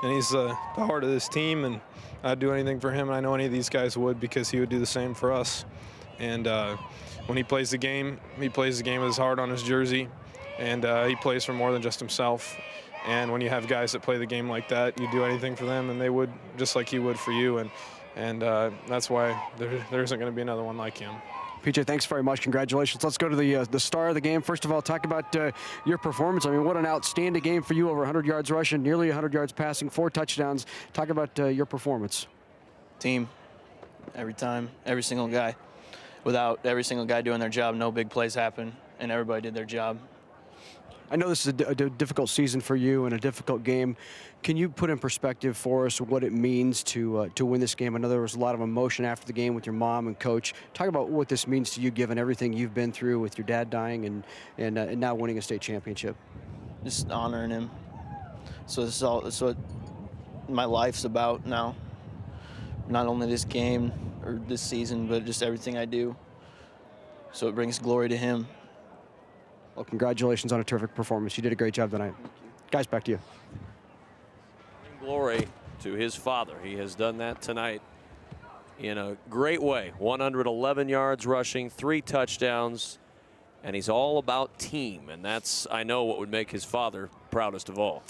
and he's the heart of this team, and I'd do anything for him, and I know any of these guys would, because he would do the same for us. And when he plays the game with his heart on his jersey, and he plays for more than just himself. And when you have guys that play the game like that, you do anything for them, and they would, just like he would for you. And that's why there isn't going to be another one like him. PJ, thanks very much. Congratulations. Let's go to the star of the game. First of all, talk about your performance. I mean, what an outstanding game for you. Over 100 yards rushing, nearly 100 yards passing, 4 touchdowns. Talk about your performance. Team, every time, every single guy. Without every single guy doing their job, no big plays happen, and everybody did their job. I know this is a difficult season for you and a difficult game. Can you put in perspective for us what it means to win this game? I know there was a lot of emotion after the game with your mom and coach. Talk about what this means to you, given everything you've been through with your dad dying and now winning a state championship. Just honoring him. So this is all. That's what my life's about now. Not only this game or this season, but just everything I do. So it brings glory to him. Well, congratulations on a terrific performance. You did a great job tonight. Guys, back to you. Glory to his father. He has done that tonight in a great way. 111 yards rushing, 3 touchdowns, and he's all about team. And that's, I know, what would make his father proudest of all.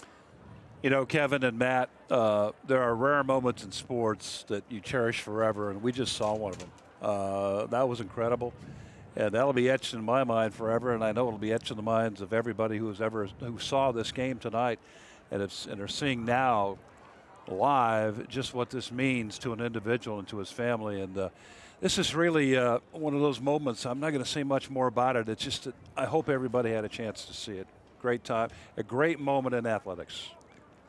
You know, Kevin and Matt, there are rare moments in sports that you cherish forever, and we just saw one of them. That was incredible. And that'll be etched in my mind forever, and I know it'll be etched in the minds of everybody who saw this game tonight and are seeing now live just what this means to an individual and to his family. And this is really one of those moments. I'm not going to say much more about it. It's just that I hope everybody had a chance to see it. Great time, a great moment in athletics.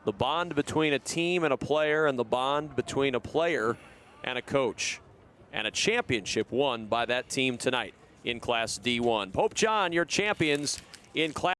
The bond between a team and a player, and the bond between a player and a coach, and a championship won by that team tonight in Class D1. Pope John, your champions in Class